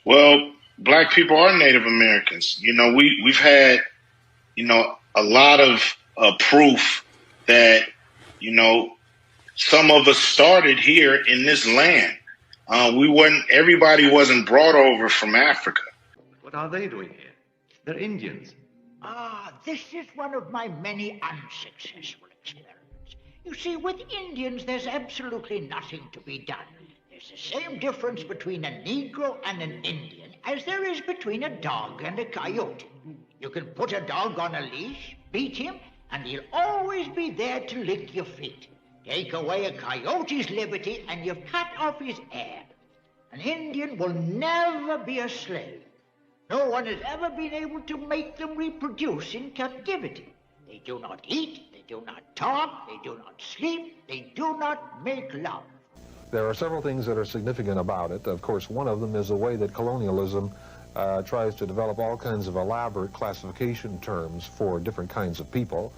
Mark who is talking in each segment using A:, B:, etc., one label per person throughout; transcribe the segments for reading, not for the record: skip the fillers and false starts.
A: Well, black people are Native Americans. We've had, a lot of proof that, some of us started here in this land. Everybody wasn't brought over from Africa.
B: What are they doing here? They're Indians.
C: This is one of my many unsuccessful experiments. You see, with Indians, there's absolutely nothing to be done. There's the same difference between a Negro and an Indian as there is between a dog and a coyote. You can put a dog on a leash, beat him, and he'll always be there to lick your feet. Take away a coyote's liberty, and you've cut off his air. An Indian will never be a slave. No one has ever been able to make them reproduce in captivity. They do not eat, they do not talk, they do not sleep, they do not make love.
D: There are several things that are significant about it. Of course, one of them is the way that colonialism tries to develop all kinds of elaborate classification terms for different kinds of people,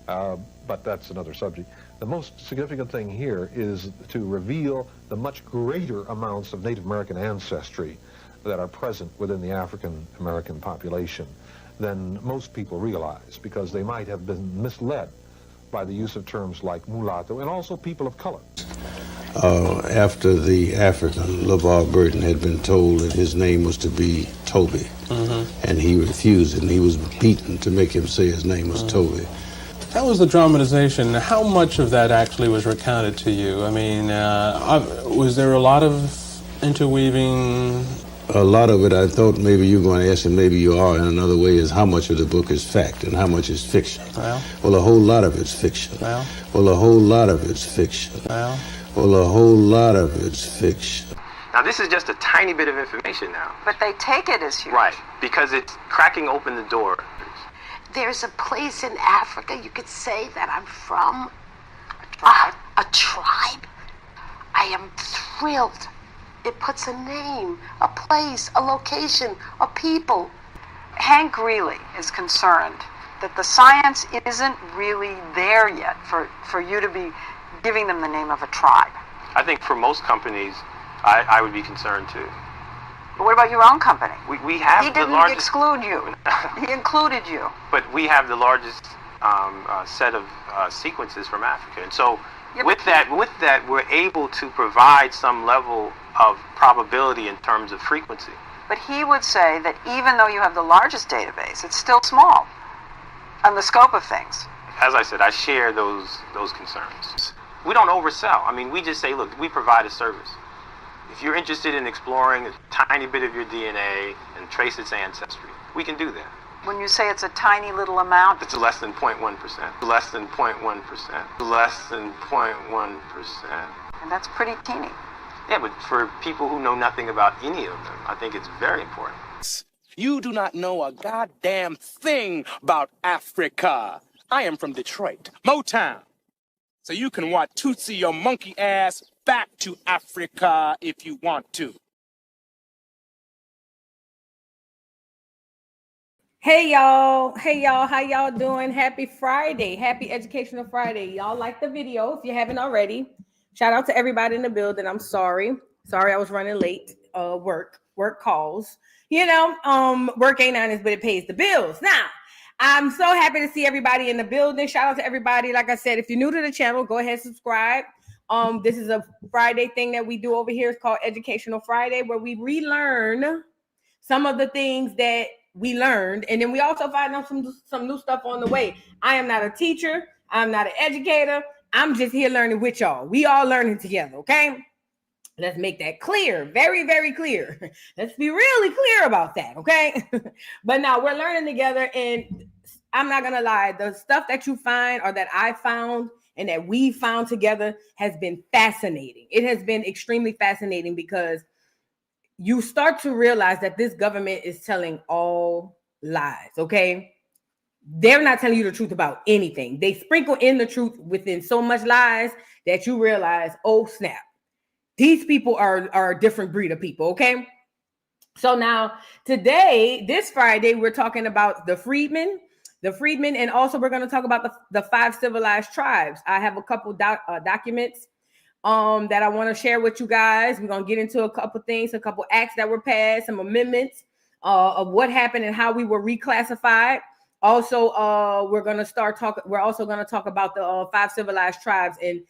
D: but that's another subject. The most significant thing here is to reveal the much greater amounts of Native American ancestry that are present within the African American population than most people realize, because they might have been misled by the use of terms like mulatto and also people of color.
E: After the African, LeVar Burton, had been told that his name was to be Toby, and he refused it, and he was beaten to make him say his name was Toby.
F: That was the dramatization. How much of that actually was recounted to you? I mean, was there a lot of interweaving?
E: A lot of it, I thought maybe you were going to ask, and maybe you are in another way, is how much of the book is fact and how much is fiction. Well, a whole lot of it's fiction. Well, a whole lot of it's fiction. Well, a whole lot of it's fiction.
G: Now, this is just a tiny bit of information now.
H: But they take it as huge.
G: Right, because it's cracking open the door.
I: There's a place in Africa you could say that I'm from. A tribe? I am thrilled. It puts a name, a place, a location, a people.
H: Hank Greeley is concerned that the science isn't really there yet for you to be giving them the name of a tribe.
G: I think for most companies, I would be concerned too.
H: But what about your own company?
G: We have
H: he
G: the largest...
H: He didn't exclude you. He included you.
G: But we have the largest set of sequences from Africa. And so with that, we're able to provide some level of probability in terms of frequency.
H: But he would say that even though you have the largest database, it's still small on the scope of things.
G: As I said, I share those concerns. We don't oversell. I mean, we just say, look, we provide a service. If you're interested in exploring a tiny bit of your DNA and trace its ancestry, we can do that.
H: When you say it's a tiny little amount,
G: it's less than 0.1%. Less than 0.1%. Less than 0.1%.
H: And that's pretty teeny.
G: Yeah, but for people who know nothing about any of them, I think it's very important.
J: You do not know a goddamn thing about Africa. I am from Detroit, Motown. So you can watch Tootsie your monkey ass back to Africa if you want to.
K: Hey y'all, how y'all doing? Happy Friday, happy Educational Friday. Y'all like the video if you haven't already. Shout out to everybody in the building. I'm sorry I was running late. Work calls. Work ain't honest, but it pays the bills. Now, I'm so happy to see everybody in the building. Shout out to everybody. Like I said, if you're new to the channel, go ahead and subscribe. This is a Friday thing that we do over here. It's called Educational Friday, where we relearn some of the things that we learned, and then we also find out some new stuff on the way. I am not a teacher. I'm not an educator. I'm just here learning with y'all. We all learning together, okay? Let's make that clear. Very, very clear. Let's be really clear about that, okay? But now we're learning together, and I'm not going to lie. The stuff that you find or that I found and that we found together has been fascinating. It has been extremely fascinating because you start to realize that this government is telling all lies, okay? They're not telling you the truth about anything. They sprinkle in the truth within so much lies that you realize, oh, snap. These people are a different breed of people, okay? So now, today, this Friday, we're talking about the Freedmen, and also we're going to talk about the 5 civilized tribes. I have a couple documents that I want to share with you guys. We're going to get into a couple things, a couple acts that were passed, some amendments of what happened and how we were reclassified. Also, we're also going to talk about the 5 civilized tribes, and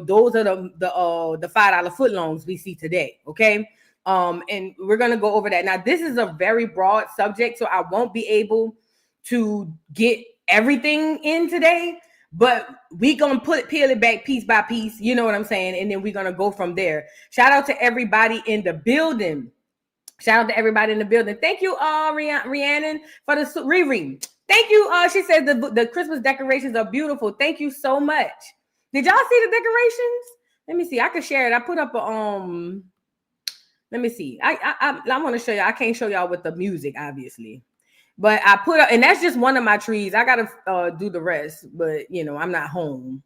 K: those are the $5 footlongs we see today. Okay. And we're going to go over that. Now, this is a very broad subject, so I won't be able to get everything in today, but we going to peel it back piece by piece. You know what I'm saying? And then we're going to go from there. Shout out to everybody in the building. Thank you, Rhiannon, for the Riri. Thank you. She said the Christmas decorations are beautiful. Thank you so much. Did y'all see the decorations? Let me see. I can share it. I put up a let me see. I want to show you. I can't show y'all with the music, obviously, but I put up, and that's just one of my trees. I gotta do the rest, but I'm not home,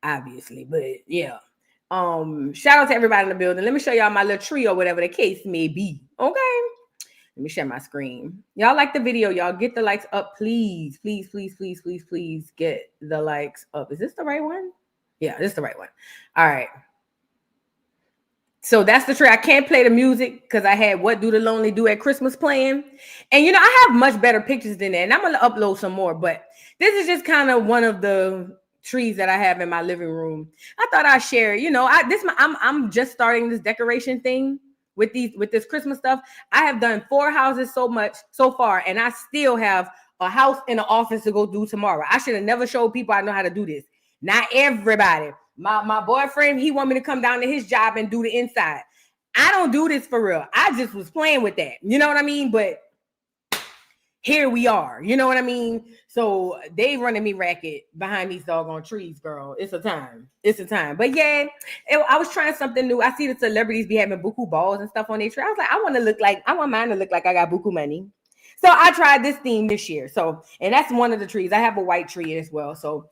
K: obviously. But yeah. Shout out to everybody in the building. Let me show y'all my little tree or whatever the case may be. Okay. Let me share my screen. Y'all like the video. Y'all get the likes up, please. Please, please, please, please, please get the likes up. Is this the right one? Yeah, this is the right one. All right. So that's the tree. I can't play the music because I had What Do the Lonely Do at Christmas playing. And I have much better pictures than that. And I'm gonna upload some more, but this is just kind of one of the trees that I have in my living room. I thought I'd share it. I'm just starting this decoration thing with this Christmas stuff. I have done 4 houses so far, and I still have a house and an office to go do tomorrow. I should have never showed people I know how to do this. Not everybody. My boyfriend, he want me to come down to his job and do the inside. I don't do this for real. I just was playing with that. You know what I mean? But here we are. You know what I mean? So they running me racket behind these doggone trees, girl. It's a time. But yeah, I was trying something new. I see the celebrities be having buku balls and stuff on their tree. I was like, I want mine to look like I got buku money. So I tried this theme this year. So, and that's one of the trees. I have a white tree as well. So,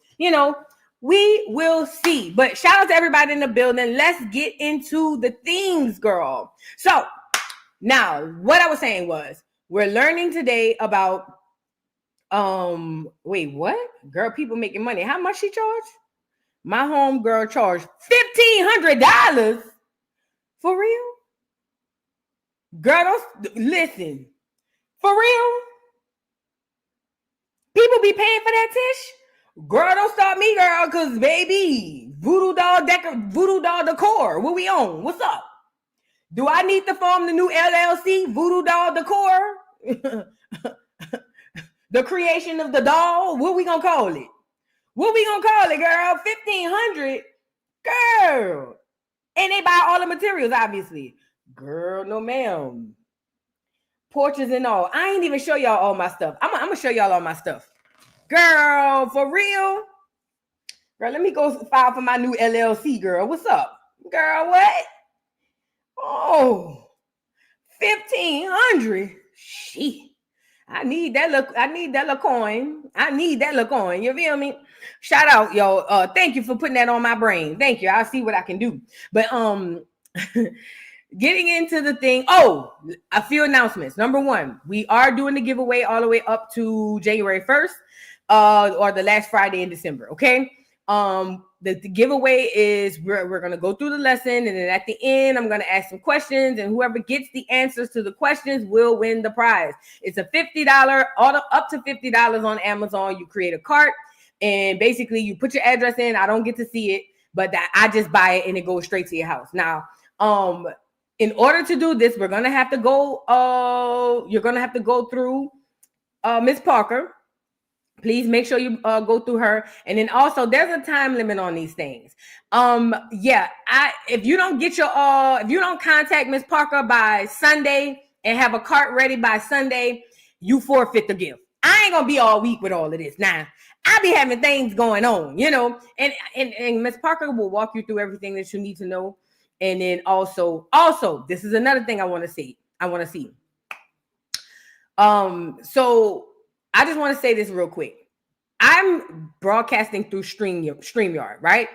K: we will see. But shout out to everybody in the building. Let's get into the themes, girl. So now what I was saying was we're learning today about wait, what? Girl, people making money. How much she charged? My home girl charged $1,500 for real. Girl, don't listen. For real? People be paying for that, Tish? Girl, don't stop me, girl, because baby, voodoo doll decor. What we on? What's up? Do I need to form the new LLC, Voodoo Doll Decor? The creation of the doll? What we gonna call it? Girl? $1,500? Girl. And they buy all the materials, obviously. Girl, no ma'am. Portraits and all. I ain't even show y'all all my stuff. I'm gonna show y'all all my stuff. Girl, for real? Girl, let me go file for my new LLC, girl. What's up? Girl, what? Oh, $1,500. Shit. I need that little coin. You feel me? Shout out, yo. Thank you for putting that on my brain. Thank you. I'll see what I can do. But getting into the thing. Oh, a few announcements. Number 1, we are doing the giveaway all the way up to January 1st. Or the last Friday in December. Okay. The giveaway is we're gonna go through the lesson, and then at the end I'm gonna ask some questions, and whoever gets the answers to the questions will win the prize. It's a $50 up to $50 on Amazon. You create a cart, and basically you put your address in. I don't get to see it, but I just buy it and it goes straight to your house. Now, in order to do this, we're gonna have to go. You're gonna have to go through Miss Parker. Please make sure you go through her. And then also there's a time limit on these things. If you don't get if you don't contact Miss Parker by Sunday and have a cart ready by Sunday, you forfeit the gift. I ain't gonna be all week with all of this. Now, I be having things going on, and Miss Parker will walk you through everything that you need to know. And then also, this is another thing I want to see. So I just want to say this real quick. I'm broadcasting through StreamYard, right?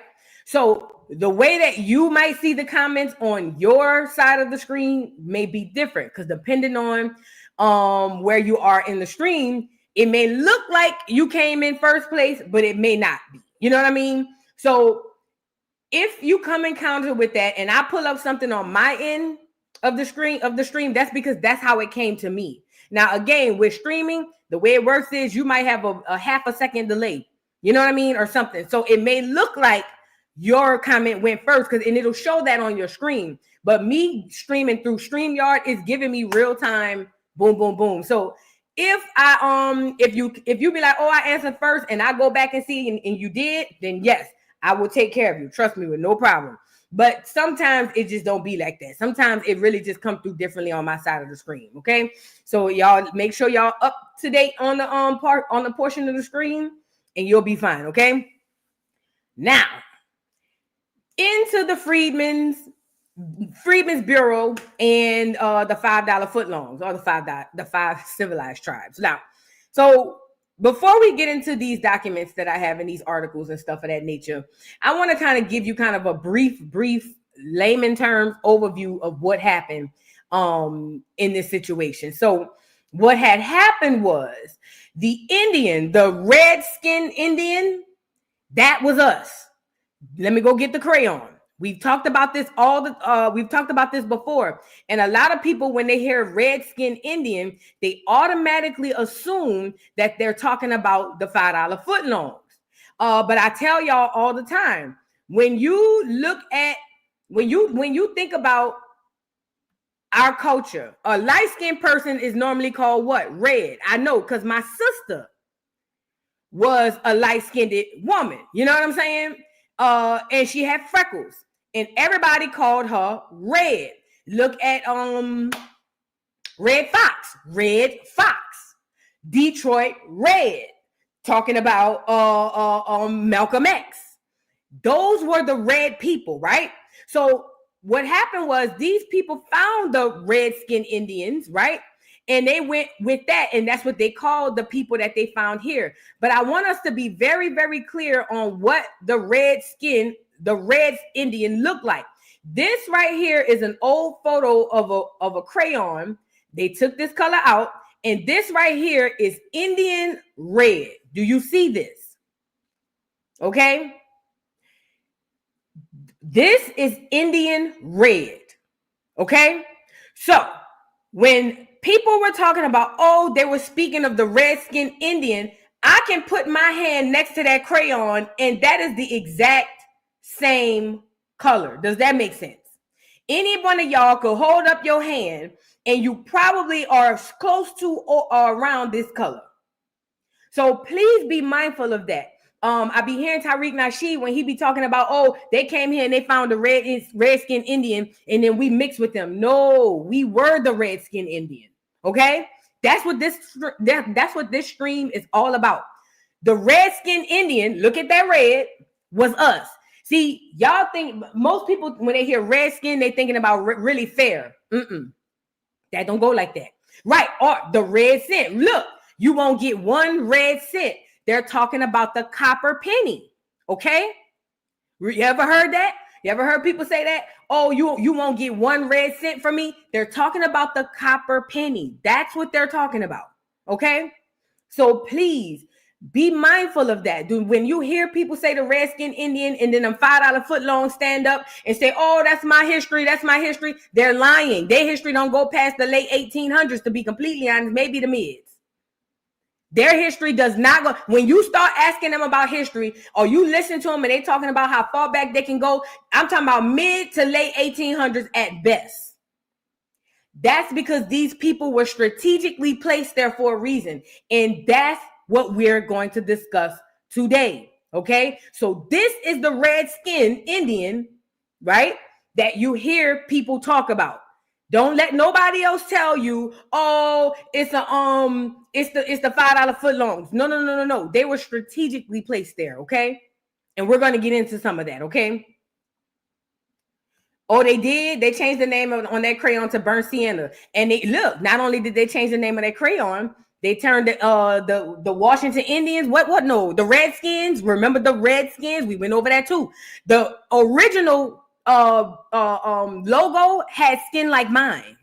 K: So the way that you might see the comments on your side of the screen may be different, because depending on where you are in the stream, it may look like you came in first place, but it may not be. You know what I mean? So if you come encounter with that and I pull up something on my end of the stream, that's because that's how it came to me. Now, again, with streaming, the way it works is you might have a half a second delay, you know what I mean, or something. So it may look like your comment went first and it'll show that on your screen. But me streaming through StreamYard is giving me real time, boom, boom, boom. So if you be like, oh, I answered first and I go back and see and you did, then yes, I will take care of you. Trust me, with no problem. But sometimes it just don't be like that. Sometimes it really just comes through differently on my side of the screen. Okay, so y'all make sure y'all up to date on the portion of the screen, and you'll be fine. Okay. Now into the Freedmen's Bureau and the $5 footlongs, or the five civilized tribes. Now, so before we get into these documents that I have in these articles and stuff of that nature, I want to kind of give you kind of a brief layman terms overview of what happened in this situation. So what had happened was the red-skinned Indian, that was us. Let me go get the crayon. We've talked about this we've talked about this before. And a lot of people, when they hear red-skinned Indian, they automatically assume that they're talking about the $5 footlongs. But I tell y'all all the time, when you think about our culture, a light-skinned person is normally called what? Red. I know, because my sister was a light-skinned woman. You know what I'm saying? And she had freckles. And everybody called her Red. Look at Red Fox, Detroit Red, talking about Malcolm X. Those were the red people, right? So what happened was these people found the red-skinned Indians, right? And they went with that, and that's what they called the people that they found here. But I want us to be very, very clear on what the red Indian looked like. This right here is an old photo of a crayon. They took this color out, and this right here is Indian red. Do you see this? Okay. This is Indian red. Okay. So when people were talking about, oh, they were speaking of the red-skinned Indian, I can put my hand next to that crayon, and that is the exact same color. Does that make sense? Any one of y'all could hold up your hand, and you probably are close to or around this color. So please be mindful of that. I be hearing Tariq Nasheed when he be talking about, oh, they came here and they found the red-skinned Indian, and then we mixed with them. No, we were the red-skinned Indian. Okay, that's what this stream is all about. The red-skinned Indian, look at that red, was us. See, y'all think, most people when they hear red skin, they thinking about really fair. That don't go like that, right? Or the red cent. Look, you won't get one red cent. They're talking about the copper penny. Okay, you ever heard that? You ever heard people say that? Oh, you won't get one red cent from me. They're talking about the copper penny. That's what they're talking about. Okay, so please be mindful of that. Dude, when you hear people say the red-skinned Indian and then them $5 footlong stand up and say, oh, that's my history, they're lying. Their history don't go past the late 1800s, to be completely honest, maybe the mids. Their history does not go. When you start asking them about history, or you listen to them and they talking about how far back they can go, I'm talking about mid to late 1800s at best. That's because these people were strategically placed there for a reason. And that's what we're going to discuss today. Okay, so this is the red-skinned Indian, right, that you hear people talk about. Don't let nobody else tell you, oh, it's the $5 footlongs. No. They were strategically placed there, okay? And we're going to get into some of that, okay? Oh, they did. They changed the name on that crayon to burnt sienna. And they look, not only did they change the name of that crayon, they turned the Washington Indians. What? No, the Redskins. Remember the Redskins? We went over that too. The original logo had skin like mine.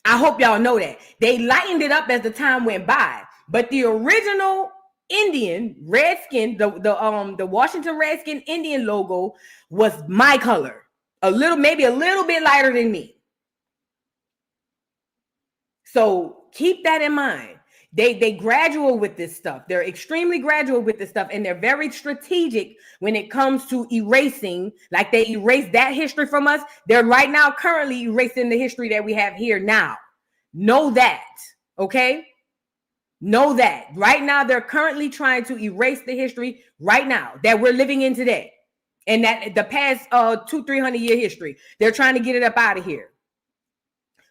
K: I hope y'all know that. They lightened it up as the time went by, but the original Indian Redskin, the Washington Redskin Indian logo was my color, maybe a little bit lighter than me. So keep that in mind. They gradual with this stuff. They're extremely gradual with this stuff, and they're very strategic when it comes to erasing. Like they erased that history from us. They're right now currently erasing the history that we have here now. Know that, okay? Know that. Right now, they're currently trying to erase the history right now that we're living in today. And that the past 200-300 year history. They're trying to get it up out of here.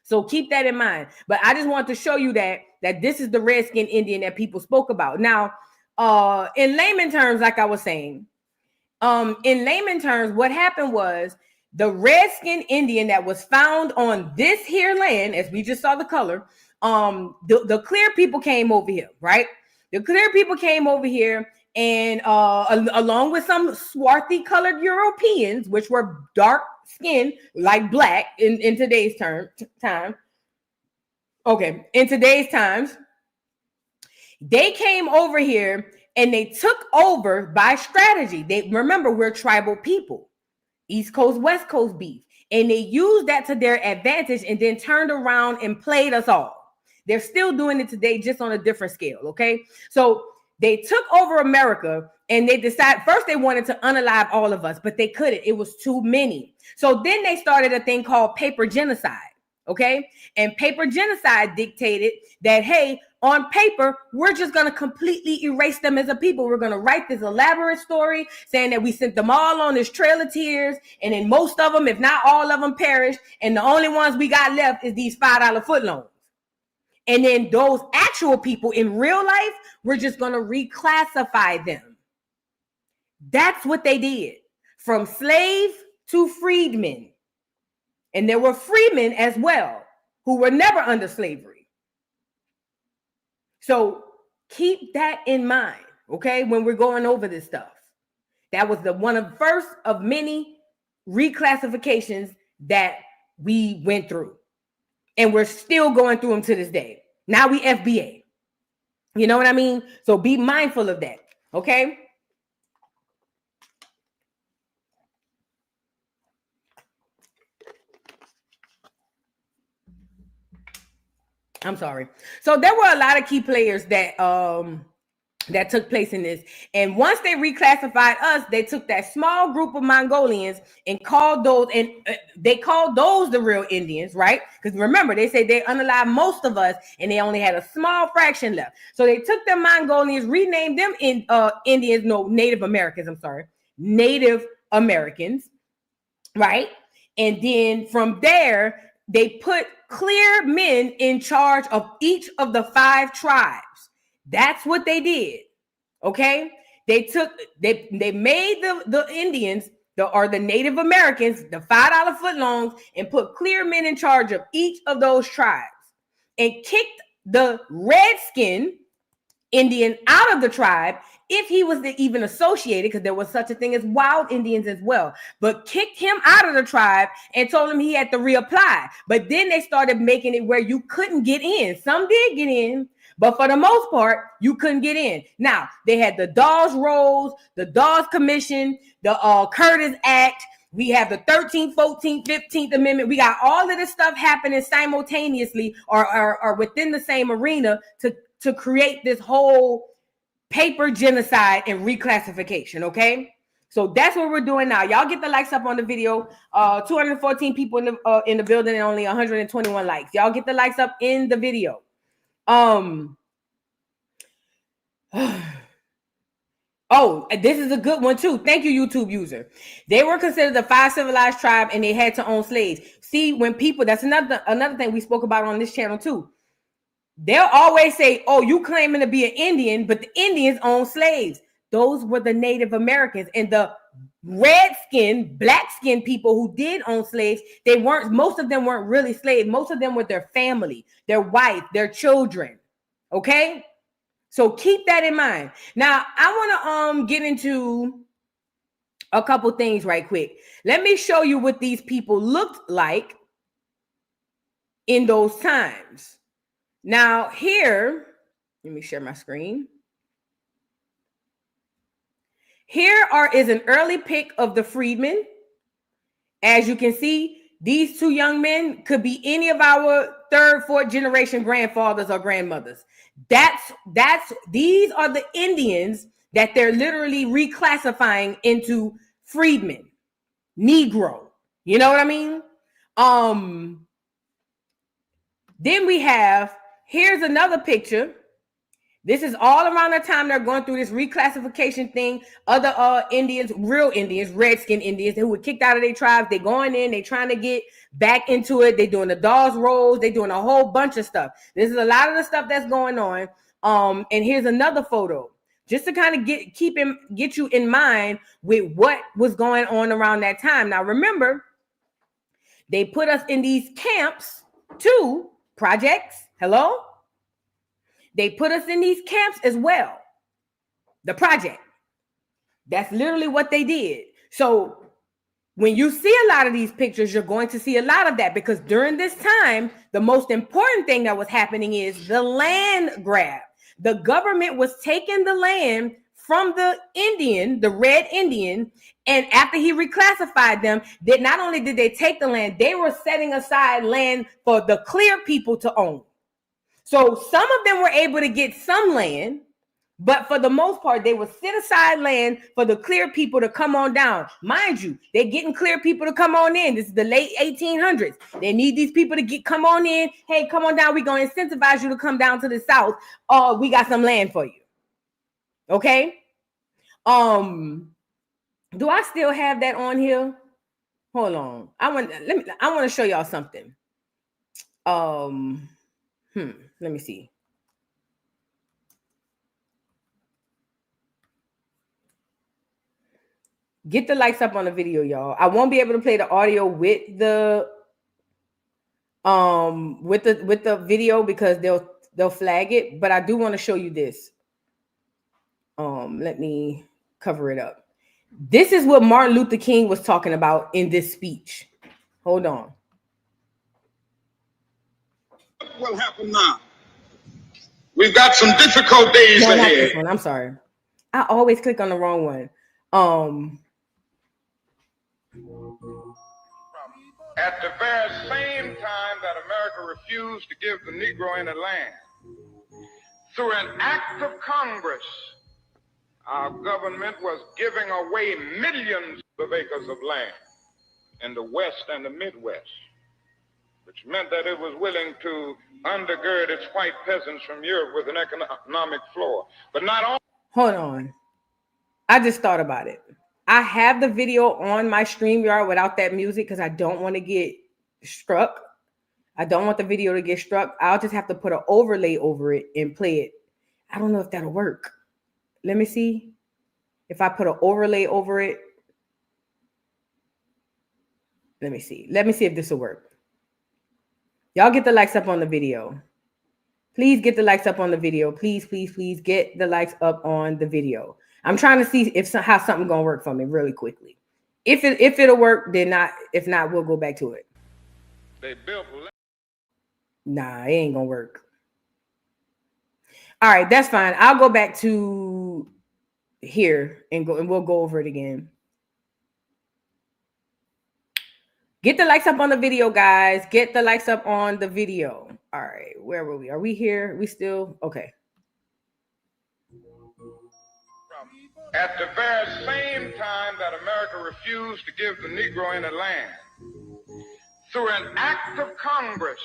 K: So keep that in mind. But I just want to show you that this is the Redskin Indian that people spoke about. Now, in layman terms, like I was saying, in layman terms, what happened was the Redskin Indian that was found on this here land, as we just saw the color, the clear people came over here, right? The clear people came over here, and along with some swarthy colored Europeans, which were dark skinned like black in today's time. Okay, in today's times, they came over here and they took over by strategy. They remember, we're tribal people, East Coast, West Coast beef. And they used that to their advantage and then turned around and played us all. They're still doing it today, just on a different scale, okay? So they took over America and they decided, first they wanted to unalive all of us, but they couldn't. It was too many. So then they started a thing called paper genocide, okay? And paper genocide dictated that, hey, on paper, we're just going to completely erase them as a people. We're going to write this elaborate story saying that we sent them all on this trail of tears, and then most of them, if not all of them, perished, and the only ones we got left is these $5 footlongs. And then those actual people in real life, we're just going to reclassify them. That's what they did. From slave to freedmen. And there were freemen as well, who were never under slavery. So keep that in mind, okay, when we're going over this stuff. That was one of the first of many reclassifications that we went through. And we're still going through them to this day. Now we FBA. You know what I mean? So be mindful of that, okay? I'm sorry. So there were a lot of key players that took place in this. And once they reclassified us, they took that small group of Mongolians and called those, and they called those the real Indians, right? Because remember, they said they unalived most of us and they only had a small fraction left. So they took the Mongolians, renamed them Native Americans, Native Americans, right? And then from there, they put clear men in charge of each of the 5 tribes. That's what they did. Okay. They made the Indians, the Native Americans, the $5 footlongs, and put clear men in charge of each of those tribes, and kicked the Redskin Indian out of the tribe if he was even associated, because there was such a thing as wild Indians as well, but kicked him out of the tribe and told him he had to reapply. But then they started making it where you couldn't get in. Some did get in, but for the most part, you couldn't get in. Now, they had the Dawes Rolls, the Dawes Commission, the Curtis Act. We have the 13th, 14th, 15th Amendment. We got all of this stuff happening simultaneously or within the same arena to create this whole paper genocide and reclassification, okay? So that's what we're doing now. Y'all get the likes up on the video. 214 people in the building and only 121 likes. Y'all get the likes up in the video. Oh, this is a good one too. Thank you, YouTube user. They were considered the 5 civilized tribe and they had to own slaves. See, when people, that's another thing we spoke about on this channel too. They'll always say, oh, you claiming to be an Indian, but the Indians own slaves. Those were the Native Americans, and the red-skinned, black-skinned people who did own slaves, most of them weren't really slaves. Most of them were their family, their wife, their children. Okay? So keep that in mind. Now, I want to get into a couple things right quick. Let me show you what these people looked like in those times. Now, here, let me share my screen. Here is an early pic of the Freedmen. As you can see, these two young men could be any of our third, fourth generation grandfathers or grandmothers. These are the Indians that they're literally reclassifying into freedmen, Negro. You know what I mean? Then here's another picture. This is all around the time they're going through this reclassification thing. Other Indians, real Indians, redskin Indians, who were kicked out of their tribes, they going in, they trying to get back into it. They doing the dolls rolls, they doing a whole bunch of stuff. This is a lot of the stuff that's going on. And here's another photo, just to kind of get you in mind with what was going on around that time. Now remember, they put us in these camps too, projects. Hello? They put us in these camps as well. The project. That's literally what they did. So when you see a lot of these pictures, you're going to see a lot of that, because during this time, the most important thing that was happening is the land grab. The government was taking the land from the Indian, the red Indian, and after he reclassified them, that not only did they take the land, they were setting aside land for the clear people to own. So some of them were able to get some land, but for the most part, they would set aside land for the clear people to come on down. Mind you, they're getting clear people to come on in. This is the late 1800s. They need these people to come on in. Hey, come on down. We're going to incentivize you to come down to the South. We got some land for you. Okay? Do I still have that on here? Hold on. I want to show y'all something. Let me see. Get the likes up on the video, y'all. I won't be able to play the audio with the video because they'll flag it, but I do want to show you this. Let me cover it up. This is what Martin Luther King was talking about in this speech. Hold on.
L: What will happen now? We've got some difficult days ahead.
K: Not this one. I'm sorry. I always click on the wrong one.
L: At the very same time that America refused to give the Negro any land, through an act of Congress, our government was giving away millions of acres of land in the West and the Midwest, which meant that it was willing to undergird its white peasants from Europe with an economic floor. But not all.
K: Hold on. I just thought about it. I have the video on my StreamYard without that music because I don't want to get struck. I don't want the video to get struck. I'll just have to put an overlay over it and play it. I don't know if that'll work. Let me see. If I put an overlay over it. Let me see. Let me see if this will work. Y'all get the likes up on the video. Please get the likes up on the video. Please, please, please get the likes up on the video. I'm trying to see how something gonna work for me really quickly. If it'll work, then not. If not, we'll go back to it.
L: They built.
K: Nah, it ain't gonna work. All right, that's fine. I'll go back to here and we'll go over it again. Get the likes up on the video, guys. Get the likes up on the video. All right, where were we? Are we here? We still okay?
L: At the very same time that America refused to give the Negro any land, through an act of Congress,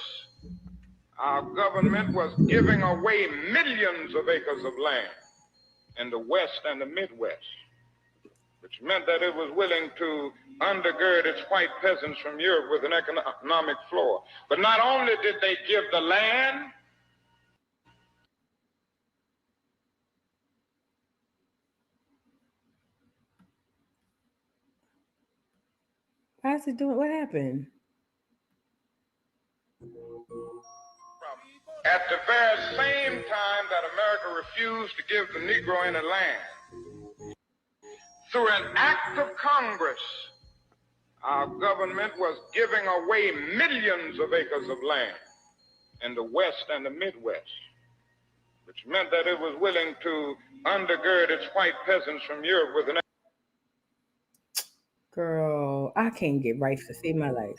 L: our government was giving away millions of acres of land in the West and the Midwest, which meant that it was willing to undergird its white peasants from Europe with an economic floor. But not only did they give the land,
K: Why is it doing? What happened?
L: at the very same time that America refused to give the Negro any land, through an act of Congress, our government was giving away millions of acres of land in the West and the Midwest, which meant that it was willing to undergird its white peasants from Europe with an
K: Girl, I can't get right to save my life.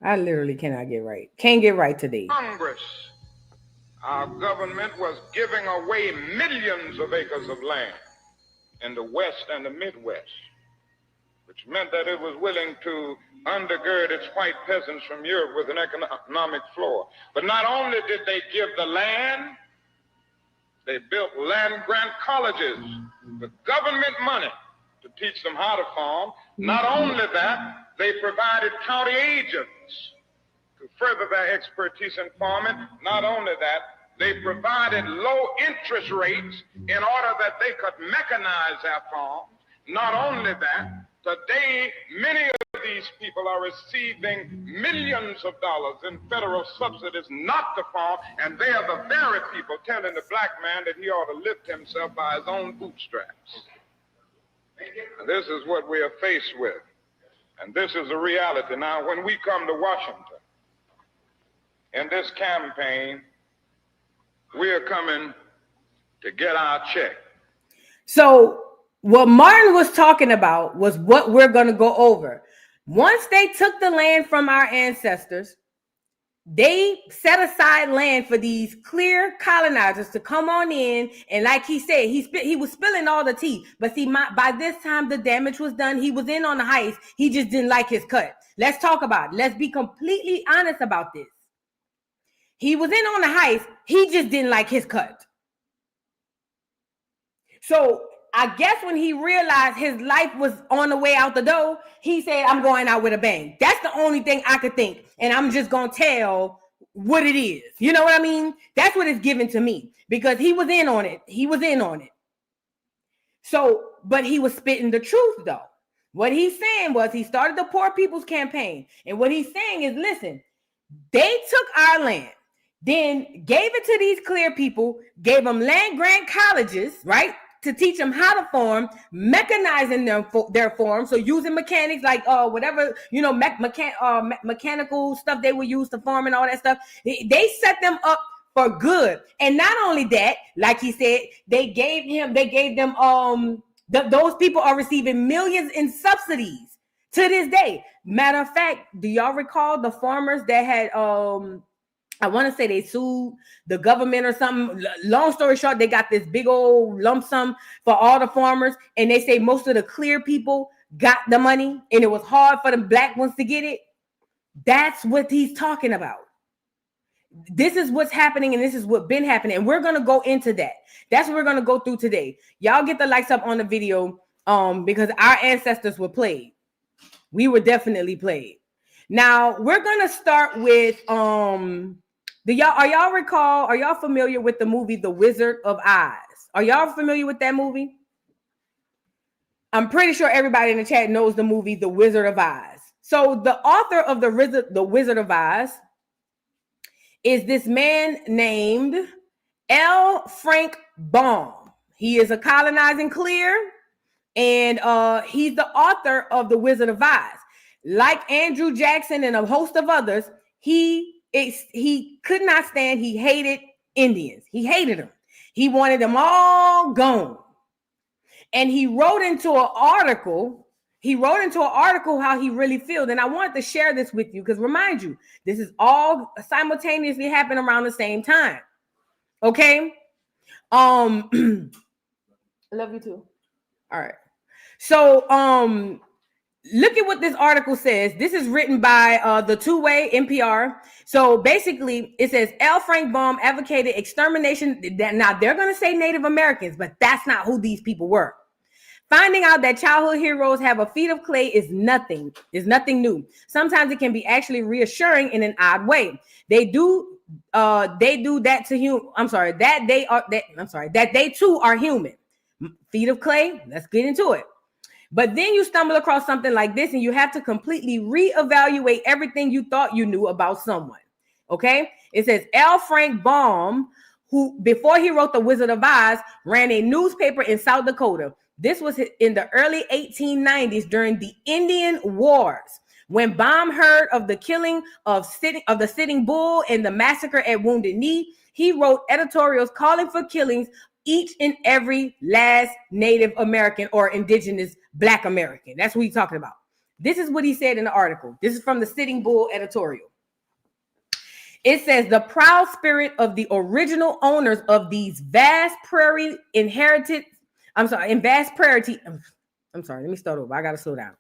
K: I literally cannot get right. Can't get right today.
L: Congress, our government was giving away millions of acres of land in the West and the Midwest, which meant that it was willing to undergird its white peasants from Europe with an economic floor. But not only did they give the land, they built land-grant colleges with government money to teach them how to farm. Not only that, they provided county agents to further their expertise in farming. Not only that, they provided low interest rates in order that they could mechanize their farms. Not only that, today many of these people are receiving millions of dollars in federal subsidies not to farm, and they are the very people telling the black man that he ought to lift himself by his own bootstraps. And this is what we are faced with, and this is a reality. Now, when we come to Washington in this campaign, we are coming to get our check.
K: So what Martin was talking about was what we're going to go over. Once they took the land from our ancestors, they set aside land for these clear colonizers to come on in. And like he said, he was spilling all the tea. But see, by this time, the damage was done. He was in on the heist. He just didn't like his cut. Let's talk about it. Let's be completely honest about this. He was in on the heist. He just didn't like his cut. So I guess when he realized his life was on the way out the door, he said, I'm going out with a bang. That's the only thing I could think. And I'm just going to tell what it is. You know what I mean? That's what it's given to me, because he was in on it. He was in on it. So, but he was spitting the truth though. What he's saying was he started the Poor People's Campaign. And what he's saying is, listen, they took our land, then gave it to these clear people, gave them land grant colleges, right? To teach them how to farm, mechanizing their farm. So using mechanics like whatever, you know, mechanical stuff they would use to farm and all that stuff. They set them up for good. And not only that, like he said, they gave them those people are receiving millions in subsidies to this day. Matter of fact, do y'all recall the farmers that had I want to say they sued the government or something. Long story short, they got this big old lump sum for all the farmers. And they say most of the clear people got the money and it was hard for the black ones to get it. That's what he's talking about. This is what's happening, and this is what's been happening. And we're going to go into that. That's what we're going to go through today. Y'all get the likes up on the video because our ancestors were played. We were definitely played. Now, we're going to start with are y'all familiar with the movie The Wizard of Oz? Are y'all familiar with that movie? I'm pretty sure everybody in the chat knows the movie The Wizard of Oz. So the author of The Wizard of Oz is this man named L. Frank Baum. He is a colonizing clear, and he's the author of The Wizard of Oz. Like Andrew Jackson and a host of others, he could not stand, he hated Indians. He hated them. He wanted them all gone. And he wrote into an article how he really feels. And I wanted to share this with you because, remind you, this is all simultaneously happening around the same time. Okay? I love you too. All right. So look at what this article says. This is written by the Two-Way NPR. So basically, it says L. Frank Baum advocated extermination. Now, they're going to say Native Americans, but that's not who these people were. Finding out that childhood heroes have a feet of clay is nothing new. Sometimes it can be actually reassuring in an odd way. They do that to human. That they too are human. Feet of clay. Let's get into it. But then you stumble across something like this and you have to completely reevaluate everything you thought you knew about someone. Okay? It says L. Frank Baum, who before he wrote The Wizard of Oz, ran a newspaper in South Dakota. This was in the early 1890s during the Indian Wars. When Baum heard of the killing of the Sitting Bull and the massacre at Wounded Knee, he wrote editorials calling for killings each and every last Native American or indigenous Black American. That's what he's talking about. This is what he said in the article. This is from the Sitting Bull editorial. It says the proud spirit of the original owners of these vast prairie inherited. I'm sorry, in vast prairie. I'm sorry, let me start over. I got to slow down.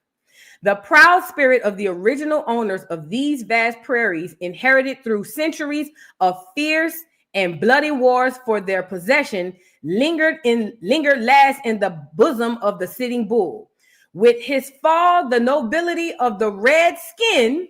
K: The proud spirit of the original owners of these vast prairies, inherited through centuries of fierce and bloody wars for their possession, lingered last in the bosom of the Sitting Bull. With his fall, the nobility of the red skin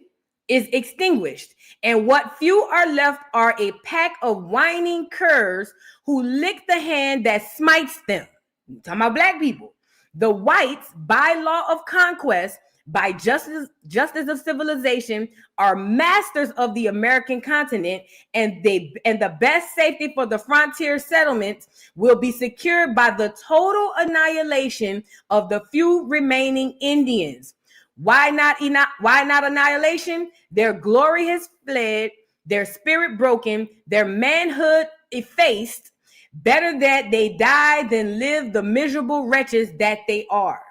K: is extinguished, and what few are left are a pack of whining curs who lick the hand that smites them. I'm talking about Black people. The whites, by law of conquest, by justice of civilization, are masters of the American continent, and the best safety for the frontier settlements will be secured by the total annihilation of the few remaining Indians. Why not annihilation? Their glory has fled, their spirit broken, their manhood effaced. Better that they die than live the miserable wretches that they are.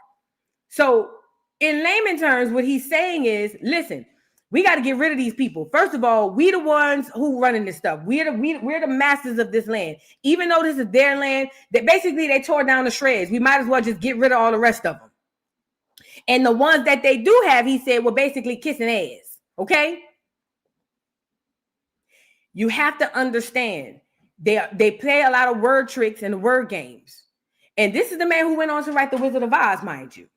K: So, in layman terms, what he's saying is, listen, we got to get rid of these people. First of all, we the ones who running this stuff. We're the masters of this land. Even though this is their land, that basically they tore down the shreds. We might as well just get rid of all the rest of them. And the ones that they do have, he said, were basically kissing ass. Okay? You have to understand, they play a lot of word tricks and word games. And this is the man who went on to write The Wizard of Oz, mind you.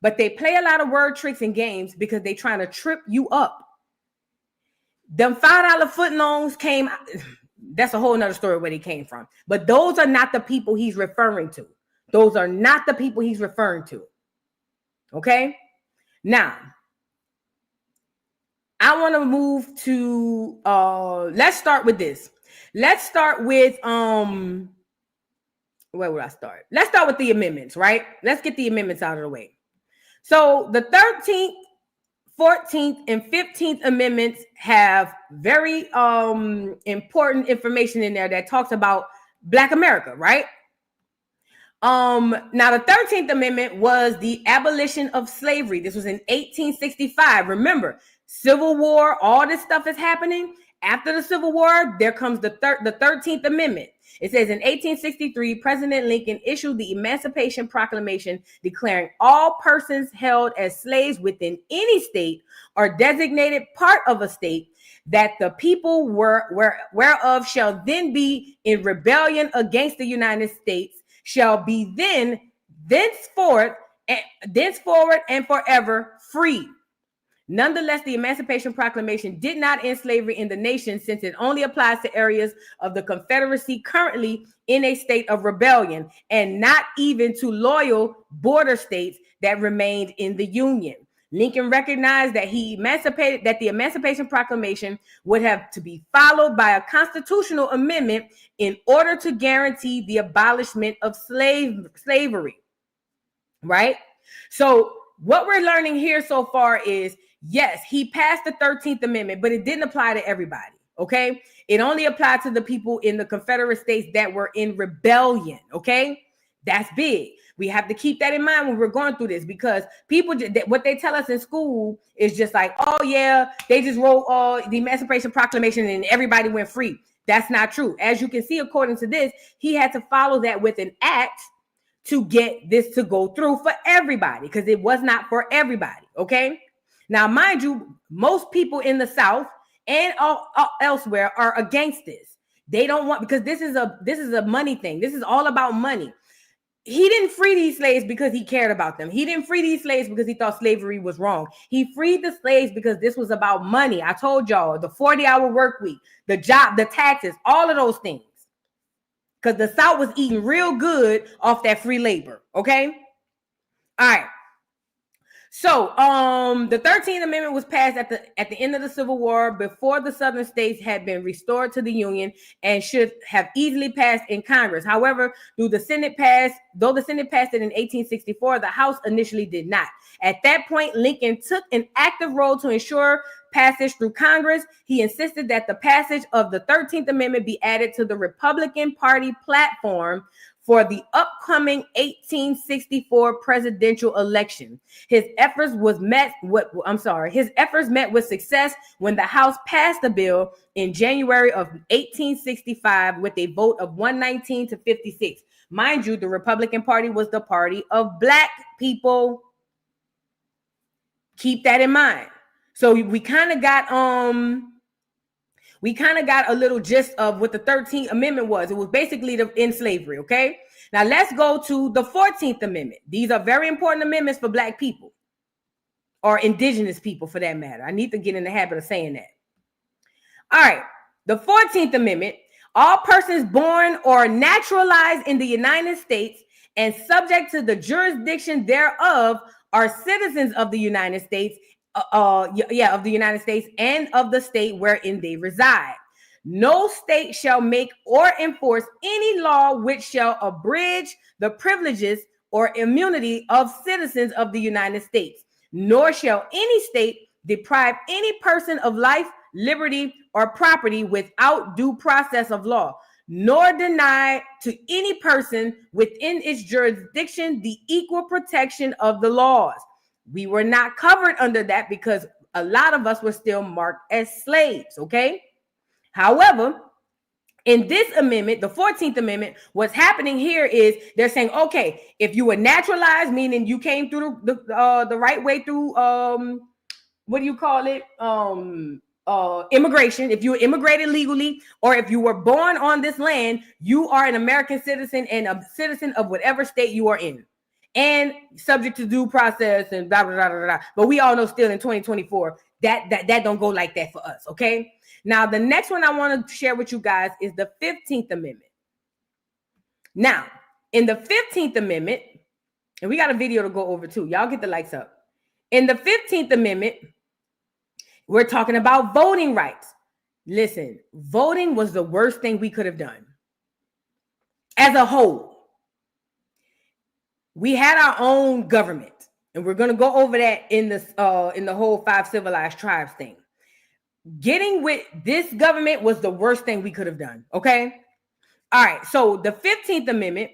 K: But they play a lot of word tricks and games because they're trying to trip you up. Them $5 foot loans came, that's a whole nother story where they came from. But those are not the people he's referring to. Those are not the people he's referring to. Okay? Now, I want to move to, let's start with this. Let's start with, where would I start? Let's start with the amendments, right? Let's get the amendments out of the way. So the 13th, 14th, and 15th amendments have very important information in there that talks about Black America, right? Now the 13th amendment was the abolition of slavery. This was in 1865. Remember, Civil War, all this stuff is happening. After the Civil War, there comes the 13th Amendment. It says in 1863, President Lincoln issued the Emancipation Proclamation declaring all persons held as slaves within any state or designated part of a state that the people whereof shall then be in rebellion against the United States shall be thenceforward and forever free. Nonetheless, the Emancipation Proclamation did not end slavery in the nation, since it only applies to areas of the Confederacy currently in a state of rebellion, and not even to loyal border states that remained in the Union. Lincoln recognized that the Emancipation Proclamation would have to be followed by a constitutional amendment in order to guarantee the abolishment of slavery. Right? So what we're learning here so far is, yes, he passed the 13th Amendment, but it didn't apply to everybody, okay? It only applied to the people in the Confederate States that were in rebellion, okay? That's big. We have to keep that in mind when we're going through this, because people, what they tell us in school is just like, oh yeah, they just wrote the Emancipation Proclamation and everybody went free. That's not true. As you can see, according to this, he had to follow that with an act to get this to go through for everybody, because it was not for everybody, okay? Now, mind you, most people in the South and elsewhere are against this. They don't want, because this is a money thing. This is all about money. He didn't free these slaves because he cared about them. He didn't free these slaves because he thought slavery was wrong. He freed the slaves because this was about money. I told y'all, the 40-hour work week, the job, the taxes, all of those things. Because the South was eating real good off that free labor, okay? All right. So the 13th Amendment was passed at the end of the Civil War, before the Southern states had been restored to the Union, and should have easily passed in Congress. However, though the Senate passed it in 1864, the House initially did not. At that point, Lincoln took an active role to ensure passage through Congress. He insisted that the passage of the 13th Amendment be added to the Republican Party platform for the upcoming 1864 presidential election. His efforts met with success when the House passed the bill in January of 1865 with a vote of 119 to 56. Mind you, the Republican Party was the party of black people. Keep that in mind. So we kind of got a little gist of what the 13th Amendment was. It was basically to end slavery, okay? Now let's go to the 14th Amendment. These are very important amendments for black people or indigenous people for that matter. I need to get in the habit of saying that. All right, the 14th Amendment, all persons born or naturalized in the United States and subject to the jurisdiction thereof are citizens of the United States, of the United States and of the state wherein they reside. No state shall make or enforce any law which shall abridge the privileges or immunity of citizens of the United States, nor shall any state deprive any person of life, liberty, or property without due process of law, nor deny to any person within its jurisdiction the equal protection of the laws. We were not covered under that because a lot of us were still marked as slaves, okay? However, in this amendment, the 14th Amendment, what's happening here is they're saying, okay, if you were naturalized, meaning you came through the right way through, what do you call it? Immigration. If you immigrated legally, or if you were born on this land, you are an American citizen and a citizen of whatever state you are in, and subject to due process and blah, blah, blah, blah, blah. But we all know still in 2024, that don't go like that for us, okay? Now, the next one I want to share with you guys is the 15th Amendment. Now, in the 15th Amendment, and we got a video to go over too. Y'all get the lights up. In the 15th Amendment, we're talking about voting rights. Listen, voting was the worst thing we could have done as a whole. We had our own government, and we're going to go over that in the whole 5 civilized tribes thing. Getting with this government was the worst thing we could have done, okay? All right, so the 15th Amendment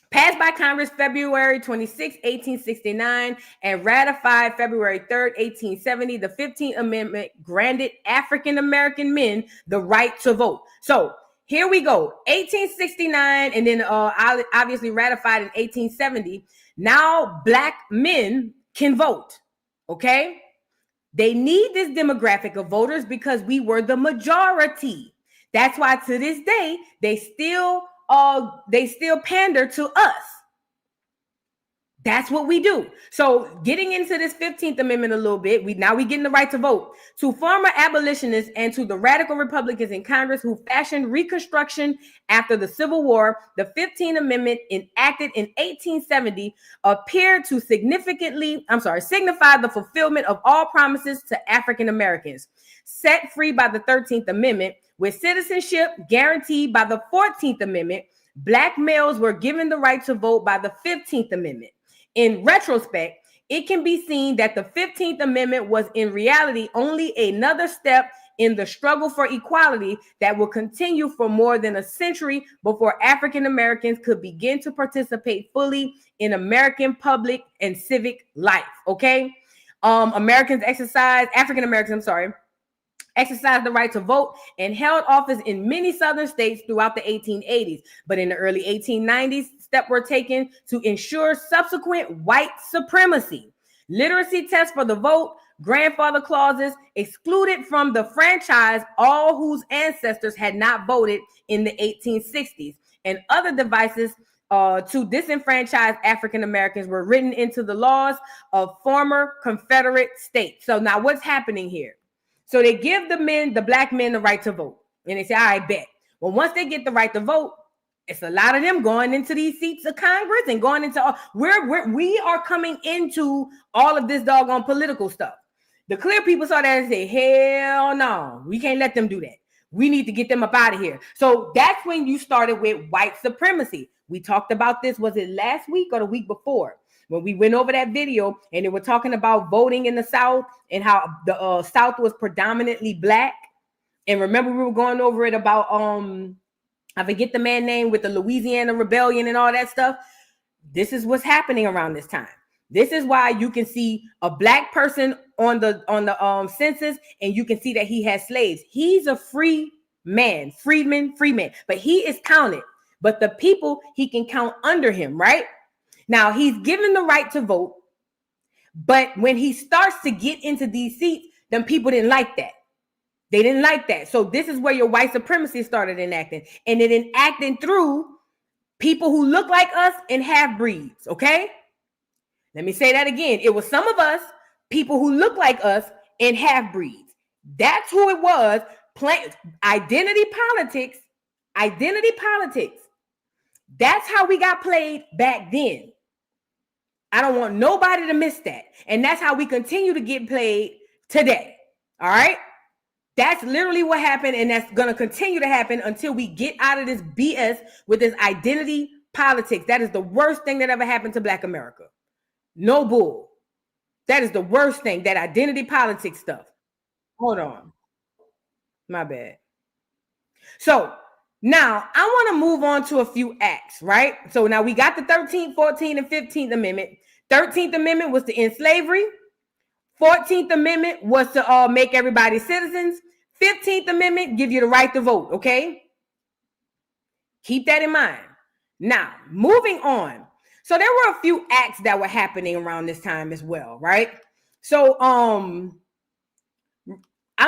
K: passed by Congress February 26, 1869, and ratified February 3rd, 1870. The 15th Amendment granted African American men the right to vote. So here we go, 1869, and then obviously ratified in 1870. Now black men can vote, okay? They need this demographic of voters because we were the majority. That's why to this day, they still pander to us. That's what we do. So getting into this 15th Amendment a little bit, we getting the right to vote. To former abolitionists and to the radical Republicans in Congress who fashioned Reconstruction after the Civil War, the 15th Amendment enacted in 1870 appeared to signify the fulfillment of all promises to African Americans. Set free by the 13th Amendment, with citizenship guaranteed by the 14th Amendment, black males were given the right to vote by the 15th Amendment. In retrospect, it can be seen that the 15th Amendment was in reality only another step in the struggle for equality that will continue for more than a century before African Americans could begin to participate fully in American public and civic life, okay? African Americans, exercised the right to vote and held office in many southern states throughout the 1880s. But in the early 1890s, steps were taken to ensure subsequent white supremacy. Literacy tests for the vote, grandfather clauses excluded from the franchise all whose ancestors had not voted in the 1860s, and other devices to disenfranchise African Americans were written into the laws of former Confederate states. So now what's happening here? So they give the black men the right to vote. And they say, all right, bet. Well, once they get the right to vote, it's a lot of them going into these seats of Congress and going into we are coming into all of this doggone political stuff. The clear people saw that and said, hell no, we can't let them do that. We need to get them up out of here. So that's when you started with white supremacy. We talked about this, was it last week or the week before? When we went over that video and they were talking about voting in the South and how the South was predominantly black. And remember, we were going over it about I forget the man name with the Louisiana Rebellion and all that stuff. This is what's happening around this time. This is why you can see a black person on the census, and you can see that he has slaves. He's a free man, freedman, but he is counted. But the people he can count under him, right? Now he's given the right to vote, but when he starts to get into these seats, then people didn't like that. They didn't like that. So this is where your white supremacy started enacting, and it enacting through people who look like us and half-breeds, okay? Let me say that again. It was some of us, people who look like us and half-breeds. That's who it was. Identity politics. That's how we got played back then. I don't want nobody to miss that. And that's how we continue to get played today. All right? That's literally what happened, and that's going to continue to happen until we get out of this BS with this identity politics. That is the worst thing that ever happened to Black America. No bull. That is the worst thing, that identity politics stuff. Hold on. My bad. So now I want to move on to a few acts, right? So now we got the 13th, 14th, and 15th Amendment. 13th Amendment was to end slavery. 14th Amendment was to make everybody citizens. 15th Amendment give you the right to vote, okay? Keep that in mind. Now, moving on. So there were a few acts that were happening around this time as well, right? So I'm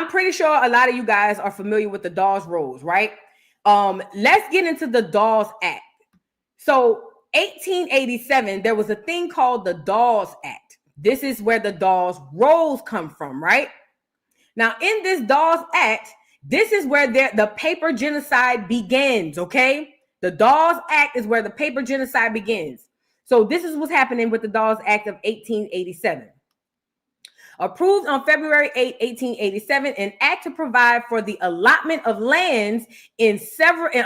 K: pretty sure a lot of you guys are familiar with the Dawes Rolls, right? Let's get into the Dawes Act. So 1887, there was a thing called the Dawes Act. This is where the Dawes Rolls come from, right? Now, in this Dawes Act, this is where the paper genocide begins, okay? The Dawes Act is where the paper genocide begins. So this is what's happening with the Dawes Act of 1887. Approved on February 8, 1887, an act to provide for the allotment of lands in severalty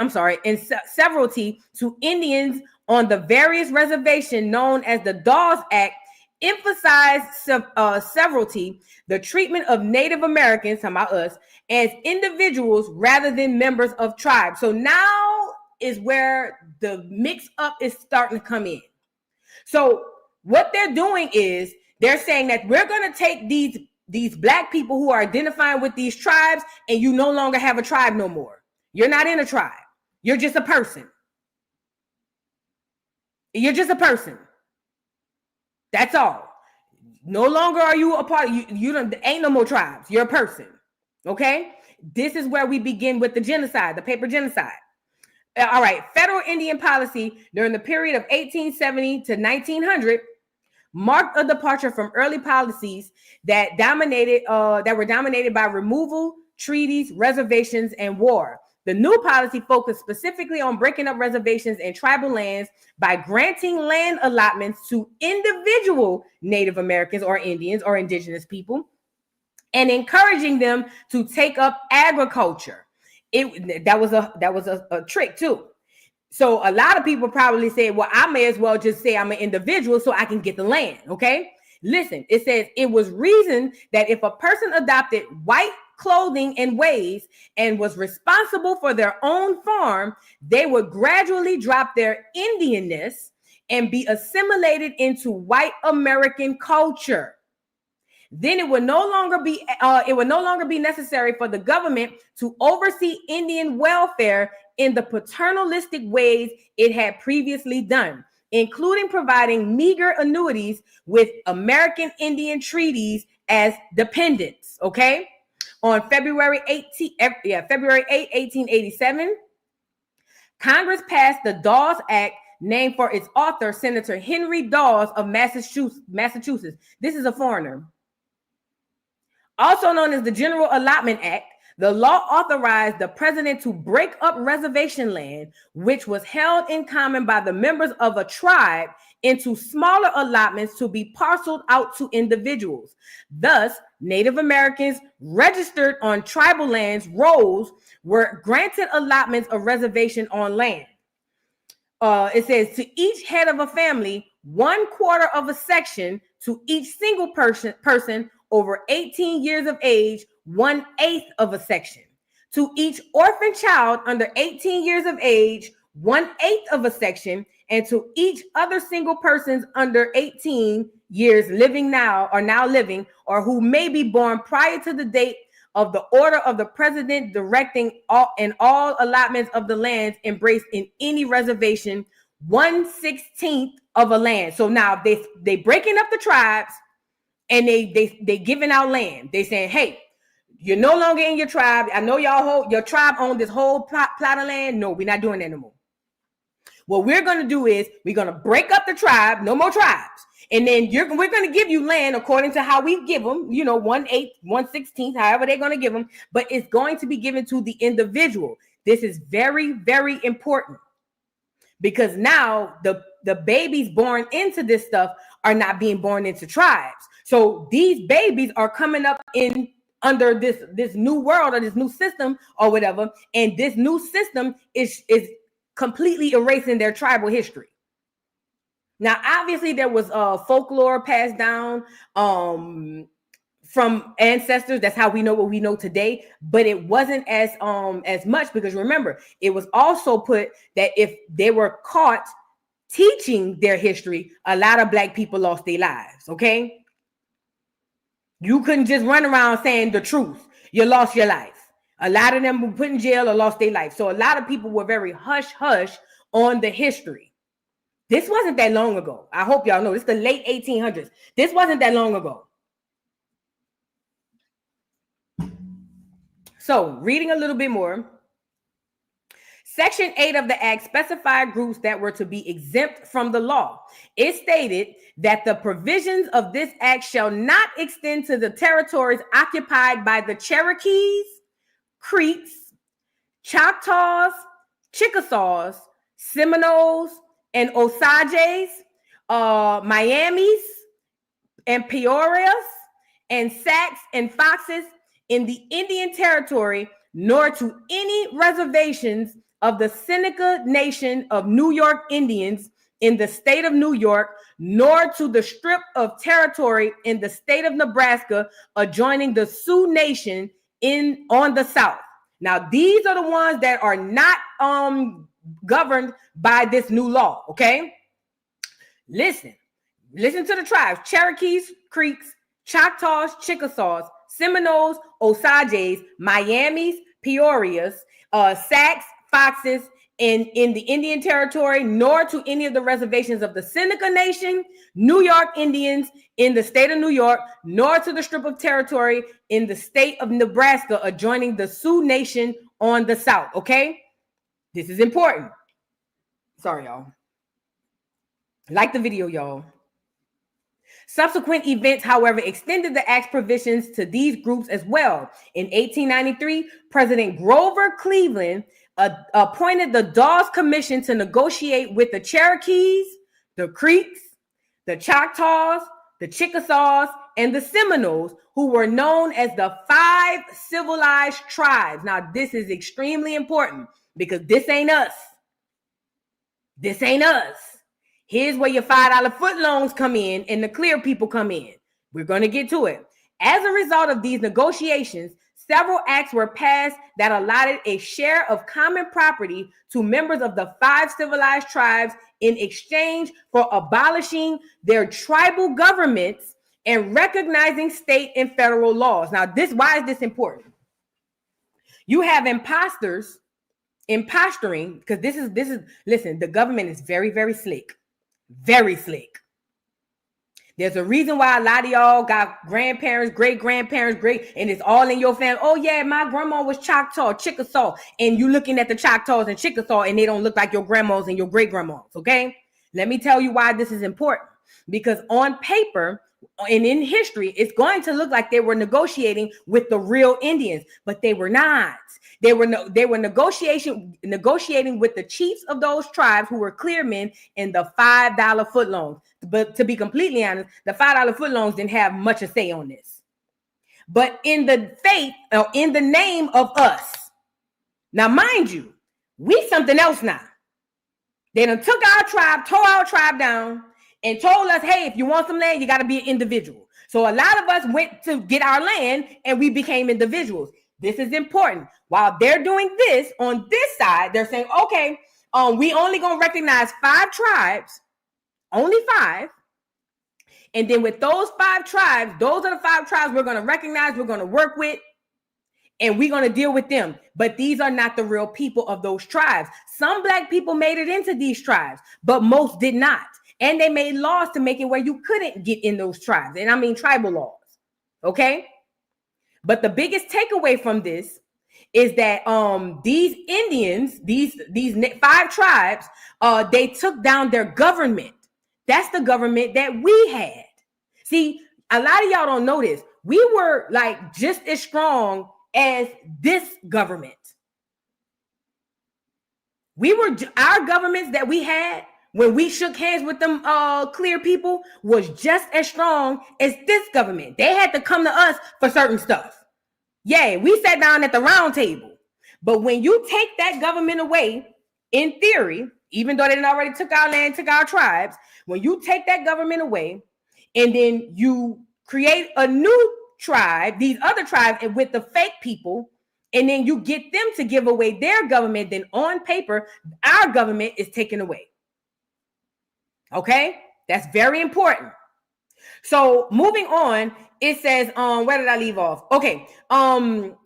K: to Indians on the various reservations known as the Dawes Act, emphasized severalty, the treatment of Native Americans, talking about us, as individuals rather than members of tribes. So now is where the mix up is starting to come in. So what they're doing is they're saying that we're going to take these black people who are identifying with these tribes, and you no longer have a tribe no more. You're not in a tribe. You're just a person. You're just a person. That's all. No longer are you a part of ain't no more tribes. You're a person. Okay? This is where we begin with the genocide, the paper genocide. All right, federal Indian policy during the period of 1870 to 1900 marked a departure from early policies that were dominated by removal, treaties, reservations, and war. The new policy focused specifically on breaking up reservations and tribal lands by granting land allotments to individual Native Americans or Indians or indigenous people and encouraging them to take up agriculture. That was a trick too. So a lot of people probably say, well, I may as well just say I'm an individual so I can get the land, okay? Listen, it says it was reasoned that if a person adopted white clothing and ways and was responsible for their own farm, they would gradually drop their Indianness and be assimilated into white American culture. Then it would no longer be necessary for the government to oversee Indian welfare in the paternalistic ways it had previously done, including providing meager annuities with American Indian treaties as dependents. Okay, on February 8, 1887, Congress passed the Dawes Act, named for its author, Senator Henry Dawes of Massachusetts. This is a foreigner. Also known as the General Allotment Act, the law authorized the president to break up reservation land, which was held in common by the members of a tribe, into smaller allotments to be parceled out to individuals. Thus, Native Americans registered on tribal lands rolls were granted allotments of reservation on land. It says to each head of a family, 1/4 of a section, to each single person over 18 years of age, 1/8 of a section. To each orphan child under 18 years of age, 1/8 of a section, and to each other single persons under 18 years living now or who may be born prior to the date of the order of the president directing all allotments of the lands embraced in any reservation, 1/16 of a land. So now they breaking up the tribes and they giving out land. They saying, hey, you're no longer in your tribe. I know your tribe owned this whole plot of land. No, we're not doing that no more. What we're going to do is we're going to break up the tribe, no more tribes. And then we're going to give you land according to how we give them, 1/8, 1/16, however they're going to give them. But it's going to be given to the individual. This is very, very important because now the babies born into this stuff are not being born into tribes. So these babies are coming up under this new world or this new system or whatever. And this new system is completely erasing their tribal history. Now, obviously, there was folklore passed down from ancestors. That's how we know what we know today. But it wasn't as much because remember, it was also put that if they were caught teaching their history, a lot of Black people lost their lives. Okay, you couldn't just run around saying the truth. You lost your life. A lot of them were put in jail or lost their life. So a lot of people were very hush-hush on the history. This wasn't that long ago. I hope y'all know. This is the late 1800s. This wasn't that long ago. So reading a little bit more. Section 8 of the Act specified groups that were to be exempt from the law. It stated that the provisions of this act shall not extend to the territories occupied by the Cherokees, Creeks, Choctaws, Chickasaws, Seminoles, and Osages, Miamis, and Peorias, and Sacs and Foxes in the Indian Territory, nor to any reservations of the Seneca Nation of New York Indians in the state of New York, nor to the strip of territory in the state of Nebraska adjoining the Sioux Nation on the south. Now, these are the ones that are not governed by this new law, okay? Listen to the tribes: Cherokees, Creeks, Choctaws, Chickasaws, Seminoles, Osages, Miamis, Peorias, Sacs, Foxes in the Indian Territory, nor to any of the reservations of the Seneca Nation, New York Indians in the state of New York, nor to the strip of territory in the state of Nebraska adjoining the Sioux Nation on the south, okay? This is important. Sorry, y'all. Like the video, y'all. Subsequent events, however, extended the Act's provisions to these groups as well. In 1893, President Grover Cleveland appointed the Dawes Commission to negotiate with the Cherokees, the Creeks, the Choctaws, the Chickasaws, and the Seminoles, who were known as the 5 civilized tribes. Now, this is extremely important because this ain't us. This ain't us. Here's where your $5 footlongs come in and the clear people come in. We're going to get to it. As a result of these negotiations, several acts were passed that allotted a share of common property to members of the 5 civilized tribes in exchange for abolishing their tribal governments and recognizing state and federal laws. Now, why is this important? You have imposturing, because this is, listen, the government is very, very slick. Very slick. There's a reason why a lot of y'all got grandparents, great-grandparents, and it's all in your family. Oh, yeah, my grandma was Choctaw, Chickasaw. And you looking at the Choctaws and Chickasaw, and they don't look like your grandmas and your great-grandmas, okay? Let me tell you why this is important. Because on paper and in history, it's going to look like they were negotiating with the real Indians, but they were not. They were negotiating with the chiefs of those tribes who were clear men in the $5 footlongs. But to be completely honest, the $5 footlongs didn't have much to say on this. But in the name of us. Now, mind you, we something else now. They done took our tribe, tore our tribe down, and told us, hey, if you want some land, you got to be an individual. So a lot of us went to get our land and we became individuals. This is important. While they're doing this on this side, they're saying, okay, we only gonna recognize 5 tribes, only 5. And then with those 5 tribes, those are the 5 tribes we're gonna recognize, we're gonna work with, and we're gonna deal with them. But these are not the real people of those tribes. Some black people made it into these tribes, but most did not. And they made laws to make it where you couldn't get in those tribes. And I mean tribal laws. Okay? But the biggest takeaway from this is that these Indians, these 5 tribes, they took down their government. That's the government that we had. See, a lot of y'all don't know this. We were like just as strong as this government. Our governments that we had when we shook hands with them clear people was just as strong as this government. They had to come to us for certain stuff. Yeah, we sat down at the round table. But when you take that government away, in theory, even though they already took our land, took our tribes, when you take that government away and then you create a new tribe, these other tribes and with the fake people, and then you get them to give away their government, then on paper, our government is taken away. Okay? That's very important. So moving on, it says, where did I leave off? Okay.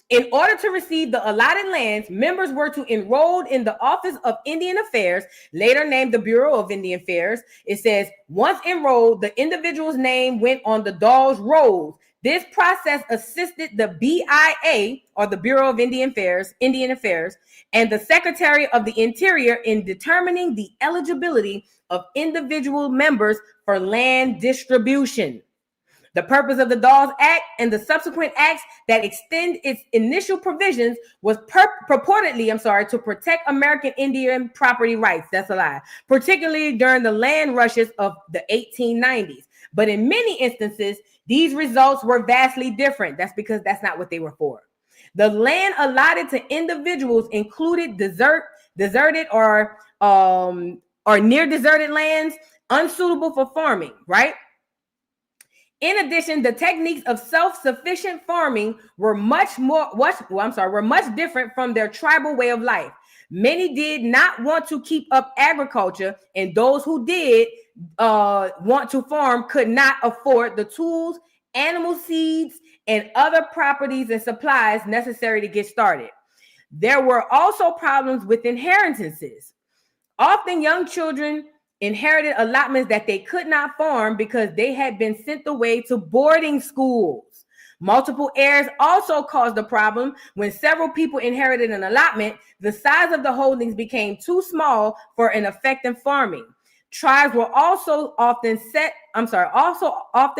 K: In order to receive the allotted lands, members were to enroll in the Office of Indian Affairs, later named the Bureau of Indian Affairs. It says, once enrolled, the individual's name went on the Dawes rolls. This process assisted the BIA, or the Bureau of Indian Affairs, and the Secretary of the Interior in determining the eligibility of individual members for land distribution. The purpose of the Dawes Act and the subsequent acts that extend its initial provisions was purportedly, to protect American Indian property rights. That's a lie. Particularly during the land rushes of the 1890s. But in many instances, these results were vastly different. That's because that's not what they were for. The land allotted to individuals included deserted or near deserted lands unsuitable for farming, right? In addition, the techniques of self-sufficient farming were much different from their tribal way of life. Many did not want to keep up agriculture, and those who did want to farm could not afford the tools, animal seeds, and other properties and supplies necessary to get started. There were also problems with inheritances. Often young children inherited allotments that they could not farm because they had been sent away to boarding schools. Multiple heirs also caused a problem. When several people inherited an allotment, the size of the holdings became too small for an effective farming. Tribes were also often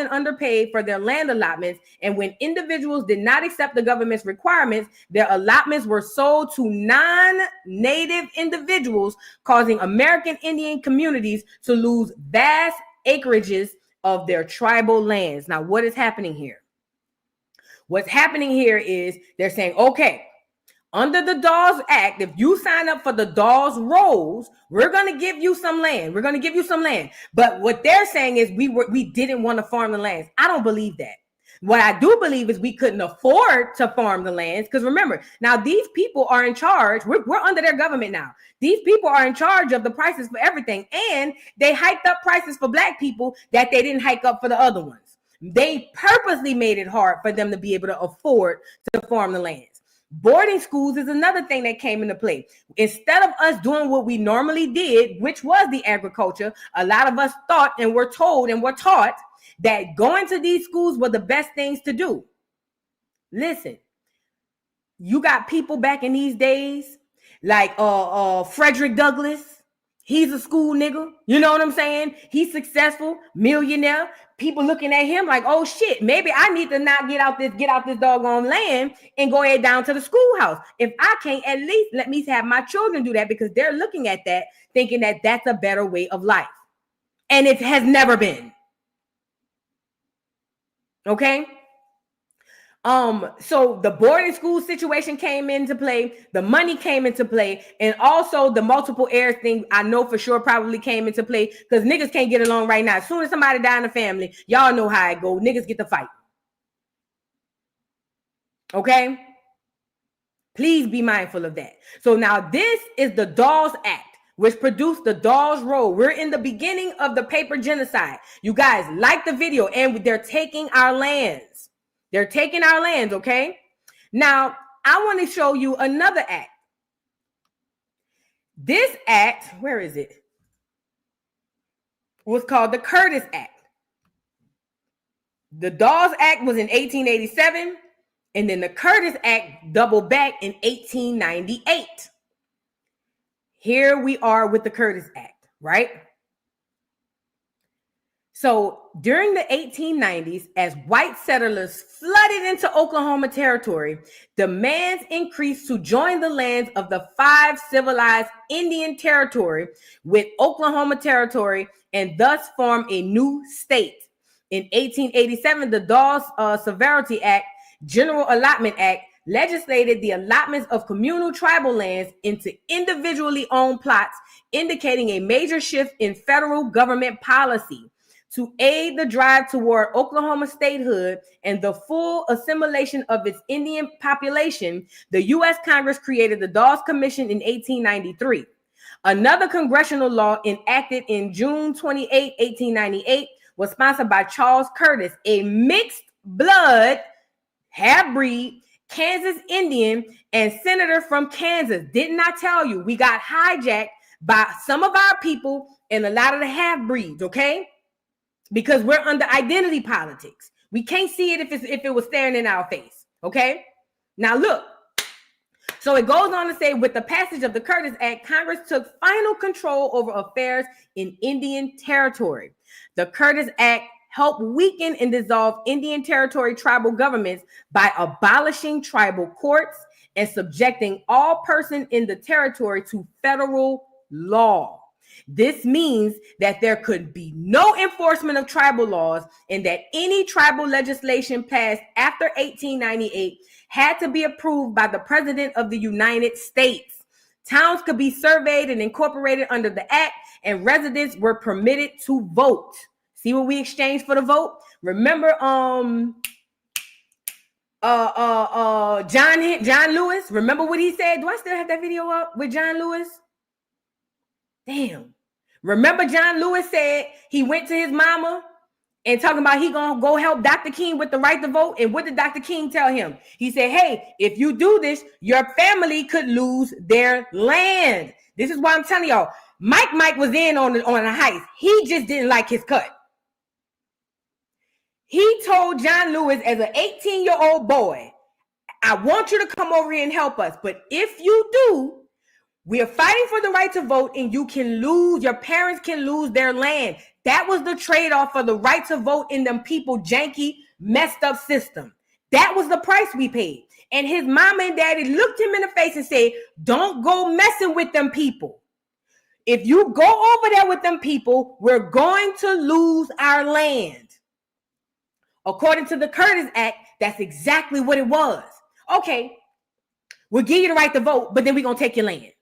K: underpaid for their land allotments, and when individuals did not accept the government's requirements, their allotments were sold to non-native individuals, causing American Indian communities to lose vast acreages of their tribal lands. Now, what is happening here? What's happening here is they're saying, okay, under the Dawes Act, if you sign up for the Dawes rolls, we're going to give you some land. We're going to give you some land. But what they're saying is we didn't want to farm the lands. I don't believe that. What I do believe is we couldn't afford to farm the lands. Because remember, now these people are in charge. We're under their government now. These people are in charge of the prices for everything. And they hiked up prices for black people that they didn't hike up for the other ones. They purposely made it hard for them to be able to afford to farm the lands. Boarding schools is another thing that came into play. Instead of us doing what we normally did, which was the agriculture, a lot of us thought and were told and were taught that going to these schools were the best things to do. Listen, you got people back in these days like Frederick Douglass. He's a school nigga. You know what I'm saying? He's successful, millionaire. People looking at him like, oh shit, maybe I need to not get out this doggone land and go ahead down to the schoolhouse. If I can't, at least let me have my children do that, because they're looking at that thinking that that's a better way of life. And it has never been. Okay? So the boarding school situation came into play, the money came into play, and also the multiple heirs thing, I know for sure probably came into play, because niggas can't get along right now. As soon as somebody die in the family, y'all know how it go. Niggas get to fight. Okay? Please be mindful of that. So now this is the Dawes Act, which produced the Dawes Roll. We're in the beginning of the paper genocide. You guys like the video, and they're taking our lands. They're taking our lands, okay? Now, I want to show you another act. This act, where is it? Was called the Curtis Act. The Dawes Act was in 1887, and then the Curtis Act doubled back in 1898. Here we are with the Curtis Act, right? So during the 1890s, as white settlers flooded into Oklahoma Territory, demands increased to join the lands of the 5 civilized Indian Territory with Oklahoma Territory and thus form a new state. In 1887, the Dawes Severity Act, General Allotment Act, legislated the allotments of communal tribal lands into individually owned plots, indicating a major shift in federal government policy. To aid the drive toward Oklahoma statehood and the full assimilation of its Indian population, the U.S. Congress created the Dawes Commission in 1893. Another congressional law enacted in June 28, 1898 was sponsored by Charles Curtis, a mixed blood, half-breed, Kansas Indian and senator from Kansas. Didn't I tell you we got hijacked by some of our people and a lot of the half-breeds, okay? Because we're under identity politics. We can't see it if it was staring in our face, okay? Now look, so it goes on to say, with the passage of the Curtis Act, Congress took final control over affairs in Indian Territory. The Curtis Act helped weaken and dissolve Indian Territory tribal governments by abolishing tribal courts and subjecting all persons in the territory to federal law. This means that there could be no enforcement of tribal laws and that any tribal legislation passed after 1898 had to be approved by the President of the United States. Towns could be surveyed and incorporated under the act, and residents were permitted to vote. See what we exchanged for the vote? Remember John Lewis? Remember what he said? Do I still have that video up with John Lewis? Damn. Remember John Lewis said he went to his mama and talking about he gonna go help Dr. King with the right to vote. And what did Dr. King tell him? He said, hey, if you do this, your family could lose their land. This is why I'm telling y'all, Mike was in on a heist. He just didn't like his cut. He told John Lewis as an 18-year-old boy, I want you to come over here and help us. But if you do, we are fighting for the right to vote, and you can lose, your parents can lose their land. That was the trade-off for the right to vote in them people janky, messed up system. That was the price we paid. And his mama and daddy looked him in the face and said, don't go messing with them people. If you go over there with them people, we're going to lose our land. According to the Curtis Act, that's exactly what it was. Okay, we'll give you the right to vote, but then we're going to take your land.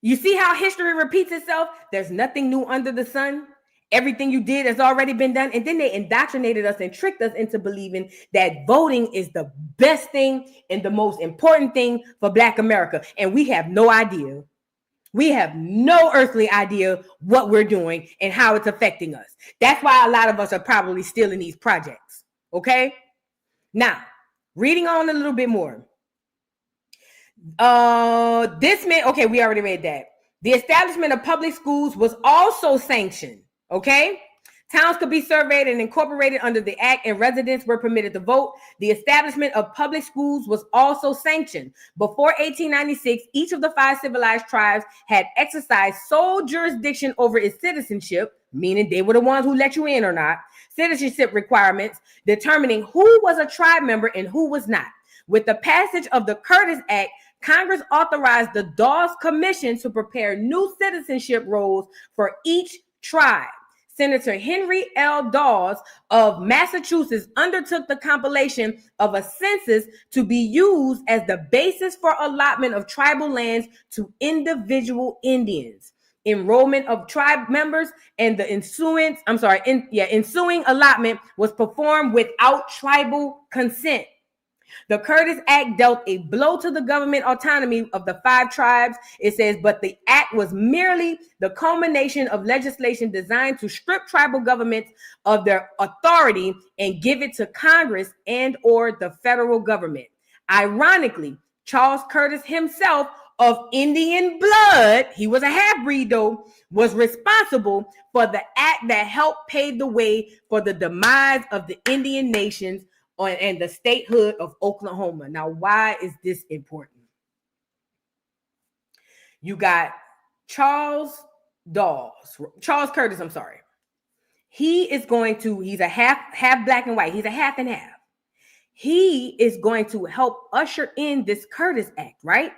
K: You see how history repeats itself? There's nothing new under the sun. Everything you did has already been done. And then they indoctrinated us and tricked us into believing that voting is the best thing and the most important thing for Black America. And we have no idea. We have no earthly idea what we're doing and how it's affecting us. That's why a lot of us are probably still in these projects. Okay? Now, reading on a little bit more. This meant, okay, we already read that. The establishment of public schools was also sanctioned. Okay? Towns could be surveyed and incorporated under the act, and residents were permitted to vote. The establishment of public schools was also sanctioned. Before 1896, each of the 5 civilized tribes had exercised sole jurisdiction over its citizenship, meaning they were the ones who let you in or not, citizenship requirements, determining who was a tribe member and who was not. With the passage of the Curtis Act, Congress authorized the Dawes Commission to prepare new citizenship rolls for each tribe. Senator Henry L. Dawes of Massachusetts undertook the compilation of a census to be used as the basis for allotment of tribal lands to individual Indians. Enrollment of tribe members and the ensuing allotment was performed without tribal consent. The Curtis Act dealt a blow to the government autonomy of the 5 tribes. It says, but the act was merely the culmination of legislation designed to strip tribal governments of their authority and give it to Congress and or the federal government. Ironically, Charles Curtis himself, of Indian blood, he was a half-breed though, was responsible for the act that helped pave the way for the demise of the Indian nations and the statehood of Oklahoma. Now, why is this important? You got Charles Curtis, I'm sorry. He's a half black and white. He's a half and half. He is going to help usher in this Curtis Act, right?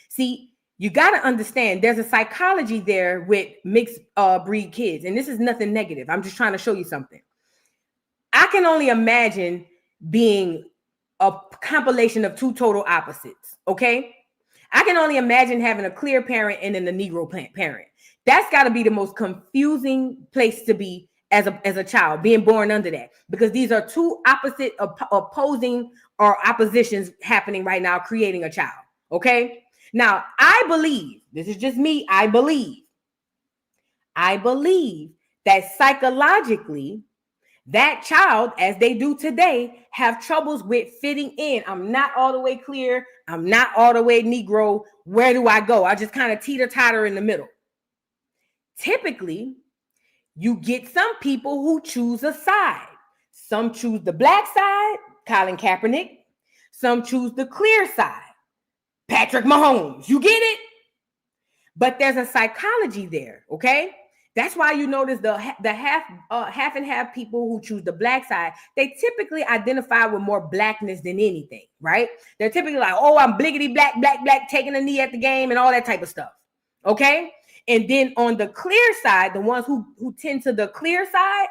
K: See, you got to understand there's a psychology there with mixed breed kids. And this is nothing negative. I'm just trying to show you something. I can only imagine being a compilation of 2 total opposites, okay? I can only imagine having a clear parent and then a Negro parent. That's got to be the most confusing place to be as a child, being born under that, because these are 2 opposite opposing or oppositions happening right now, creating a child, okay? Now, I believe, this is just me, I believe that psychologically, that child, as they do today, have troubles with fitting in. I'm not all the way clear. I'm not all the way Negro. Where do I go? I just kind of teeter-totter in the middle. Typically, you get some people who choose a side. Some choose the black side, Colin Kaepernick. Some choose the clear side, Patrick Mahomes. You get it? But there's a psychology there, okay? That's why you notice the half and half people who choose the black side, they typically identify with more blackness than anything, right? They're typically like, oh, I'm bliggity black, taking a knee at the game and all that type of stuff, okay? And then on the clear side, the ones who tend to the clear side,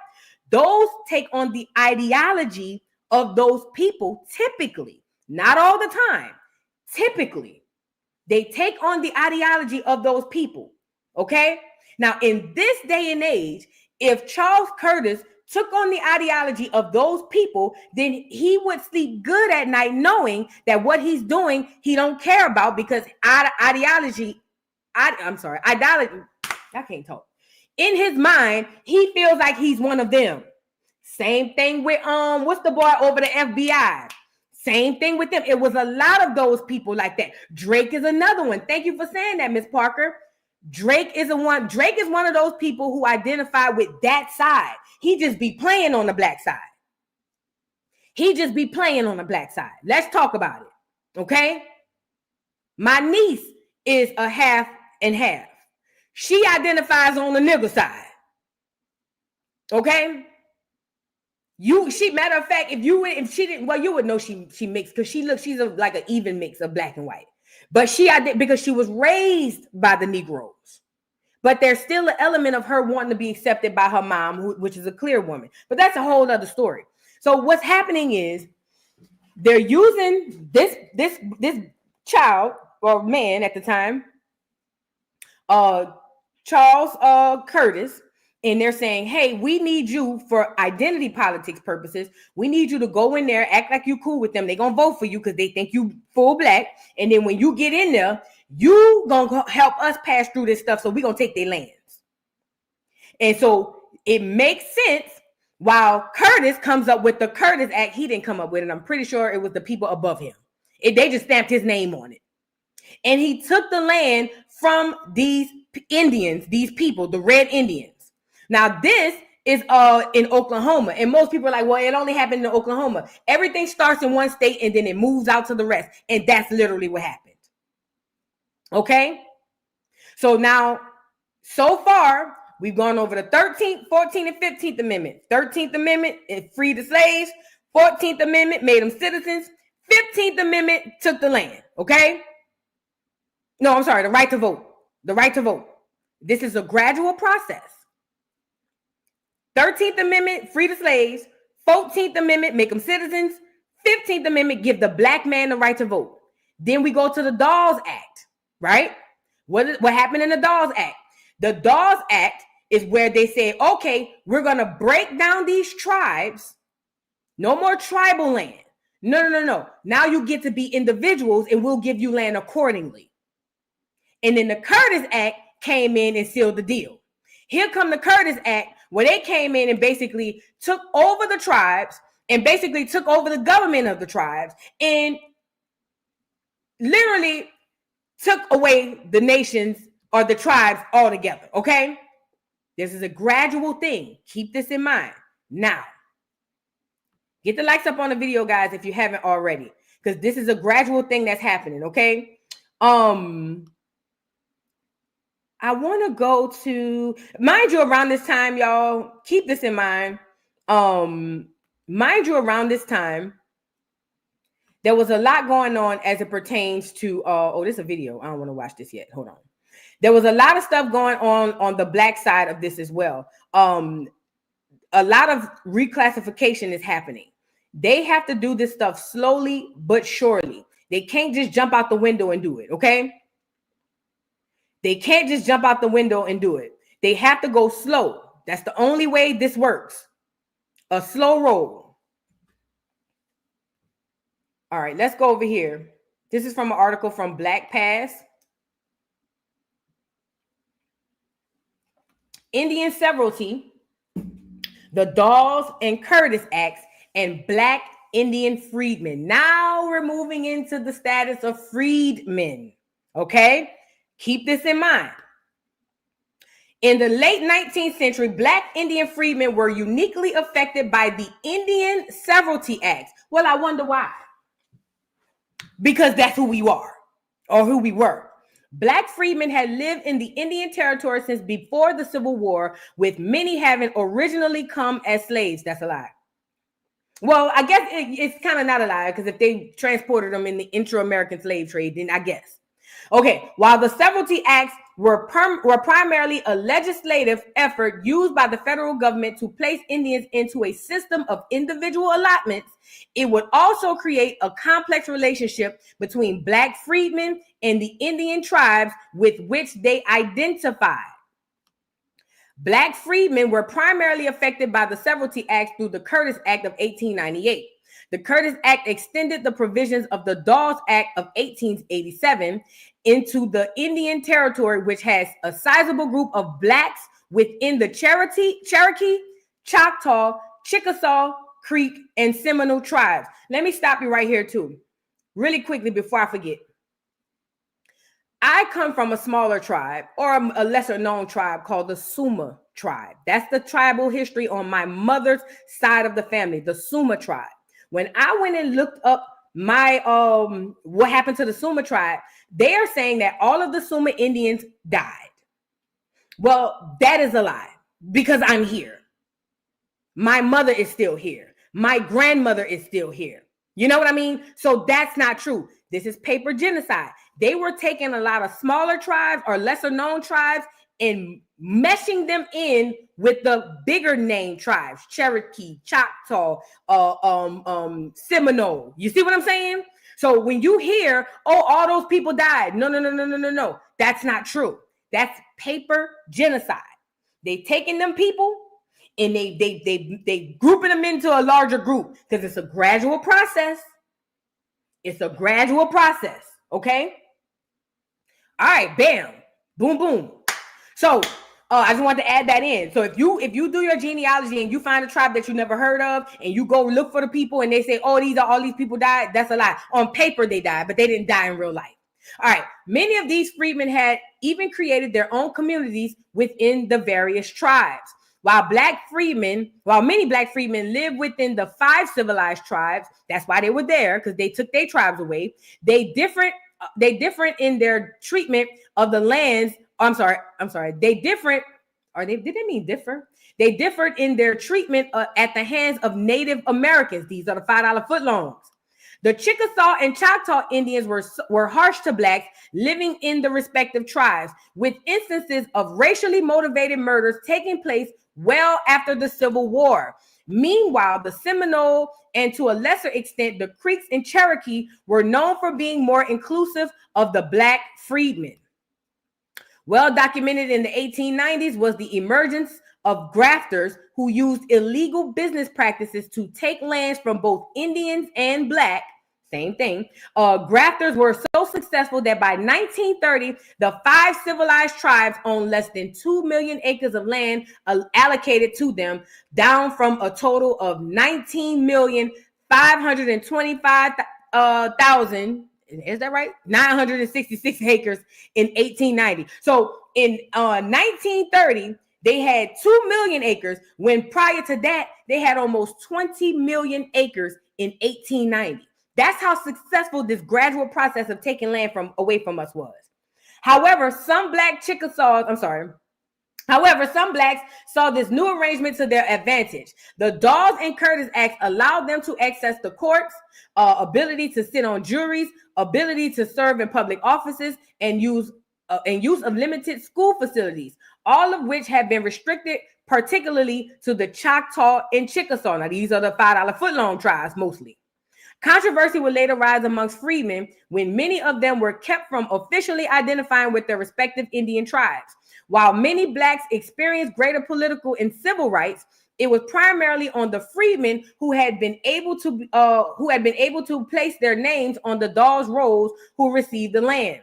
K: those take on the ideology of those people typically, not all the time. Typically, they take on the ideology of those people, okay? Now, in this day and age, if Charles Curtis took on the ideology of those people, then he would sleep good at night knowing that what he's doing, he don't care about, because idolatry, I can't talk. In his mind, he feels like he's one of them. Same thing with, what's the boy over the FBI? Same thing with them. It was a lot of those people like that. Drake is another one. Thank you for saying that, Miss Parker. Drake is one of those people who identify with that side. He just be playing on the black side. Let's talk about it, okay? My niece is a half and half. She identifies on the nigger side, okay? Matter of fact, if she didn't, well, you would know she mixed, because she's like an even mix of black and white. But because she was raised by the Negroes. But there's still an element of her wanting to be accepted by her mom, which is a clear woman. But that's a whole other story. So what's happening is they're using this child, or man at the time, Charles Curtis, and they're saying, hey, we need you for identity politics purposes. We need you to go in there, act like you cool with them. They're going to vote for you because they think you full black. And then when you get in there, you going to help us pass through this stuff, so we're going to take their lands. And so it makes sense. While Curtis comes up with the Curtis Act, he didn't come up with it. I'm pretty sure it was the people above him. They just stamped his name on it. And he took the land from these Indians, these people, the Red Indians. Now, this is in Oklahoma. And most people are like, well, it only happened in Oklahoma. Everything starts in one state and then it moves out to the rest. And that's literally what happened. Okay? So now, so far, we've gone over the 13th, 14th, and 15th Amendment. 13th Amendment, it freed the slaves. 14th Amendment made them citizens. 15th Amendment took the land. Okay? No, I'm sorry, the right to vote. The right to vote. This is a gradual process. 13th Amendment, free the slaves. 14th Amendment, make them citizens. 15th Amendment, give the black man the right to vote. Then we go to the Dawes Act, right? What happened in the Dawes Act? The Dawes Act is where they say, okay, we're going to break down these tribes. No more tribal land. No. Now you get to be individuals and we'll give you land accordingly. And then the Curtis Act came in and sealed the deal. Here come the Curtis Act, where they came in and basically took over the tribes and basically took over the government of the tribes and literally took away the nations or the tribes altogether, okay? This is a gradual thing. Keep this in mind. Now, get the likes up on the video, guys, if you haven't already, because this is a gradual thing that's happening, okay? I want to go to, mind you, around this time, y'all, keep this in mind. Mind you, around this time, there was a lot going on as it pertains to, this is a video. I don't want to watch this yet. Hold on. There was a lot of stuff going on the black side of this as well. A lot of reclassification is happening. They have to do this stuff slowly but surely. They can't just jump out the window and do it, okay? They can't just jump out the window and do it. They have to go slow. That's the only way this works. A slow roll. All right, let's go over here. This is from an article from Black Pass. Indian Severalty, the Dawes and Curtis Acts, and Black Indian freedmen. Now we're moving into the status of freedmen, okay? Keep this in mind. In the late 19th century, Black Indian freedmen were uniquely affected by the Indian Severalty Acts. Well, I wonder why. Because that's who we are, or who we were. Black freedmen had lived in the Indian Territory since before the Civil War, with many having originally come as slaves. That's a lie. Well, I guess it's kind of not a lie, because if they transported them in the intra-American slave trade, then I guess. Okay, while the Severalty Acts were primarily a legislative effort used by the federal government to place Indians into a system of individual allotments, it would also create a complex relationship between Black freedmen and the Indian tribes with which they identified. Black freedmen were primarily affected by the Severalty Act through the Curtis Act of 1898. The Curtis Act extended the provisions of the Dawes Act of 1887 into the Indian Territory, which has a sizable group of Blacks within the Cherokee, Choctaw, Chickasaw, Creek, and Seminole tribes. Let me stop you right here too, really quickly before I forget. I come from a smaller tribe, or a lesser known tribe, called the Suma tribe. That's the tribal history on my mother's side of the family, the Suma tribe. When I went and looked up my what happened to the Suma tribe, they are saying that all of the Suma Indians died. Well, that is a lie, because I'm here. My mother is still here. My grandmother is still here. You know what I mean? So that's not true. This is paper genocide. They were taking a lot of smaller tribes or lesser known tribes and meshing them in with the bigger name tribes, Cherokee, Choctaw, Seminole. You see what I'm saying? So when you hear, oh, all those people died. No. That's not true. That's paper genocide. They taking them people and they grouping them into a larger group, because it's a gradual process. It's a gradual process. Okay. All right. Bam. Boom, boom. So I just wanted to add that in. So if you do your genealogy and you find a tribe that you never heard of, and you go look for the people and they say, oh, all these people died, that's a lie. On paper they died, but they didn't die in real life. All right. Many of these freedmen had even created their own communities within the various tribes. While many Black freedmen live within the 5 civilized tribes, that's why they were there, because they took their tribes away. They different in their treatment of the lands. I'm sorry. They different. Did they mean differ? They differed in their treatment at the hands of Native Americans. These are the $5 footlongs. The Chickasaw and Choctaw Indians were harsh to Blacks living in the respective tribes, with instances of racially motivated murders taking place well after the Civil War. Meanwhile, the Seminole and to a lesser extent the Creeks and Cherokee were known for being more inclusive of the Black freedmen. Well documented in the 1890s was the emergence of grafters who used illegal business practices to take lands from both Indians and black. Same thing. Grafters were so successful that by 1930, the 5 civilized tribes owned less than 2 million acres of land allocated to them, down from a total of 19,525,000. Is that right? 966 acres in 1890. So in 1930, they had 2 million acres, when prior to that, they had almost 20 million acres in 1890. That's how successful this gradual process of taking land away from us was. However, some blacks saw this new arrangement to their advantage. The Dawes and Curtis Acts allowed them to access the courts, ability to sit on juries, ability to serve in public offices, and use of limited school facilities, all of which have been restricted, particularly to the Choctaw and Chickasaw. Now, these are the $5 footlong tribes mostly. Controversy would later rise amongst freedmen when many of them were kept from officially identifying with their respective Indian tribes. While many blacks experienced greater political and civil rights, it was primarily on the freedmen who had been able to place their names on the Dawes rolls who received the land.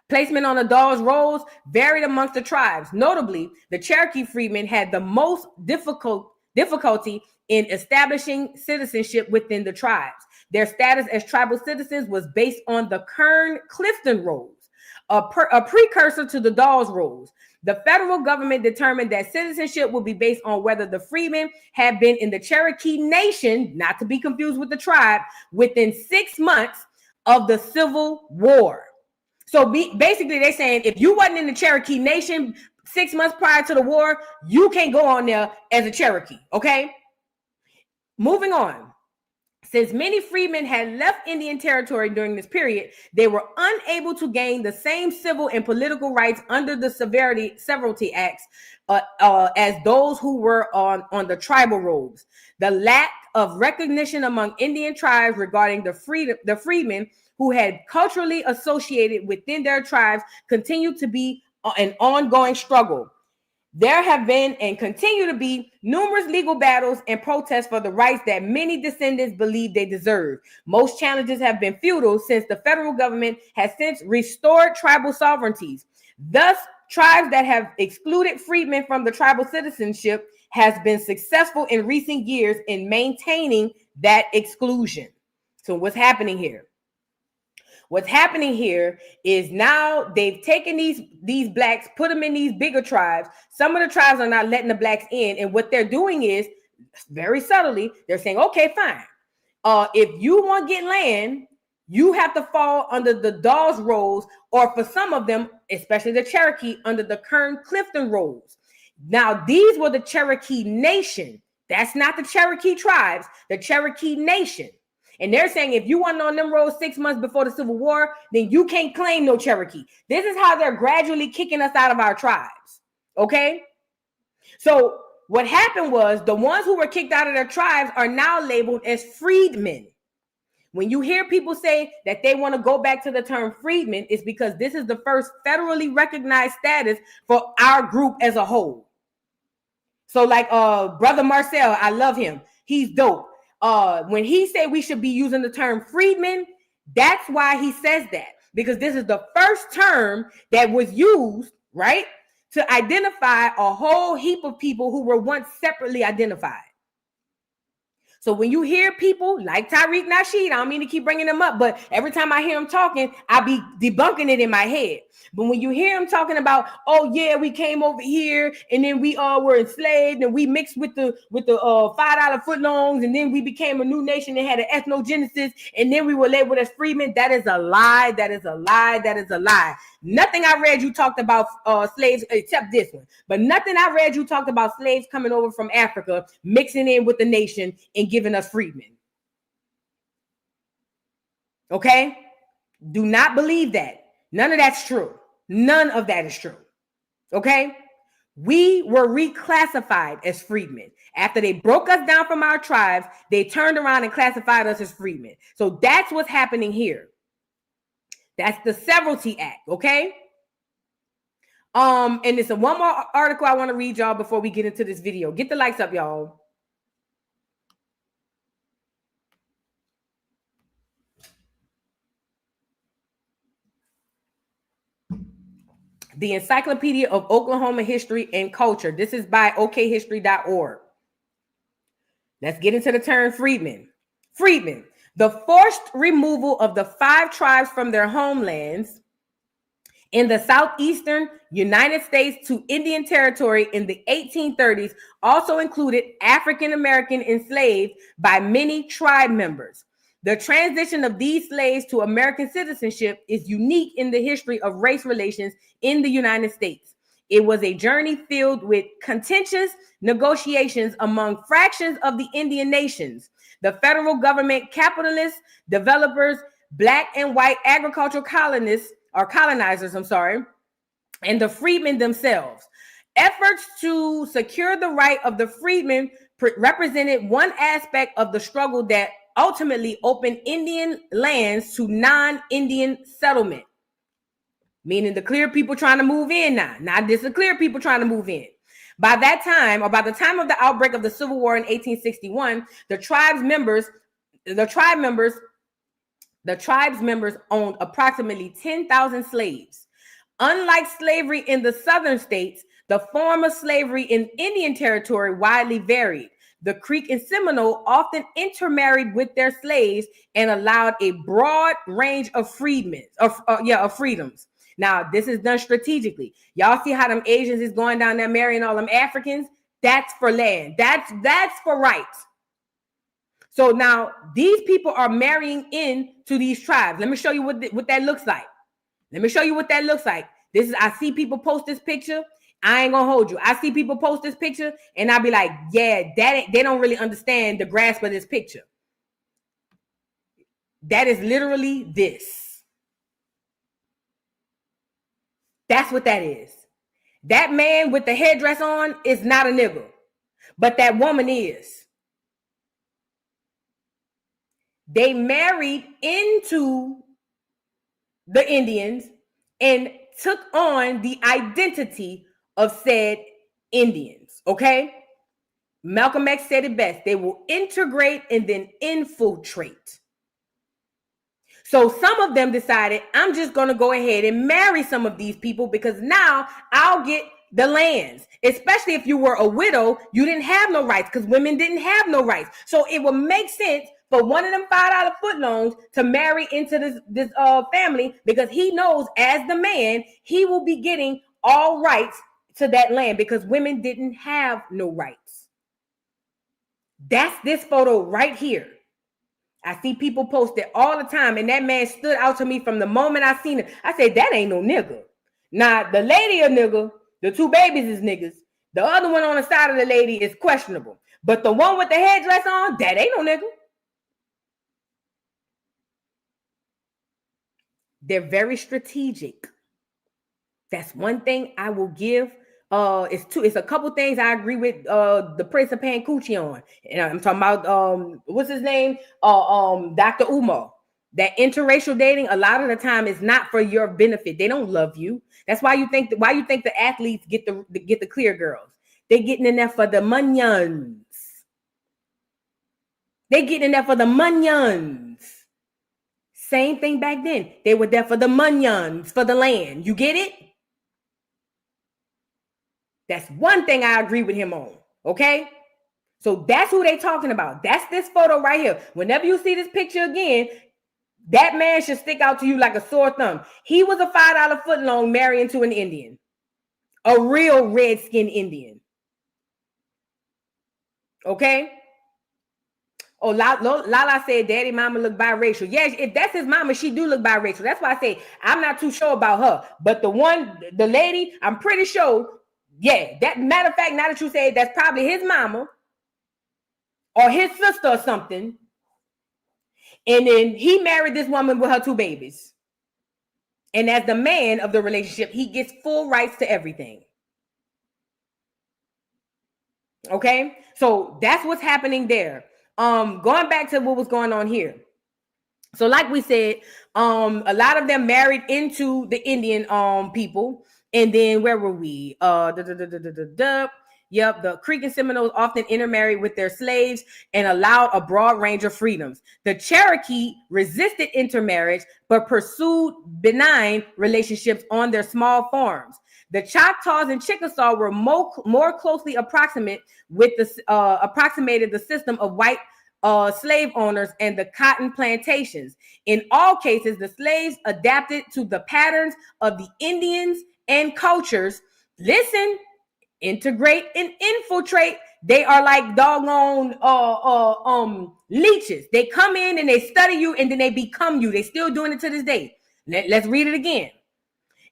K: Placement on the Dawes rolls varied amongst the tribes. Notably, the Cherokee freedmen had the most difficulty in establishing citizenship within the tribes. Their status as tribal citizens was based on the Kern-Clifton rolls, a precursor to the Dawes rolls. The federal government determined that citizenship would be based on whether the freedmen had been in the Cherokee Nation, not to be confused with the tribe, within 6 months of the Civil War. So basically, they're saying if you wasn't in the Cherokee Nation 6 months prior to the war, you can't go on there as a Cherokee, okay? Moving on. Since many freedmen had left Indian territory during this period, they were unable to gain the same civil and political rights under the Severalty Acts as those who were on the tribal rolls. The lack of recognition among Indian tribes regarding the freedmen who had culturally associated within their tribes continued to be an ongoing struggle. There have been and continue to be numerous legal battles and protests for the rights that many descendants believe they deserve. Most challenges have been futile since the federal government has since restored tribal sovereignties. Thus, tribes that have excluded freedmen from the tribal citizenship has been successful in recent years in maintaining that exclusion. So what's happening here? What's happening here is now they've taken these blacks, put them in these bigger tribes. Some of the tribes are not letting the blacks in. And what they're doing is, very subtly, they're saying, okay, fine. If you want to get land, you have to fall under the Dawes rolls, or for some of them, especially the Cherokee, under the Kern-Clifton rolls. Now, these were the Cherokee Nation. That's not the Cherokee tribes, the Cherokee Nation. And they're saying if you weren't on them rolls 6 months before the Civil War, then you can't claim no Cherokee. This is how they're gradually kicking us out of our tribes. Okay? So what happened was the ones who were kicked out of their tribes are now labeled as freedmen. When you hear people say that they want to go back to the term freedmen, it's because this is the first federally recognized status for our group as a whole. So like Brother Marcel, I love him. He's dope. When he said we should be using the term freedmen, that's why he says that, because this is the first term that was used, right, to identify a whole heap of people who were once separately identified. So when you hear people like Tariq Nasheed, I don't mean to keep bringing them up, but every time I hear him talking, I be debunking it in my head. But when you hear him talking about, oh yeah, we came over here and then we were enslaved and we mixed with the $5 footlongs and then we became a new nation and had an ethnogenesis and then we were labeled as freedmen, that is a lie. That is a lie. That is a lie. Nothing I read you talked about slaves except this one. But nothing I read you talked about slaves coming over from Africa, mixing in with the nation and giving us freedmen. Okay? Do not believe that. None of that's true. None of that is true. Okay? We were reclassified as freedmen. After they broke us down from our tribes, they turned around and classified us as freedmen. So that's what's happening here. That's the Severalty Act, okay? And it's one more article I want to read y'all before we get into this video. Get the likes up, y'all. The Encyclopedia of Oklahoma History and Culture. This is by okhistory.org. Let's get into the term freedmen. Freedmen, the forced removal of the 5 tribes from their homelands in the southeastern United States to Indian Territory in the 1830s also included African American enslaved by many tribe members. The transition of these slaves to American citizenship is unique in the history of race relations in the United States. It was a journey filled with contentious negotiations among fractions of the Indian nations, the federal government, capitalists, developers, black and white agricultural colonists, or colonizers, and the freedmen themselves. Efforts to secure the right of the freedmen represented one aspect of the struggle that ultimately opened Indian lands to non-Indian settlement. Meaning the clear people trying to move in now. Not just the clear people trying to move in. By that time, or by the time of the outbreak of the Civil War in 1861, the tribe members owned approximately 10,000 slaves. Unlike slavery in the southern states, the form of slavery in Indian Territory widely varied. The Creek and Seminole often intermarried with their slaves and allowed a broad range of freedoms. Now, this is done strategically. Y'all see how them Asians is going down there marrying all them Africans? That's for land. That's for rights. So now these people are marrying into these tribes. Let me show you what that looks like. I see people post this picture. I ain't gonna hold you. I see people post this picture and I'll be like, yeah, they don't really understand the grasp of this picture. That is literally this. That's what that is. That man with the headdress on is not a nigga, but that woman is. They married into the Indians and took on the identity of said Indians, okay? Malcolm X said it best. They will integrate and then infiltrate. So some of them decided, I'm just going to go ahead and marry some of these people because now I'll get the lands. Especially if you were a widow, you didn't have no rights because women didn't have no rights. So it would make sense for one of them $5 footloans to marry into this family because he knows as the man, he will be getting all rights to that land because women didn't have no rights. That's this photo right here. I see people post it all the time, and that man stood out to me from the moment I seen it. I said, that ain't no nigga. Now, the lady a nigga, the 2 babies is niggas. The other one on the side of the lady is questionable. But the one with the headdress on, that ain't no nigga. They're very strategic. That's one thing I will give. It's a couple things I agree with the Prince of Pancucci on. And I'm talking about what's his name? Dr. Umar. That interracial dating a lot of the time is not for your benefit. They don't love you. That's why you think the athletes get the clear girls. They're getting in there for the munions. They getting in there for the munions. Same thing back then. They were there for the munions, for the land. You get it? That's one thing I agree with him on, okay? So that's who they talking about. That's this photo right here. Whenever you see this picture again, that man should stick out to you like a sore thumb. He was a $5 footlong marrying to an Indian, a real red-skinned Indian, okay? Oh, Lala said daddy mama look biracial. Yes, if that's his mama, she do look biracial. That's why I say I'm not too sure about her. But the lady, I'm pretty sure. Yeah, that matter of fact, now that you say it, that's probably his mama or his sister or something. And then he married this woman with her 2 babies. And as the man of the relationship, he gets full rights to everything. Okay, so that's what's happening there. Going back to what was going on here. So like we said, a lot of them married into the Indian people. And then where were we? Yep, the Creek and Seminoles often intermarried with their slaves and allowed a broad range of freedoms. The Cherokee resisted intermarriage, but pursued benign relationships on their small farms. The Choctaws and Chickasaw were more closely approximated the system of white slave owners and the cotton plantations. In all cases, the slaves adapted to the patterns of the Indians and cultures. Listen, integrate and infiltrate. They are like doggone leeches. They come in and they study you and then they become you. They still doing it to this day. Let's read it again.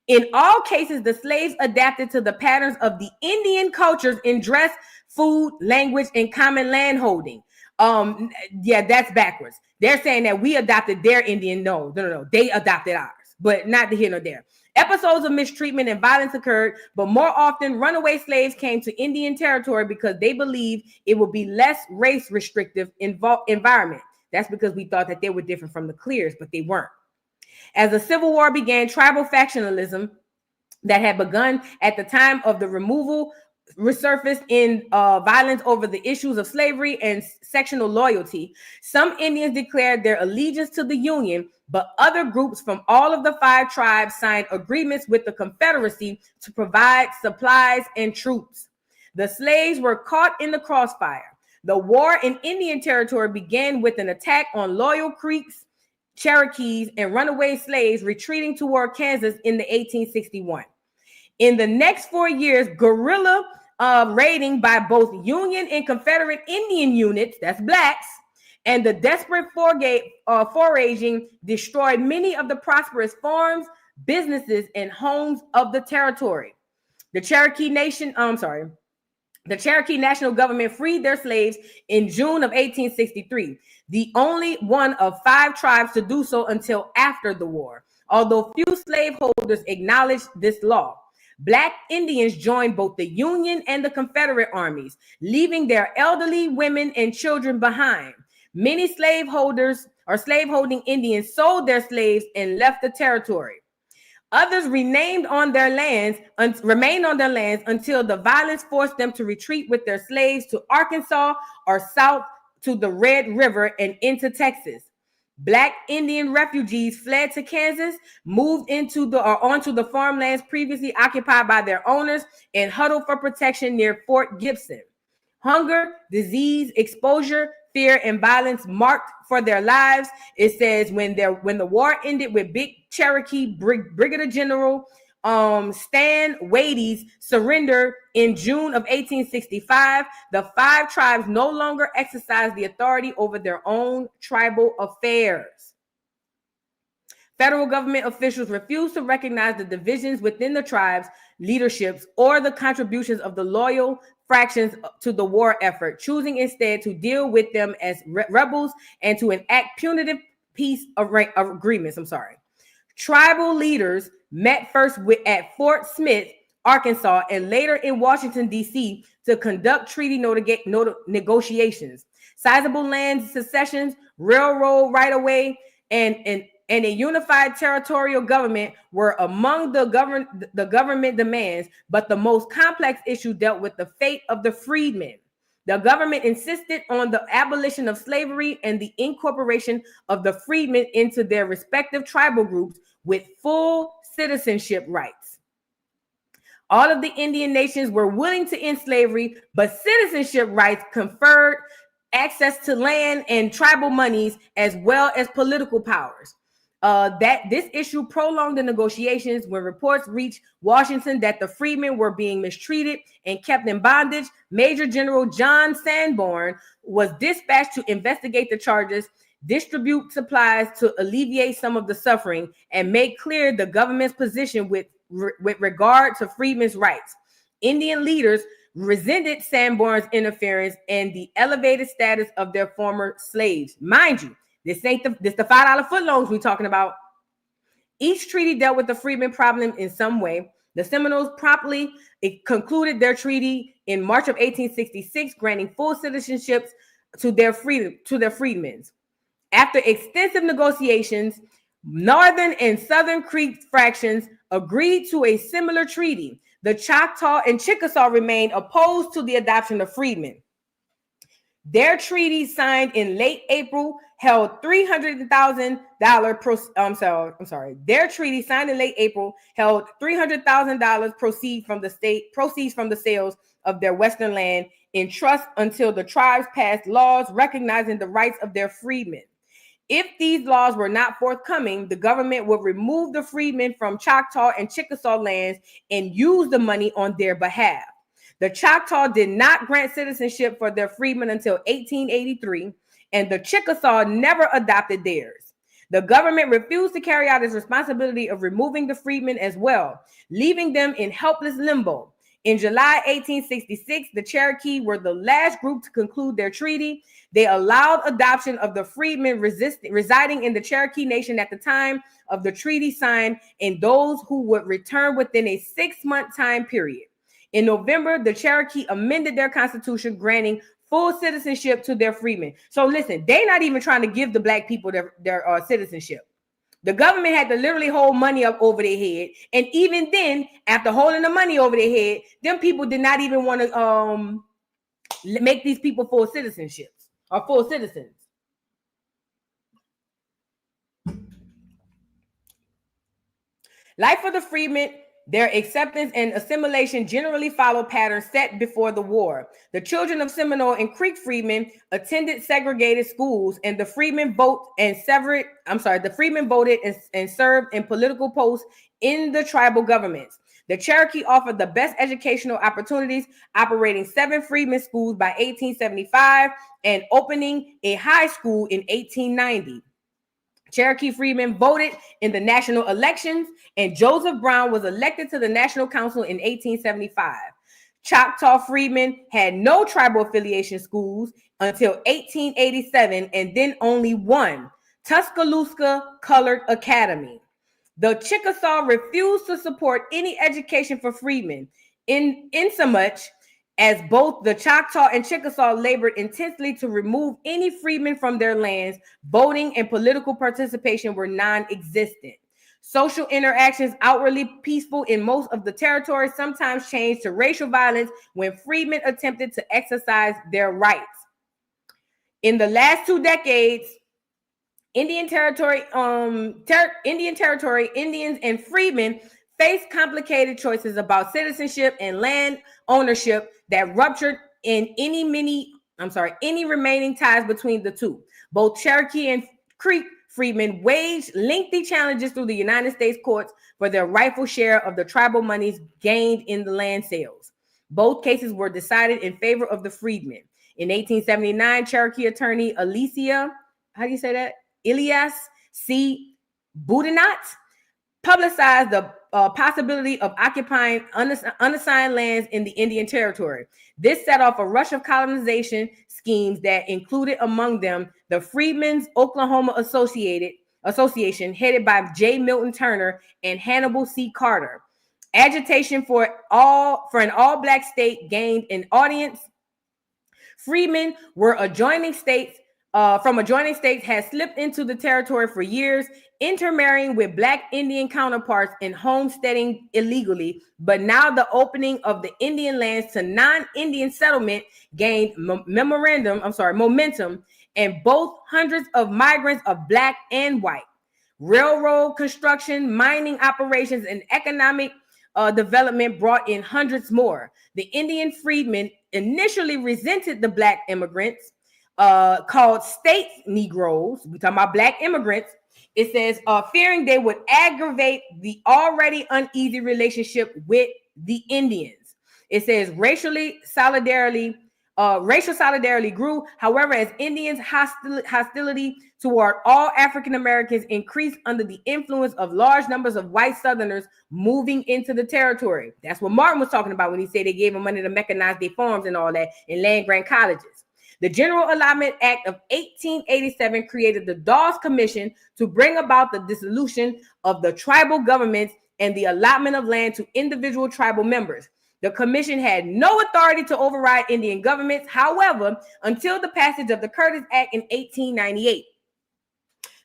K: In all cases, the slaves adapted to the patterns of the Indian cultures in dress, food, language, and common landholding. Yeah, that's backwards. They're saying that we adopted their Indian. No. They adopted ours, but not here nor there. Episodes of mistreatment and violence occurred, but more often runaway slaves came to Indian territory because they believed it would be less race restrictive environment. That's because we thought that they were different from the clears, but they weren't. As the Civil War began, tribal factionalism that had begun at the time of the removal resurfaced in violence over the issues of slavery and sectional loyalty. Some Indians declared their allegiance to the Union, but other groups from all of the 5 tribes signed agreements with the Confederacy to provide supplies and troops. The slaves were caught in the crossfire. The war in Indian Territory began with an attack on loyal Creeks, Cherokees, and runaway slaves retreating toward Kansas in the 1861. In the next 4 years, guerrilla raiding by both Union and Confederate Indian units, that's blacks, and the desperate foraging destroyed many of the prosperous farms, businesses, and homes of the territory. The Cherokee National Government freed their slaves in June of 1863, the only one of 5 tribes to do so until after the war, although few slaveholders acknowledged this law. Black Indians joined both the Union and the Confederate armies, leaving their elderly women and children behind. Many slaveholding Indians sold their slaves and left the territory. Others remained on their lands until the violence forced them to retreat with their slaves to Arkansas or south to the Red River and into Texas. Black Indian refugees fled to Kansas, moved onto the farmlands previously occupied by their owners, and huddled for protection near Fort Gibson. Hunger, disease, exposure, fear, and violence marked for their lives. It says when the war ended with Big Cherokee Brigadier General Stan Wade's surrender in June of 1865, the 5 tribes no longer exercised the authority over their own tribal affairs. Federal government officials refused to recognize the divisions within the tribes' leaderships or the contributions of the loyal fractions to the war effort, choosing instead to deal with them as rebels and to enact punitive peace agreements. Tribal leaders met first at Fort Smith, Arkansas, and later in Washington, D.C. to conduct treaty negotiations. Sizable land secessions, railroad right-of-way, and a unified territorial government were among the government demands, but the most complex issue dealt with the fate of the freedmen. The government insisted on the abolition of slavery and the incorporation of the freedmen into their respective tribal groups with full citizenship rights. All of the Indian nations were willing to end slavery, but citizenship rights conferred access to land and tribal monies as well as political powers. This issue prolonged the negotiations. When reports reached Washington that the freedmen were being mistreated and kept in bondage, Major General John Sanborn was dispatched to investigate the charges, distribute supplies to alleviate some of the suffering, and make clear the government's position with regard to freedmen's rights. Indian leaders resented Sanborn's interference and the elevated status of their former slaves. Mind you, this the $5 footloans we're talking about. Each treaty dealt with the freedmen problem in some way. The Seminoles promptly concluded their treaty in March of 1866, granting full citizenships to their freedmen. After extensive negotiations, Northern and Southern Creek fractions agreed to a similar treaty. The Choctaw and Chickasaw remained opposed to the adoption of freedmen. Their treaty signed in late April held $300,000. Their treaty signed in late April held $300,000 proceeds from the sales of their western land in trust until the tribes passed laws recognizing the rights of their freedmen. If these laws were not forthcoming, the government would remove the freedmen from Choctaw and Chickasaw lands and use the money on their behalf. The Choctaw did not grant citizenship for their freedmen until 1883, and the Chickasaw never adopted theirs. The government refused to carry out its responsibility of removing the freedmen as well, leaving them in helpless limbo. In July 1866, the Cherokee were the last group to conclude their treaty. They allowed adoption of the freedmen residing in the Cherokee Nation at the time of the treaty signed, and those who would return within a 6-month time period. In November, the Cherokee amended their constitution, granting full citizenship to their freedmen. So listen, they're not even trying to give the black people their citizenship. The government had to literally hold money up over their head. And even then, after holding the money over their head, them people did not even want to make these people full citizenships or full citizens. Life for the freedmen, their acceptance and assimilation generally followed patterns set before the war. The children of Seminole and Creek freedmen attended segregated schools, and the freedmen voted and served in political posts in the tribal governments. The Cherokee offered the best educational opportunities, operating 7 freedmen schools by 1875 and opening a high school in 1890. Cherokee freedmen voted in the national elections, and Joseph Brown was elected to the National Council in 1875. Choctaw freedmen had no tribal affiliation schools until 1887, and then only one, Tuscaloosa Colored Academy. The Chickasaw refused to support any education for freedmen, insomuch as both the Choctaw and Chickasaw labored intensely to remove any freedmen from their lands. Voting and political participation were non-existent. Social interactions, outwardly peaceful in most of the territory, sometimes changed to racial violence when freedmen attempted to exercise their rights. In the last 2 decades, Indian territory, Indians and freedmen faced complicated choices about citizenship and land ownership that ruptured in any remaining ties between the two. Both Cherokee and Creek freedmen waged lengthy challenges through the United States courts for their rightful share of the tribal monies gained in the land sales. Both cases were decided in favor of the freedmen. In 1879, Cherokee attorney Elias C. Boudinot publicized the possibility of occupying unassigned lands in the Indian Territory. This set off a rush of colonization schemes that included among them the Freedmen's Oklahoma Association, headed by J. Milton Turner and Hannibal C. Carter. Agitation for an all-black state gained an audience. Freedmen were adjoining states had slipped into the territory for years, intermarrying with Black Indian counterparts and homesteading illegally. But now the opening of the Indian lands to non-Indian settlement gained momentum, and both hundreds of migrants of Black and white. Railroad construction, mining operations, and economic development brought in hundreds more. The Indian freedmen initially resented the Black immigrants, called state Negroes. We're talking about Black immigrants. It says, fearing they would aggravate the already uneasy relationship with the Indians. It says racial solidarity grew. However, as Indians' hostility toward all African Americans increased under the influence of large numbers of white Southerners moving into the territory. That's what Martin was talking about when he said they gave them money to mechanize their farms and all that and land grant colleges. The General Allotment Act of 1887 created the Dawes Commission to bring about the dissolution of the tribal governments and the allotment of land to individual tribal members. The commission had no authority to override Indian governments, however, until the passage of the Curtis Act in 1898.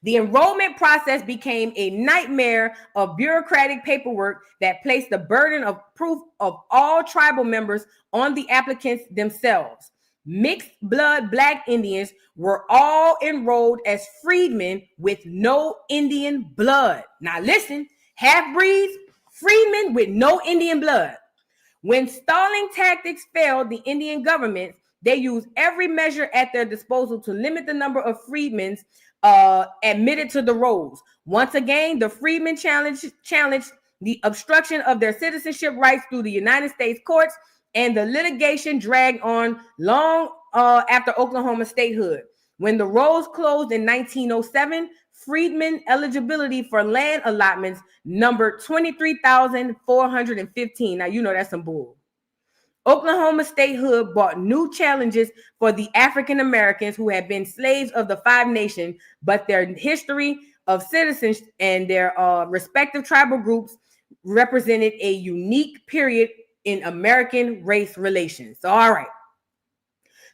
K: The enrollment process became a nightmare of bureaucratic paperwork that placed the burden of proof of all tribal members on the applicants themselves. Mixed blood Black Indians were all enrolled as freedmen with no Indian blood. Now listen, half-breeds, freedmen with no Indian blood. When stalling tactics failed the Indian government, they used every measure at their disposal to limit the number of freedmen admitted to the rolls. Once again, the freedmen challenged the obstruction of their citizenship rights through the United States courts, and the litigation dragged on long after Oklahoma statehood. When the rolls closed in 1907, freedmen eligibility for land allotments numbered 23,415. Now, you know that's some bull. Oklahoma statehood brought new challenges for the African Americans who had been slaves of the Five Nations, but their history of citizens and their respective tribal groups represented a unique period in American race relations. So, all right.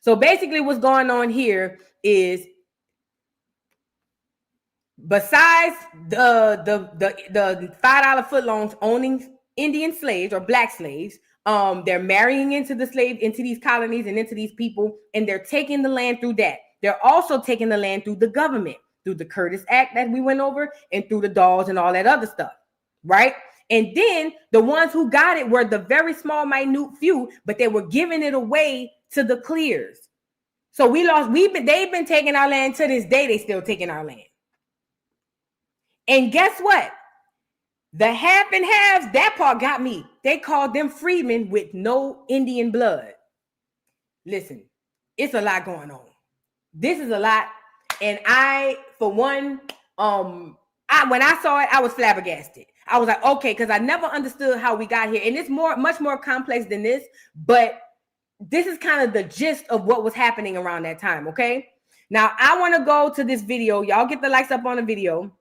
K: So basically what's going on here is, besides the $5 footlongs owning Indian slaves or Black slaves, they're marrying into these colonies and into these people, and they're taking the land through that. They're also taking the land through the government, through the Curtis Act that we went over, and through the Dawes and all that other stuff, right? And then the ones who got it were the very small, minute few, but they were giving it away to the clears. So they've been taking our land to this day. They still taking our land. And guess what? The half and halves, that part got me. They called them freedmen with no Indian blood. Listen, it's a lot going on. This is a lot. And I, for one, when I saw it, I was flabbergasted. I was like, okay, because I never understood how we got here. And it's much more complex than this, but this is kind of the gist of what was happening around that time, okay? Now, I want to go to this video. Y'all get the likes up on the video.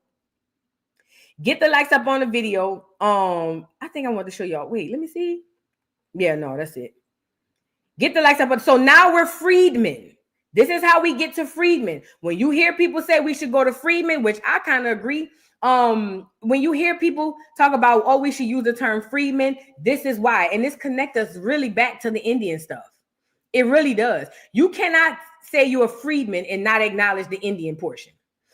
K: Get the likes up on the video. I think I want to show y'all. Wait, let me see. Yeah, no, that's it. Get the likes up. So now we're freedmen. This is how we get to freedmen. When you hear people say we should go to freedmen, which I kind of agree. When you hear people talk about, oh, we should use the term freedmen, this is why. And this connects us really back to the Indian stuff. It really does. You cannot say you're a freedman and not acknowledge the Indian portion.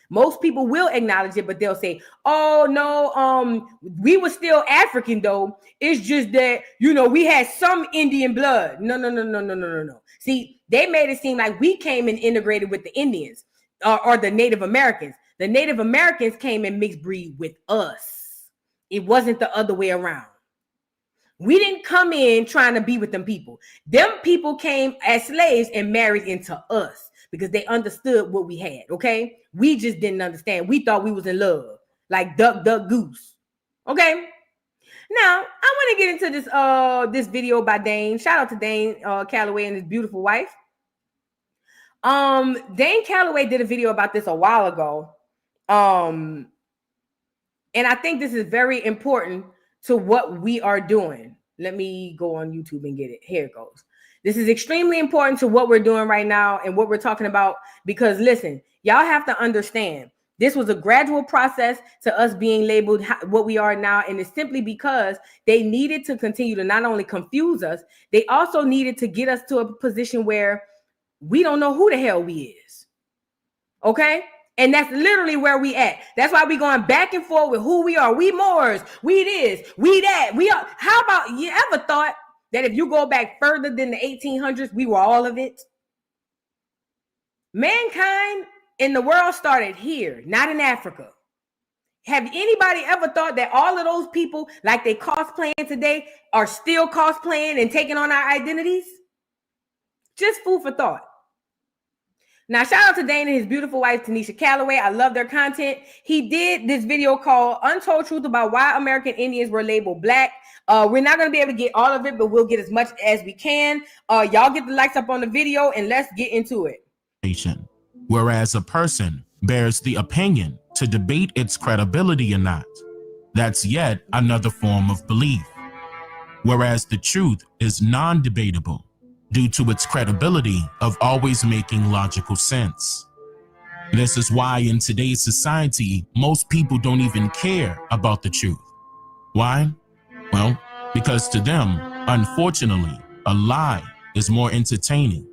K: Most people will acknowledge it, but they'll say, oh, no, we were still African, though. It's just that, we had some Indian blood. No. See, they made it seem like we came and integrated with the Indians or the Native Americans. The Native Americans came and mixed breed with us. It wasn't the other way around. We didn't come in trying to be with them people. Them people came as slaves and married into us because they understood what we had, okay? We just didn't understand. We thought we was in love, like duck, duck, goose, okay? Now, I want to get into this video by Dane. Shout out to Dane Calloway and his beautiful wife. Dane Calloway did a video about this a while ago. And I think this is very important to what we are doing. Let me go on YouTube and get it. Here it goes. This is extremely important to what we're doing right now and what we're talking about, because listen, y'all have to understand, this was a gradual process to us being labeled what we are now. And it's simply because they needed to continue to not only confuse us, they also needed to get us to a position where we don't know who the hell we is. Okay? And that's literally where we at. That's why we going back and forth with who we are. We Moors, we this, we that, we are. How about, you ever thought that if you go back further than the 1800s, we were all of it? Mankind in the world started here, not in Africa. Have anybody ever thought that all of those people, like they cosplaying today, are still cosplaying and taking on our identities? Just food for thought. Now, shout out to Dane and his beautiful wife, Tanisha Calloway. I love their content. He did this video called Untold Truth about why American Indians were labeled Black. We're not going to be able to get all of it, but we'll get as much as we can. Y'all get the likes up on the video and let's get into it.
M: Whereas a person bears the opinion to debate its credibility or not. That's yet another form of belief. Whereas the truth is non-debatable due to its credibility of always making logical sense. This is why in today's society, most people don't even care about the truth. Why? Well, because to them, unfortunately, a lie is more entertaining.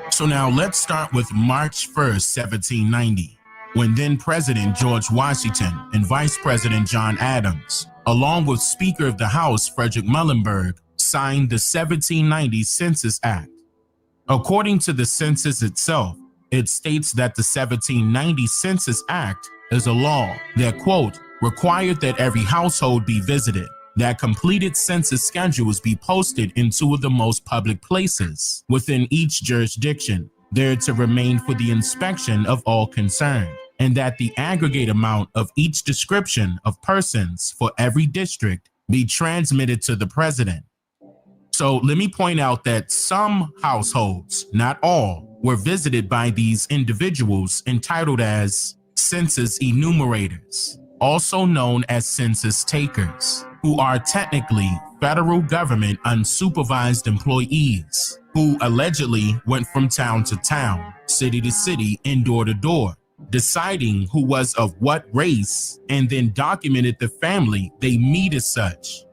M: So now let's start with March 1st, 1790, when then President George Washington and Vice President John Adams, along with Speaker of the House Frederick Muhlenberg, signed the 1790 Census Act. According to the census itself, it states that the 1790 Census Act is a law that, quote, required that every household be visited, that completed census schedules be posted in two of the most public places within each jurisdiction, there to remain for the inspection of all concerned, and that the aggregate amount of each description of persons for every district be transmitted to the president. So let me point out that some households, not all, were visited by these individuals entitled as census enumerators, also known as census takers, who are technically federal government unsupervised employees who allegedly went from town to town, city to city, and door to door, deciding who was of what race and then documented the family they meet as such.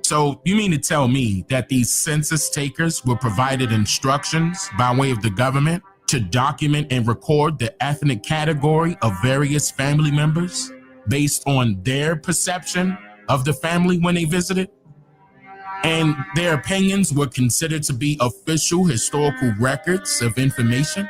M: So you mean to tell me that these census takers were provided instructions by way of the government to document and record the ethnic category of various family members based on their perception of the family when they visited? And their opinions were considered to be official historical records of information?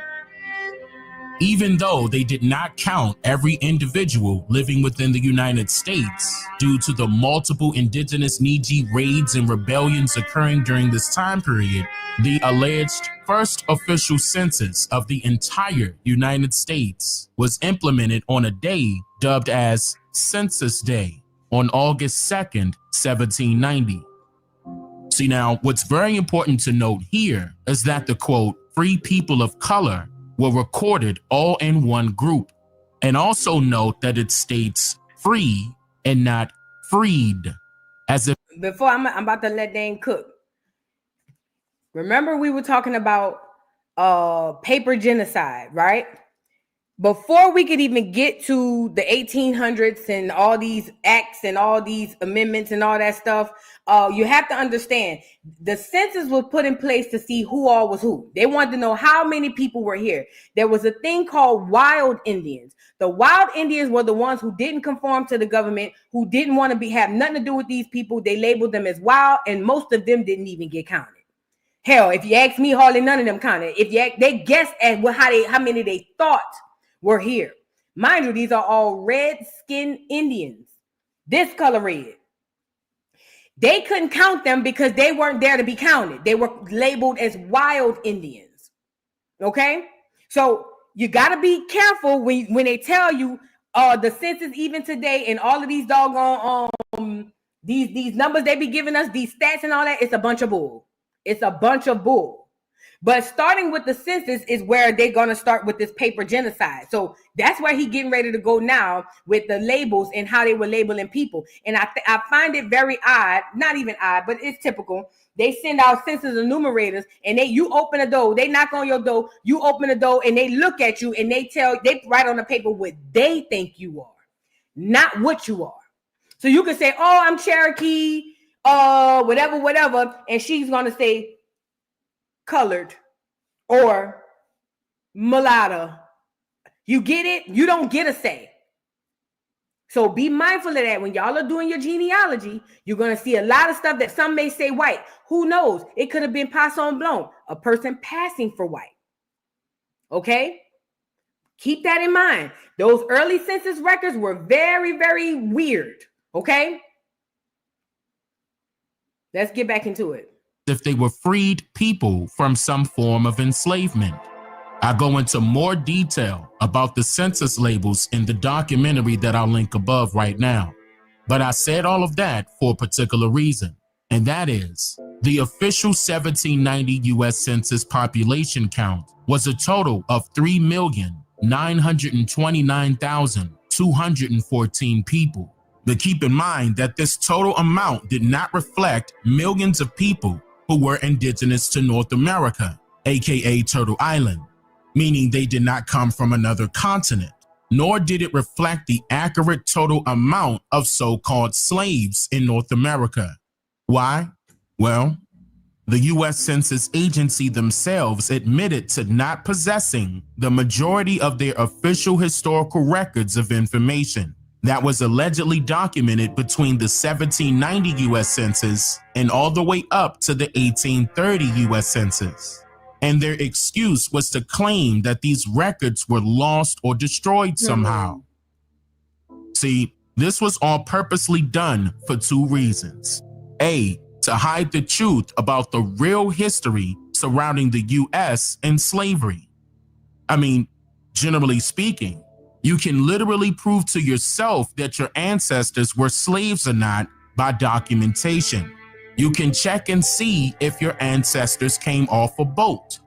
M: Even though they did not count every individual living within the United States due to the multiple indigenous Niji raids and rebellions occurring during this time period, the alleged first official census of the entire United States was implemented on a day dubbed as Census Day on August 2nd, 1790. See, now, what's very important to note here is that the, quote, free people of color were recorded all in one group. And also note that it states free and not freed, as if—
K: Before I'm about to let Dane cook. Remember we were talking about paper genocide, right? Before we could even get to the 1800s and all these acts and all these amendments and all that stuff, you have to understand the census was put in place to see who all was who. They wanted to know how many people were here. There was a thing called wild Indians. The wild Indians were the ones who didn't conform to the government, who didn't want to have nothing to do with these people. They labeled them as wild, and most of them didn't even get counted. Hell, if you ask me, hardly none of them counted. They guessed at how many they thought were here. Mind you, these are all red-skinned Indians. This color red. They couldn't count them because they weren't there to be counted. They were labeled as wild Indians. Okay? So you got to be careful when they tell you the census even today and all of these doggone these numbers they be giving us, these stats and all that, it's a bunch of bull. It's a bunch of bull. But starting with the census is where they're going to start with this paper genocide. So that's where he's getting ready to go now with the labels and how they were labeling people. And I find it very odd, not even odd, but it's typical. They send out census enumerators and you open a door, they knock on your door, you open the door and they look at you and they write on the paper what they think you are, not what you are. So you can say, oh, I'm Cherokee, whatever. And she's going to say, colored or mulatto. You get it? You don't get a say. So be mindful of that. When y'all are doing your genealogy, you're going to see a lot of stuff that some may say white. Who knows? It could have been Passon Blanc, a person passing for white. Okay? Keep that in mind. Those early census records were very, very weird. Okay? Let's get back into it.
M: If they were freed people from some form of enslavement. I go into more detail about the census labels in the documentary that I'll link above right now. But I said all of that for a particular reason, and that is the official 1790 U.S. Census population count was a total of 3,929,214 people. But keep in mind that this total amount did not reflect millions of people who were indigenous to North America, aka Turtle Island. meaning they did not come from another continent, nor did it reflect the accurate total amount of so-called slaves in North America. Why? Well, the U.S. Census Agency themselves admitted to not possessing the majority of their official historical records of information that was allegedly documented between the 1790 U.S. Census and all the way up to the 1830 U.S. Census. And their excuse was to claim that these records were lost or destroyed somehow. See, this was all purposely done for two reasons. A, to hide the truth about the real history surrounding the U.S. and slavery. I mean, generally speaking, you can literally prove to yourself that your ancestors were slaves or not by documentation. You can check and see if your ancestors came off a boat.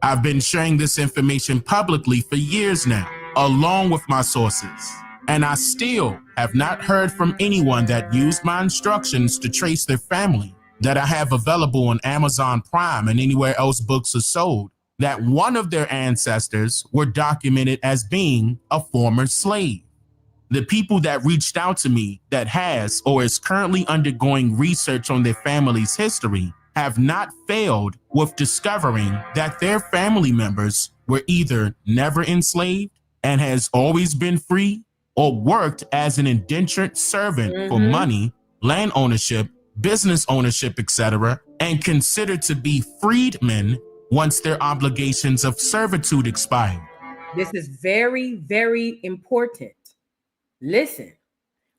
M: I've been sharing this information publicly for years now, along with my sources. And I still have not heard from anyone that used my instructions to trace their family that I have available on Amazon Prime and anywhere else books are sold, that one of their ancestors were documented as being a former slave. The people that reached out to me that has or is currently undergoing research on their family's history have not failed with discovering that their family members were either never enslaved and has always been free, or worked as an indentured servant for money, land ownership, business ownership, etc., and considered to be freedmen once their obligations of servitude expired.
K: This is very, very important. Listen,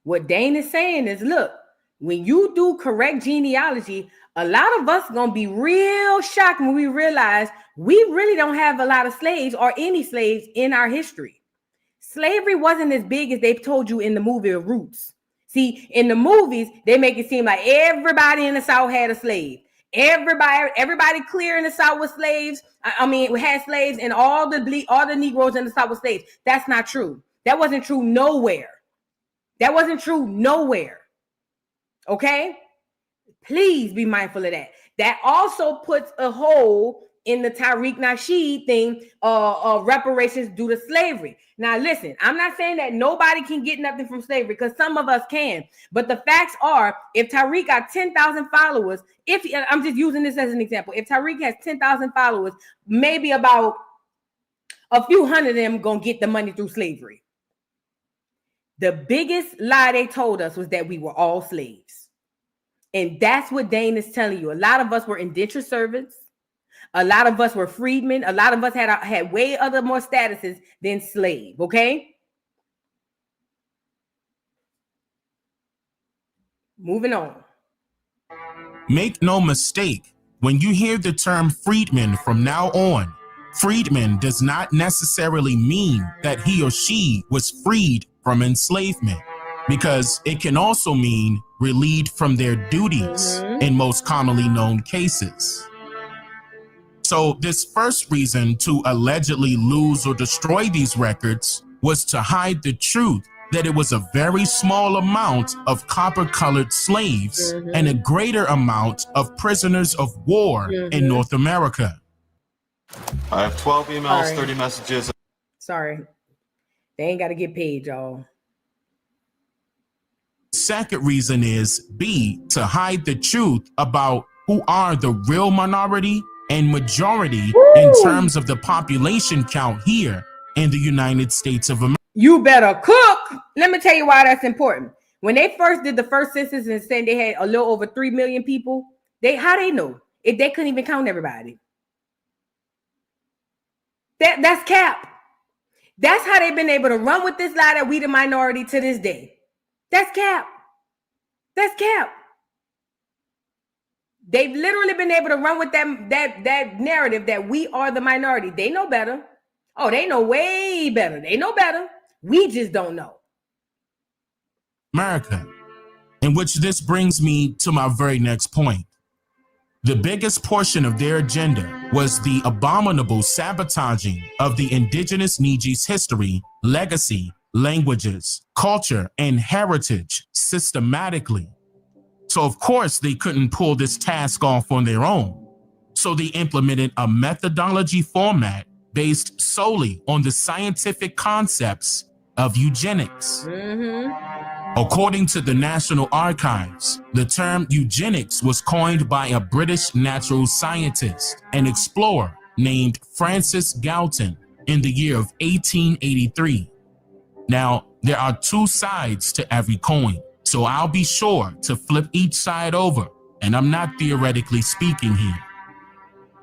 K: what Dane is saying is, look, when you do correct genealogy, a lot of us are going to be real shocked when we realize we really don't have a lot of slaves or any slaves in our history. Slavery wasn't as big as they've told you in the movie Roots. See, in the movies, they make it seem like everybody in the South had a slave. Everybody clear in the South was slaves. We had slaves, and all the Negroes in the South were slaves. That's not true. That wasn't true nowhere. That wasn't true nowhere. Okay? Please be mindful of that. That also puts a hole in the Tariq Nasheed thing of reparations due to slavery. Now, listen, I'm not saying that nobody can get nothing from slavery, because some of us can. But the facts are, if Tariq got 10,000 followers, I'm just using this as an example. If Tariq has 10,000 followers, maybe about a few hundred of them going to get the money through slavery. The biggest lie they told us was that we were all slaves. And that's what Dane is telling you. A lot of us were indentured servants. A lot of us were freedmen. A lot of us had way other more statuses than slave, okay? Moving on.
M: Make no mistake, when you hear the term freedman from now on, freedman does not necessarily mean that he or she was freed from enslavement, because it can also mean relieved from their duties in most commonly known cases. So this first reason to allegedly lose or destroy these records was to hide the truth that it was a very small amount of copper-colored slaves and a greater amount of prisoners of war in North America.
N: I have 12 emails, 30 messages.
K: Sorry. They ain't got to get paid, y'all.
M: Second reason is B, to hide the truth about who are the real minority and majority in terms of the population count here in the United States of America.
K: You better cook. Let me tell you why that's important. When they first did the first census and said they had a little over 3 million people, how they know if they couldn't even count everybody? That's cap. That's how they've been able to run with this lie that we the minority to this day. That's cap. That's cap. They've literally been able to run with that narrative that we are the minority. They know better. Oh, they know way better. They know better. We just don't know.
M: America, in which this brings me to my very next point. The biggest portion of their agenda was the abominable sabotaging of the indigenous Niji's history, legacy, languages, culture, and heritage systematically. So of course they couldn't pull this task off on their own. So they implemented a methodology format based solely on the scientific concepts of eugenics. According to the National Archives, the term eugenics was coined by a British natural scientist and explorer named Francis Galton in the year of 1883. Now, there are two sides to every coin, so I'll be sure to flip each side over, and I'm not theoretically speaking here.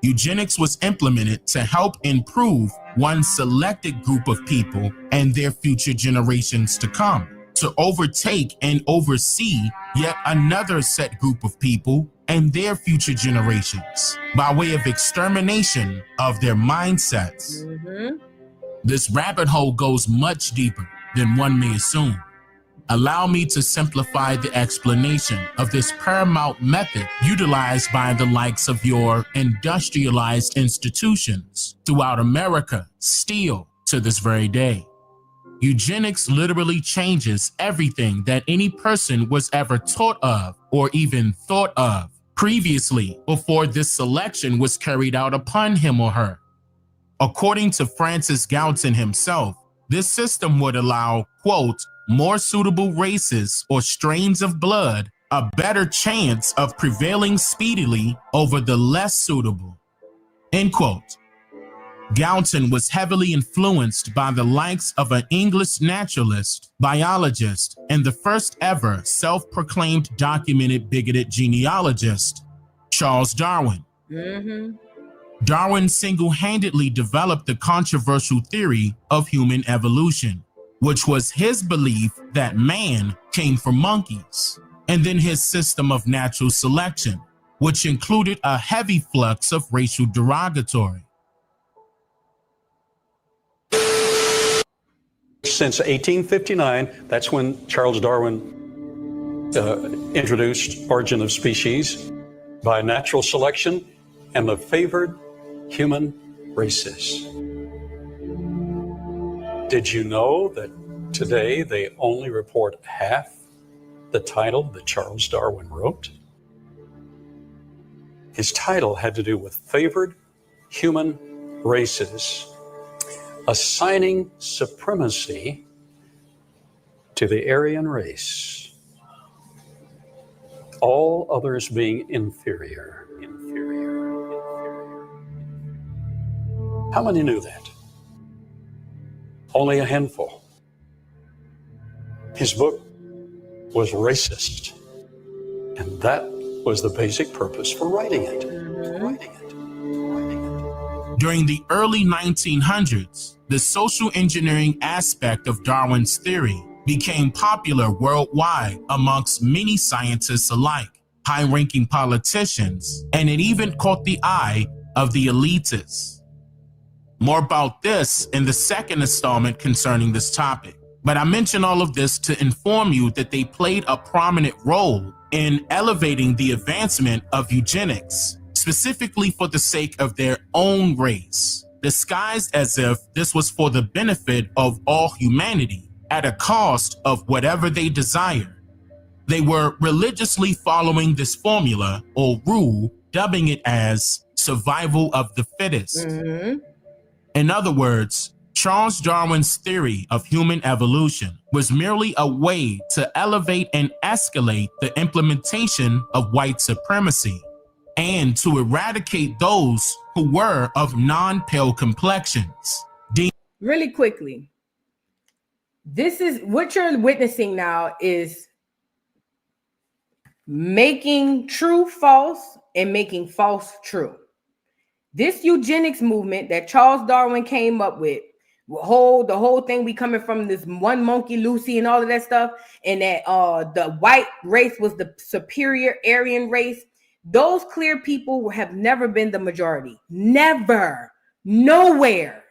M: Eugenics was implemented to help improve one selected group of people and their future generations to come, to overtake and oversee yet another set group of people and their future generations by way of extermination of their mindsets. This rabbit hole goes much deeper than one may assume. Allow me to simplify the explanation of this paramount method utilized by the likes of your industrialized institutions throughout America still to this very day. Eugenics literally changes everything that any person was ever taught of or even thought of previously before this selection was carried out upon him or her. According to Francis Galton himself, this system would allow, quote, more suitable races or strains of blood a better chance of prevailing speedily over the less suitable, end quote. Galton was heavily influenced by the likes of an English naturalist, biologist, and the first ever self-proclaimed documented bigoted genealogist, Charles Darwin. Darwin single-handedly developed the controversial theory of human evolution, which was his belief that man came from monkeys, and then his system of natural selection, which included a heavy flux of racial derogatory.
O: Since 1859, that's when Charles Darwin introduced Origin of Species by natural selection and the favored human races. Did you know that today they only report half the title that Charles Darwin wrote? His title had to do with favored human races, assigning supremacy to the Aryan race, all others being inferior. How many knew that? Only a handful. His book was racist, and that was the basic purpose for writing it.
M: During the early 1900s, the social engineering aspect of Darwin's theory became popular worldwide amongst many scientists alike, high-ranking politicians, and it even caught the eye of the elitists. More about this in the second installment concerning this topic. But I mention all of this to inform you that they played a prominent role in elevating the advancement of eugenics, specifically for the sake of their own race, disguised as if this was for the benefit of all humanity at a cost of whatever they desire. They were religiously following this formula or rule, dubbing it as survival of the fittest. In other words, Charles Darwin's theory of human evolution was merely a way to elevate and escalate the implementation of white supremacy and to eradicate those who were of non-pale complexions.
K: Really quickly, this is what you're witnessing now is making true false and making false true. This eugenics movement that Charles Darwin came up with, the whole thing we coming from this one monkey Lucy and all of that stuff, and that the white race was the superior Aryan race. Those clear people have never been the majority. Never. Nowhere.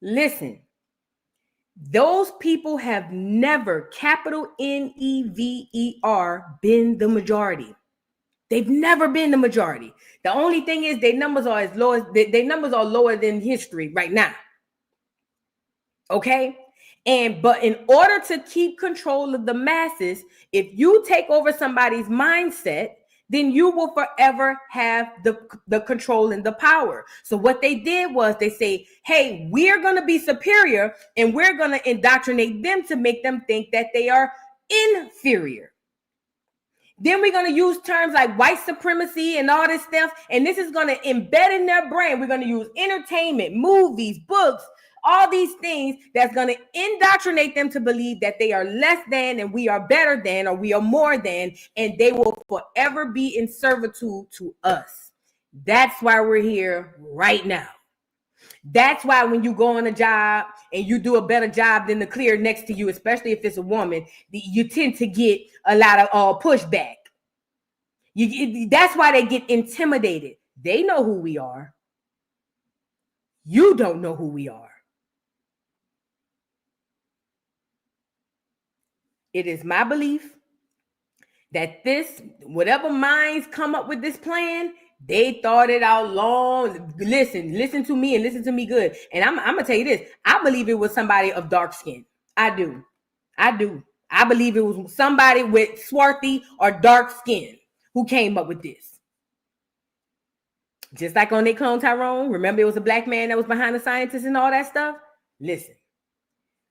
K: Listen. Those people have never, capital N-E-V-E-R, been the majority. They've never been the majority. The only thing is their numbers are as low as their numbers are lower than history right now. Okay? But in order to keep control of the masses, if you take over somebody's mindset, then you will forever have the control and the power. So what they did was they say, hey, we're going to be superior and we're going to indoctrinate them to make them think that they are inferior. Then we're going to use terms like white supremacy and all this stuff. And this is going to embed in their brain. We're going to use entertainment, movies, books, all these things that's going to indoctrinate them to believe that they are less than and we are better than, or we are more than, and they will forever be in servitude to us. That's why we're here right now. That's why when you go on a job and you do a better job than the clear next to you, especially if it's a woman, you tend to get a lot of pushback. That's why they get intimidated. They know who we are. You don't know who we are. It is my belief that whatever minds come up with this plan, they thought it out long. Listen to me and listen to me good. And I'm going to tell you this. I believe it was somebody of dark skin. I do. I believe it was somebody with swarthy or dark skin who came up with this. Just like on They Clone Tyrone. Remember, it was a black man that was behind the scientists and all that stuff? Listen.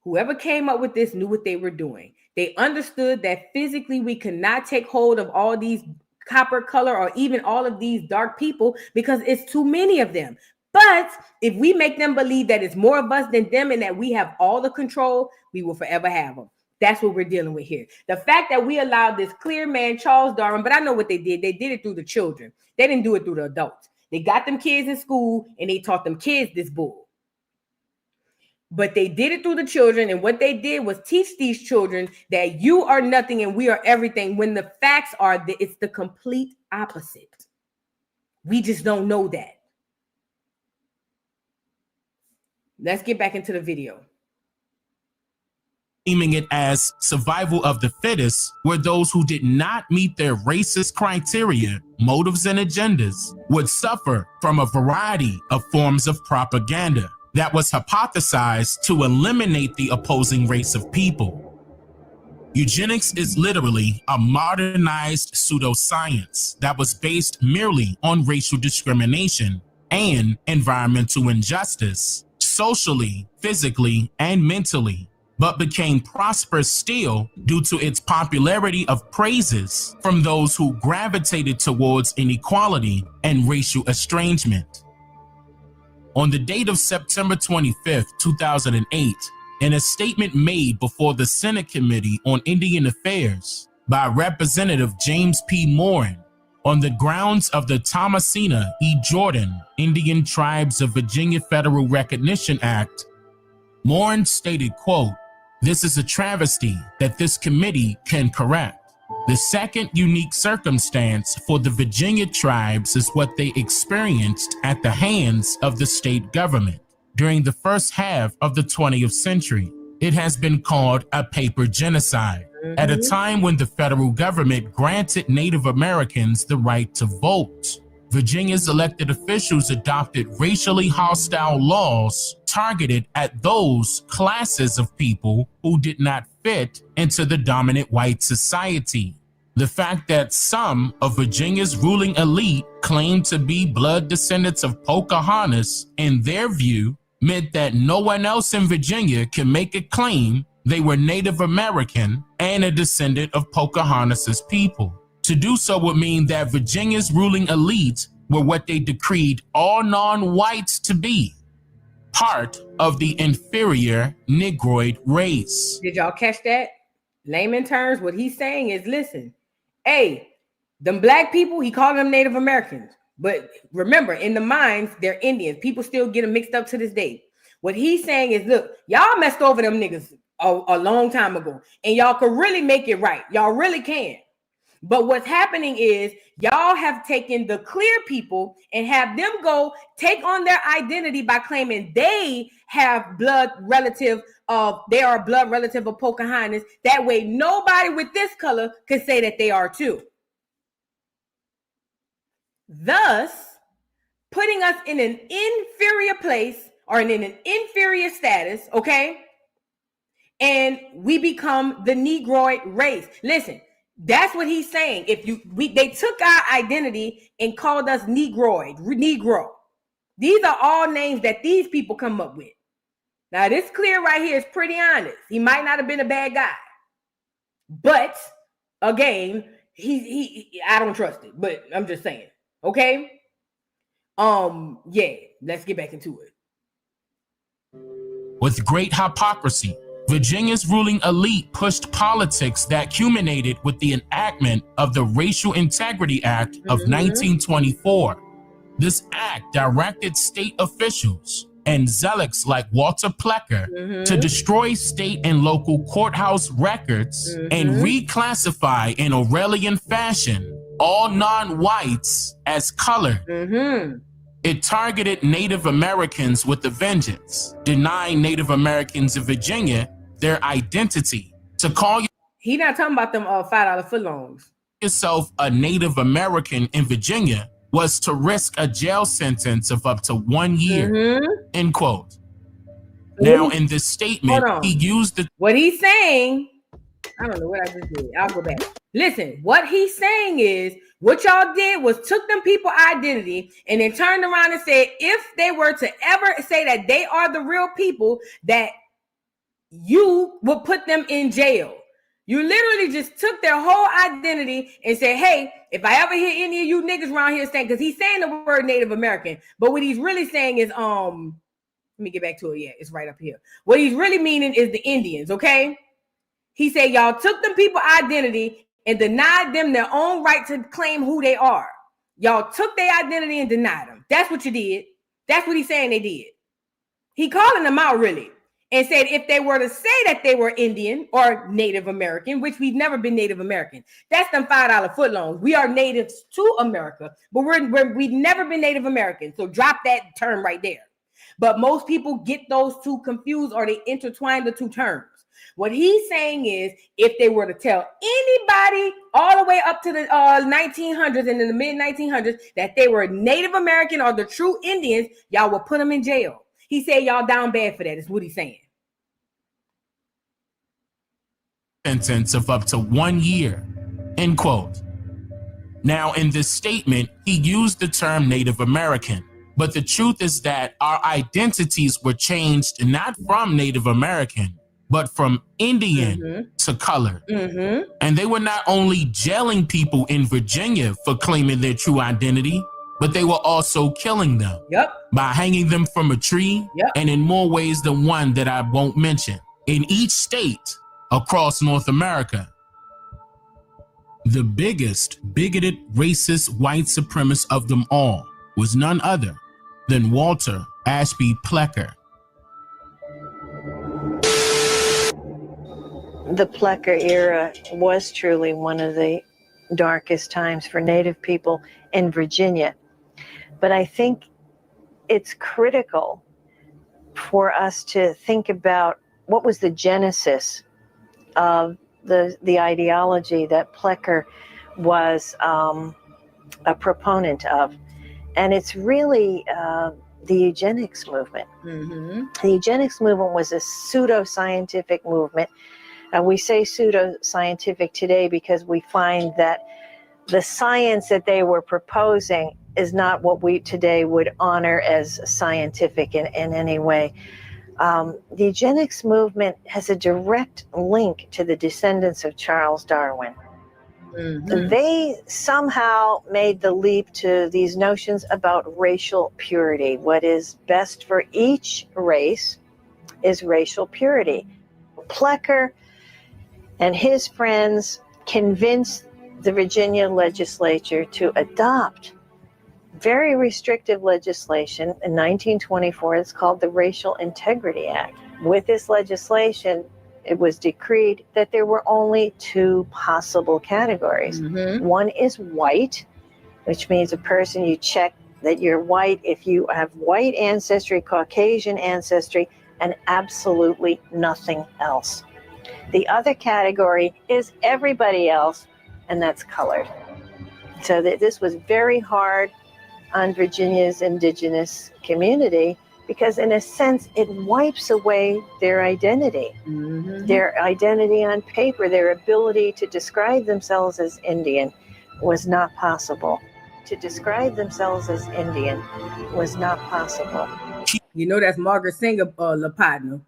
K: Whoever came up with this knew what they were doing. They understood that physically we could not take hold of all these copper color or even all of these dark people because it's too many of them. But if we make them believe that it's more of us than them and that we have all the control, we will forever have them. That's what we're dealing with here. The fact that we allowed this clear man, Charles Darwin, but I know what they did. They did it through the children. They didn't do it through the adults. They got them kids in school and they taught them kids this bull. But they did it through the children, and what they did was teach these children that you are nothing and we are everything, when the facts are that it's the complete opposite. We just don't know that. Let's get back into the video.
M: Aiming it as survival of the fittest were those who did not meet their racist criteria, motives, and agendas would suffer from a variety of forms of propaganda that was hypothesized to eliminate the opposing race of people. Eugenics is literally a modernized pseudoscience that was based merely on racial discrimination and environmental injustice, socially, physically, and mentally, but became prosperous still due to its popularity of praises from those who gravitated towards inequality and racial estrangement. On the date of September 25th, 2008, in a statement made before the Senate Committee on Indian Affairs by Representative James P. Morin on the grounds of the Thomasina E. Jordan Indian Tribes of Virginia Federal Recognition Act, Morin stated, quote, "This is a travesty that this committee can correct. The second unique circumstance for the Virginia tribes is what they experienced at the hands of the state government during the first half of the 20th century. It has been called a paper genocide at a time when the federal government granted Native Americans the right to vote. Virginia's elected officials adopted racially hostile laws targeted at those classes of people who did not fit into the dominant white society. The fact that some of Virginia's ruling elite claimed to be blood descendants of Pocahontas, in their view, meant that no one else in Virginia can make a claim they were Native American and a descendant of Pocahontas's people. To do so would mean that Virginia's ruling elite were what they decreed all non-whites to be, part of the inferior Negroid race."
K: Did y'all catch that? Layman terms, what he's saying is, listen, hey, them black people, he called them Native Americans. But remember, in the minds, they're Indians. People still get them mixed up to this day. What he's saying is, look, y'all messed over them niggas a long time ago, and y'all could really make it right. Y'all really can. But what's happening is y'all have taken the clear people and have them go take on their identity by claiming they have blood relative of, they are a blood relative of Pocahontas. That way, nobody with this color can say that they are too. Thus, putting us in an inferior place or in an inferior status, okay? And we become the Negroid race. Listen, That's what he's saying. They took our identity and called us Negroid, Negro. These are all names that these people come up with. Now, this clear right here is pretty honest. He might not have been a bad guy, but again, I don't trust it. But I'm just saying, okay. Yeah, let's get back into it.
M: With great hypocrisy, Virginia's ruling elite pushed politics that culminated with the enactment of the Racial Integrity Act of 1924. This act directed state officials and zealots like Walter Plecker to destroy state and local courthouse records and reclassify in Orwellian fashion all non-whites as colored. It targeted Native Americans with a vengeance, denying Native Americans in Virginia their identity. To call
K: he not talking about them $5 footlongs.
M: Yourself a Native American in Virginia was to risk a jail sentence of up to 1 year. End quote. Now, in this statement, he used
K: what he's saying. I don't know what I just did. I'll go back. Listen, what he's saying is what y'all did was took them people identity and then turned around and said if they were to ever say that they are the real people, that you would put them in jail. You literally just took their whole identity and said, hey, if I ever hear any of you niggas around here saying, because he's saying the word Native American, but what he's really saying is, let me get back to it. Yeah, it's right up here. What he's really meaning is the Indians, okay? He said, y'all took them people identity and denied them their own right to claim who they are. Y'all took their identity and denied them. That's what you did. That's what he's saying they did. He calling them out really. And said if they were to say that they were Indian or Native American, which we've never been Native American, that's them $5 footlongs. We are natives to America, but we've never been Native American. So drop that term right there. But most people get those two confused or they intertwine the two terms. What he's saying is if they were to tell anybody all the way up to the 1900s and in the mid 1900s that they were Native American or the true Indians, y'all would put them in jail. He said y'all down bad for that, is what he's saying.
M: Sentence of up to 1 year, end quote. Now, in this statement, he used the term Native American, but the truth is that our identities were changed not from Native American, but from Indian to colored. And they were not only jailing people in Virginia for claiming their true identity, but they were also killing them by hanging them from a tree and in more ways than one that I won't mention. In each state across North America, the biggest bigoted, racist, white supremacist of them all was none other than Walter Ashby Plecker.
P: The Plecker era was truly one of the darkest times for Native people in Virginia. But I think it's critical for us to think about what was the genesis of the ideology that Plecker was a proponent of. And it's really the eugenics movement. The eugenics movement was a pseudo-scientific movement. We say pseudo-scientific today because we find that the science that they were proposing is not what we today would honor as scientific in any way. The eugenics movement has a direct link to the descendants of Charles Darwin. They somehow made the leap to these notions about racial purity. What is best for each race is racial purity. Plecker and his friends convinced the Virginia legislature to adopt very restrictive legislation in 1924. It's called the Racial Integrity Act. With this legislation, it was decreed that there were only two possible categories. One is white, which means a person you check that you're white if you have white ancestry, Caucasian ancestry, and absolutely nothing else. The other category is everybody else, and that's colored. So this was very hard on Virginia's indigenous community because in a sense it wipes away their identity, their identity on paper. Their ability to describe themselves as Indian was not possible. To describe themselves as Indian was not possible.
K: You know, that's Margaret Sanger, La partner.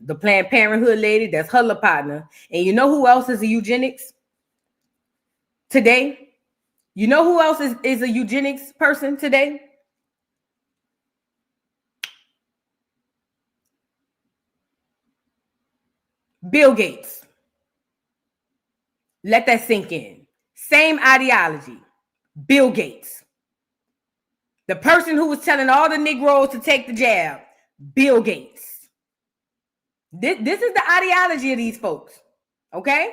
K: The Planned Parenthood lady, that's her La partner. And you know who else is a eugenics today? You know who else is a eugenics person today? Bill Gates. Let that sink in. Same ideology. Bill Gates. The person who was telling all the Negroes to take the jab. Bill Gates. This is the ideology of these folks. Okay?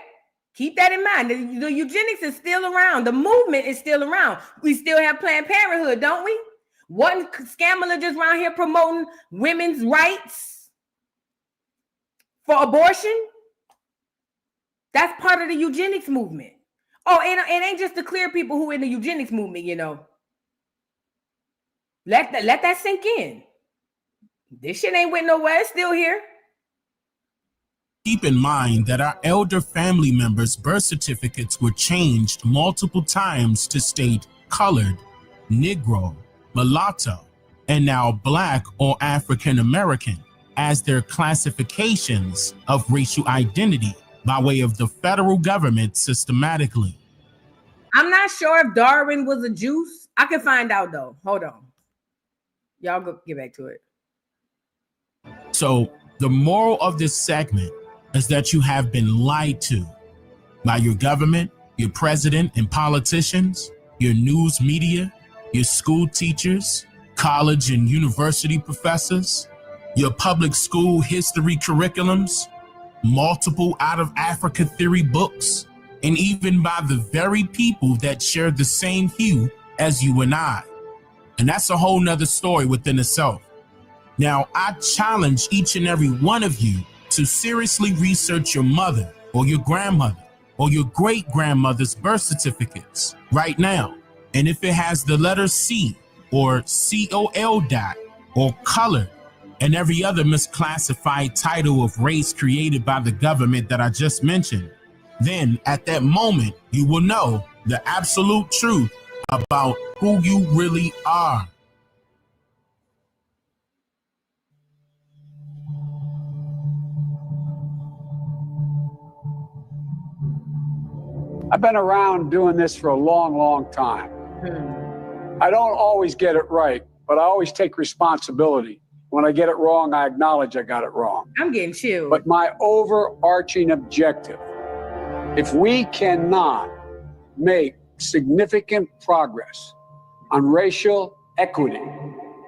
K: Keep that in mind. The eugenics is still around. The movement is still around. We still have Planned Parenthood, don't we? Wasn't Scamala just around here promoting women's rights for abortion? That's part of the eugenics movement. Oh, and it ain't just the clear people who in the eugenics movement, you know. Let that sink in. This shit ain't went nowhere. It's still here.
M: Keep in mind that our elder family members' birth certificates were changed multiple times to state colored, Negro, mulatto, and now Black or African American as their classifications of racial identity by way of the federal government systematically.
K: I'm not sure if Darwin was a Juice. I can find out though. Hold on. Y'all go get back to it.
M: So the moral of this segment is that you have been lied to by your government, your president and politicians, your news media, your school teachers, college and university professors, your public school history curriculums, multiple out of Africa theory books, and even by the very people that share the same hue as you and I. And that's a whole nother story within itself. Now, I challenge each and every one of you to seriously research your mother or your grandmother or your great-grandmother's birth certificates right now. And if it has the letter C or COL dot or color and every other misclassified title of race created by the government that I just mentioned, then at that moment, you will know the absolute truth about who you really are.
Q: I've been around doing this for a long, long time. I don't always get it right, but I always take responsibility. When I get it wrong, I acknowledge I got it wrong.
K: I'm getting chilled.
Q: But my overarching objective, if we cannot make significant progress on racial equity,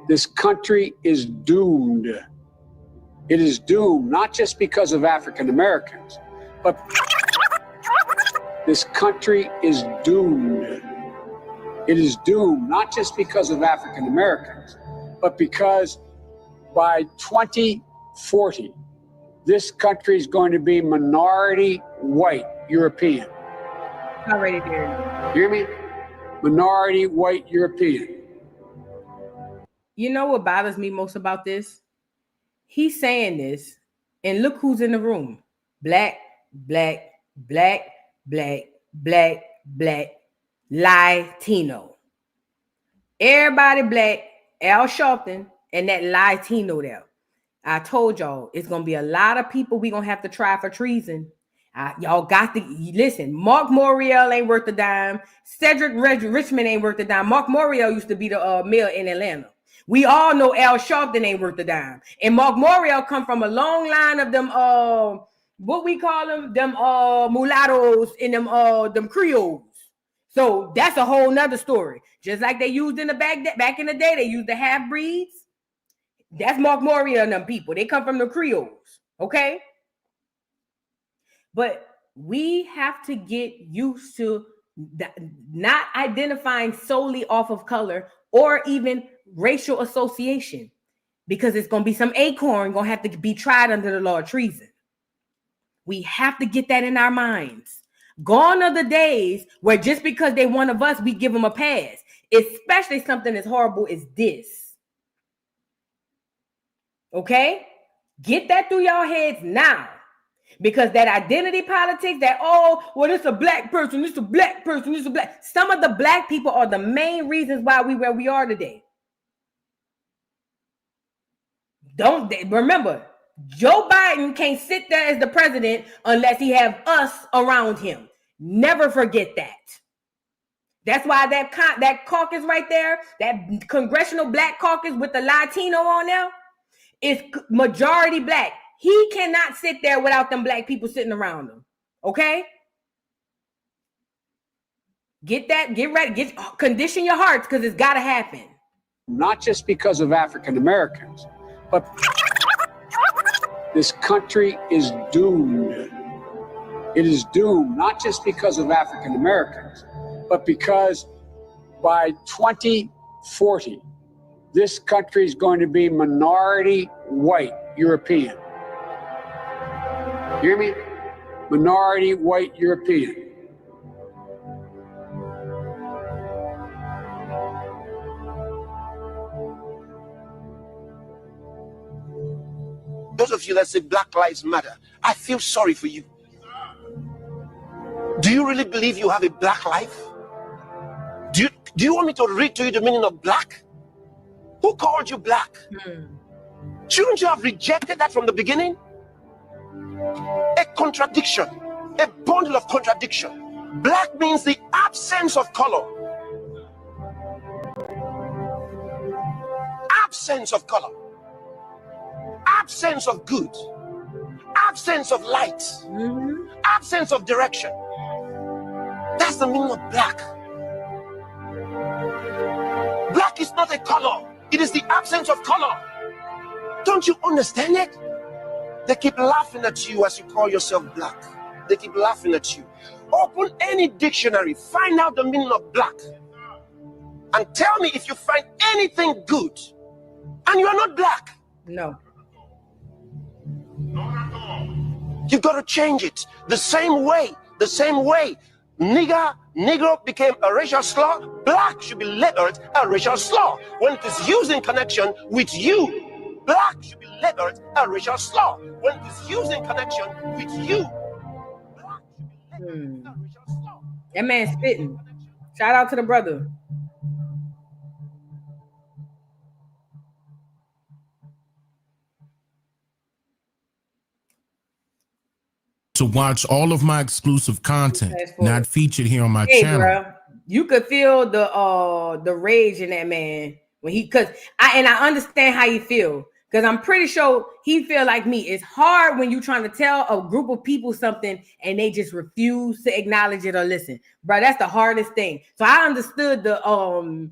Q: this country is doomed. It is doomed, not just because of African Americans, but this country is doomed. It is doomed, not just because of African Americans, but because by 2040, this country is going to be minority white European.
K: Already there.
Q: Hear me? Minority white European.
K: You know what bothers me most about this? He's saying this, and look who's in the room. Black, black, black, black, black, black, Latino. Everybody black, Al Sharpton, and that Latino there. I told y'all, it's going to be a lot of people we're going to have to try for treason. Y'all got to listen. Mark Morial ain't worth a dime. Cedric Richmond ain't worth a dime. Mark Morial used to be the mayor in Atlanta. We all know Al Sharpton ain't worth a dime. And Mark Morial come from a long line of them, what we call them mulattoes and them Creoles. So that's a whole nother story. Just like they used in the back in the day, they used the half-breeds. That's Mark Morial and them people. They come from the Creoles, okay? But we have to get used to not identifying solely off of color or even racial association, because it's going to be some acorn going to have to be tried under the law of treason. We have to get that in our minds. Gone are the days where just because they one of us, we give them a pass, especially something as horrible as this. Okay? Get that through y'all heads now. Because that identity politics, that, oh, well, it's a black person, it's a black person, it's a black. Some of the black people are the main reasons why we where we are today. Remember, Joe Biden can't sit there as the president unless he have us around him. Never forget that. That's why that caucus right there, that congressional black caucus with the Latino on there, is majority black. He cannot sit there without them black people sitting around him. Okay? Get ready, condition your hearts, because it's got to happen.
Q: Not just because of African Americans, but this country is doomed. It is doomed, not just because of African Americans, but because by 2040, this country is going to be minority white European. You hear me? Minority white European.
R: Those of you that say Black Lives Matter, I feel sorry for you. Do you really believe you have a black life? Do you want me to read to you the meaning of black? Who called you black? Shouldn't you have rejected that from the beginning? A contradiction, a bundle of contradiction. Black means the absence of color. Absence of color. Absence of good. Absence of light. Absence of direction. That's the meaning of black. Black is not a color. It is the absence of color. Don't you understand it? They keep laughing at you as you call yourself black. They keep laughing at you. Open any dictionary, find out the meaning of black, and tell me if you find anything good. And you are not black.
K: No.
R: You've got to change it. The same way Negro became a racial slur, black should be labeled a racial slur. When it is used in connection with you, black should be labeled a racial slur. When it is used in connection with you, black should be labeled a racial slur.
K: That man spitting. Shout out to the brother.
M: To watch all of my exclusive content not featured here on my channel.
K: Bro, you could feel the rage in that man when I understand how you feel, because I'm pretty sure he feel like me. It's hard when you're trying to tell a group of people something and they just refuse to acknowledge it or listen, bro. That's the hardest thing. So I understood the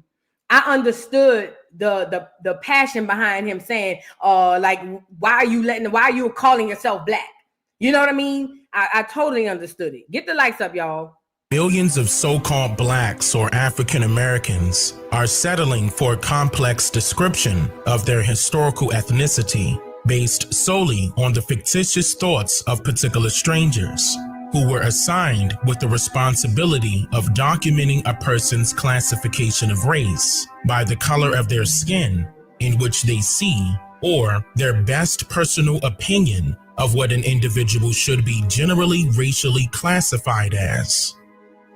K: passion behind him saying, like, why are you calling yourself black? You know what I mean? I totally understood it. Get the likes up, y'all.
M: Millions of so-called blacks or African Americans are settling for a complex description of their historical ethnicity based solely on the fictitious thoughts of particular strangers who were assigned with the responsibility of documenting a person's classification of race by the color of their skin in which they see, or their best personal opinion of what an individual should be generally racially classified as.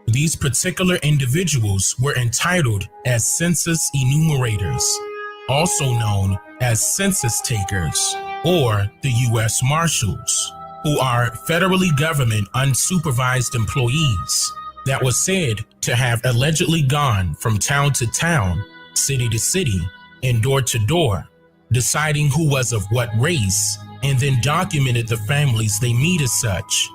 M: These particular individuals were entitled as census enumerators, also known as census takers, or the U.S. Marshals, who are federally government unsupervised employees that was said to have allegedly gone from town to town, city to city, and door to door, deciding who was of what race, and then documented the families they meet as such.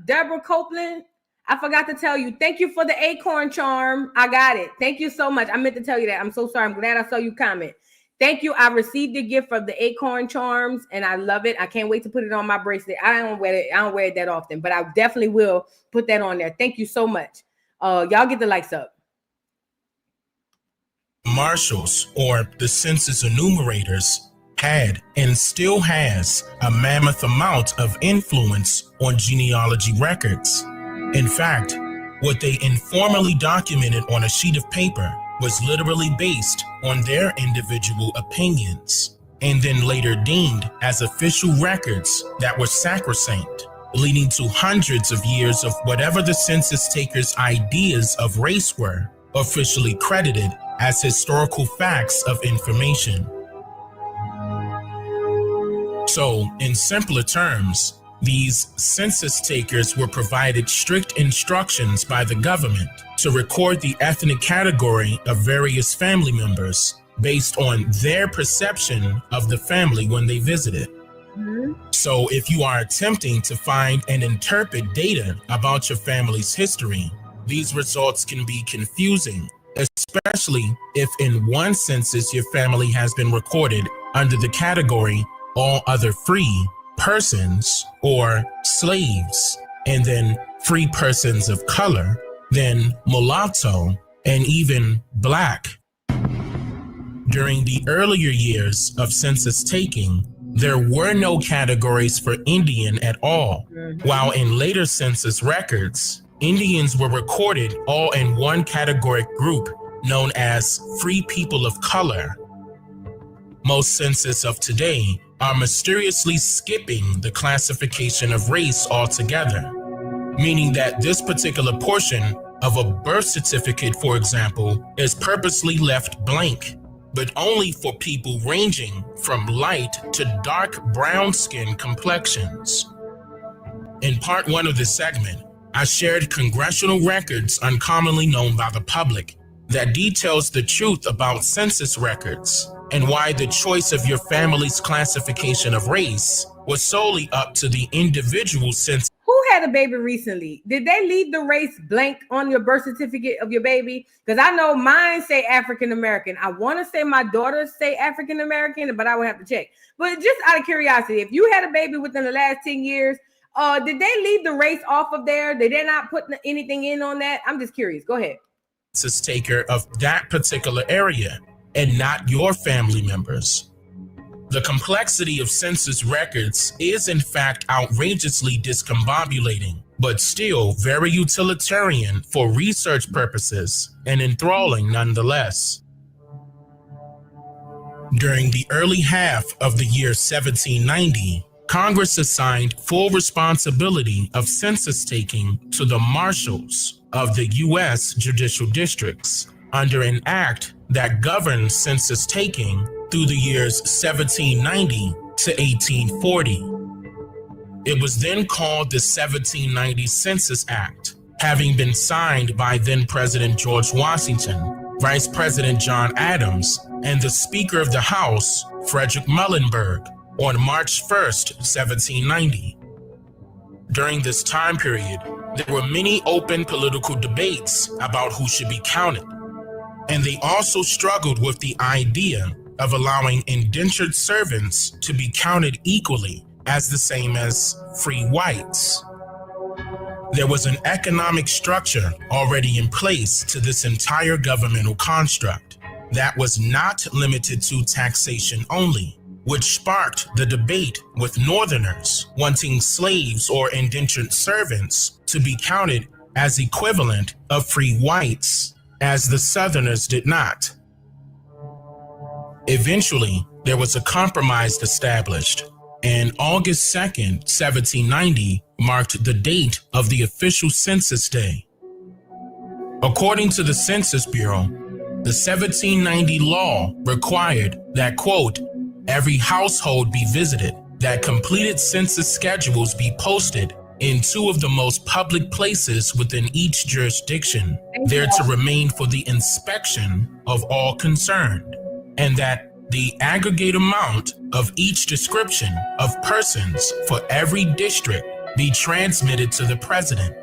K: Deborah Copeland, I forgot to tell you, thank you for the acorn charm. I got it. Thank you so much. I meant to tell you that. I'm so sorry. I'm glad I saw you comment. Thank you. I received the gift of the acorn charms and I love it. I can't wait to put it on my bracelet. I don't wear it that often, but I definitely will put that on there. Thank you so much. Y'all get the likes up.
M: Marshals, or the census enumerators, had and still has a mammoth amount of influence on genealogy records. In fact, what they informally documented on a sheet of paper was literally based on their individual opinions, and then later deemed as official records that were sacrosanct, leading to hundreds of years of whatever the census takers' ideas of race were officially credited as historical facts of information. So, in simpler terms, these census takers were provided strict instructions by the government to record the ethnic category of various family members based on their perception of the family when they visited. So if you are attempting to find and interpret data about your family's history, these results can be confusing, especially if in one census your family has been recorded under the category all other free persons or slaves, and then free persons of color, then mulatto, and even black. During the earlier years of census taking, there were no categories for Indian at all, while in later census records, Indians were recorded all in one categoric group known as free people of color. Most census of today are mysteriously skipping the classification of race altogether, meaning that this particular portion of a birth certificate, for example, is purposely left blank, but only for people ranging from light to dark brown skin complexions. In part 1 of this segment, I shared congressional records uncommonly known by the public that details the truth about census records and why the choice of your family's classification of race was solely up to the individual census.
K: Who had a baby recently? Did they leave the race blank on your birth certificate of your baby? Because I know mine say African American. I want to say my daughters say African American, but I would have to check. But just out of curiosity, if you had a baby within the last 10 years, did they leave the race off of there? Did they not put anything in on that? I'm just curious. Go ahead.
M: Census taker of that particular area and not your family members. The complexity of census records is in fact outrageously discombobulating, but still very utilitarian for research purposes and enthralling nonetheless. During the early half of the year 1790, Congress assigned full responsibility of census taking to the marshals of the U.S. judicial districts under an act that governed census taking through the years 1790 to 1840. It was then called the 1790 Census Act, having been signed by then President George Washington, Vice President John Adams, and the Speaker of the House, Frederick Muhlenberg, on March 1st, 1790. During this time period, there were many open political debates about who should be counted, and they also struggled with the idea of allowing indentured servants to be counted equally as the same as free whites. There was an economic structure already in place to this entire governmental construct that was not limited to taxation only, which sparked the debate with Northerners wanting slaves or indentured servants to be counted as equivalent of free whites, as the Southerners did not. Eventually, there was a compromise established, and August 2nd, 1790 marked the date of the official census day. According to the Census Bureau, the 1790 law required that, quote, every household be visited, that completed census schedules be posted in 2 of the most public places within each jurisdiction, there to remain for the inspection of all concerned, and that the aggregate amount of each description of persons for every district be transmitted to the president.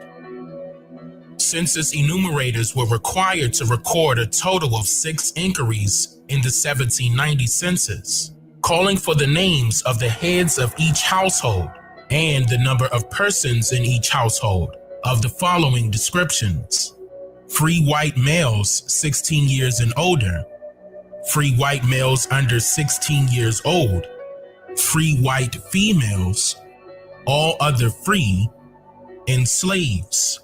M: Census enumerators were required to record a total of 6 inquiries in the 1790 census, calling for the names of the heads of each household and the number of persons in each household of the following descriptions: free white males 16 years and older, free white males under 16 years old, free white females, all other free, and slaves.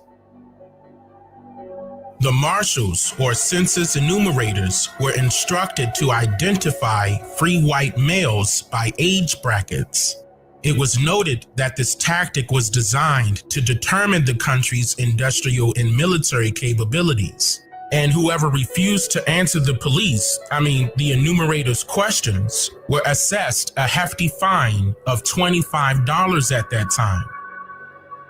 M: The marshals, or census enumerators, were instructed to identify free white males by age brackets. It was noted that this tactic was designed to determine the country's industrial and military capabilities. And whoever refused to answer the the enumerators' questions, were assessed a hefty fine of $25 at that time.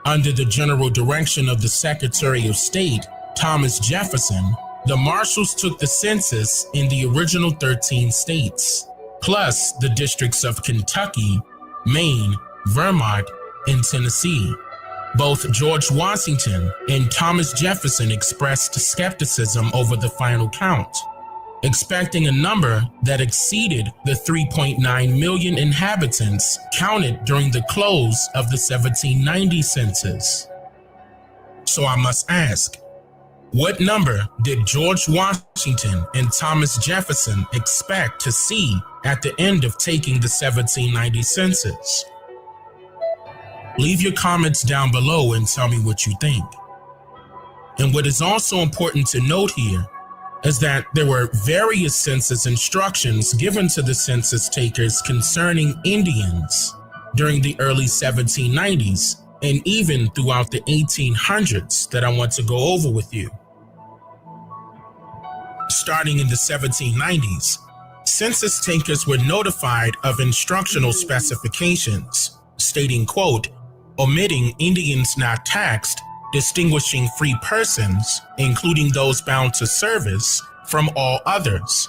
M: Under the general direction of the Secretary of State, Thomas Jefferson, the marshals took the census in the original 13 states, plus the districts of Kentucky, Maine, Vermont, and Tennessee. Both George Washington and Thomas Jefferson expressed skepticism over the final count, expecting a number that exceeded the 3.9 million inhabitants counted during the close of the 1790 census. So I must ask, what number did George Washington and Thomas Jefferson expect to see at the end of taking the 1790 census? Leave your comments down below and tell me what you think. And what is also important to note here is that there were various census instructions given to the census takers concerning Indians during the early 1790s and even throughout the 1800s that I want to go over with you. Starting in the 1790s, census takers were notified of instructional specifications stating, quote, omitting Indians not taxed, distinguishing free persons, including those bound to service, from all others.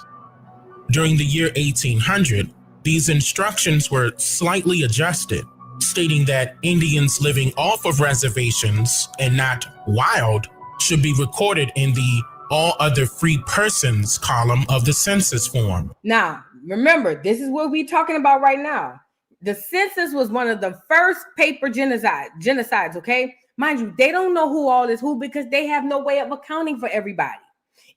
M: During the year 1800, these instructions were slightly adjusted, stating that Indians living off of reservations and not wild should be recorded in the all other free persons column of the census form.
K: Now, remember, this is what we're talking about right now. The census was one of the first paper genocides, okay? Mind you, they don't know who all is who because they have no way of accounting for everybody.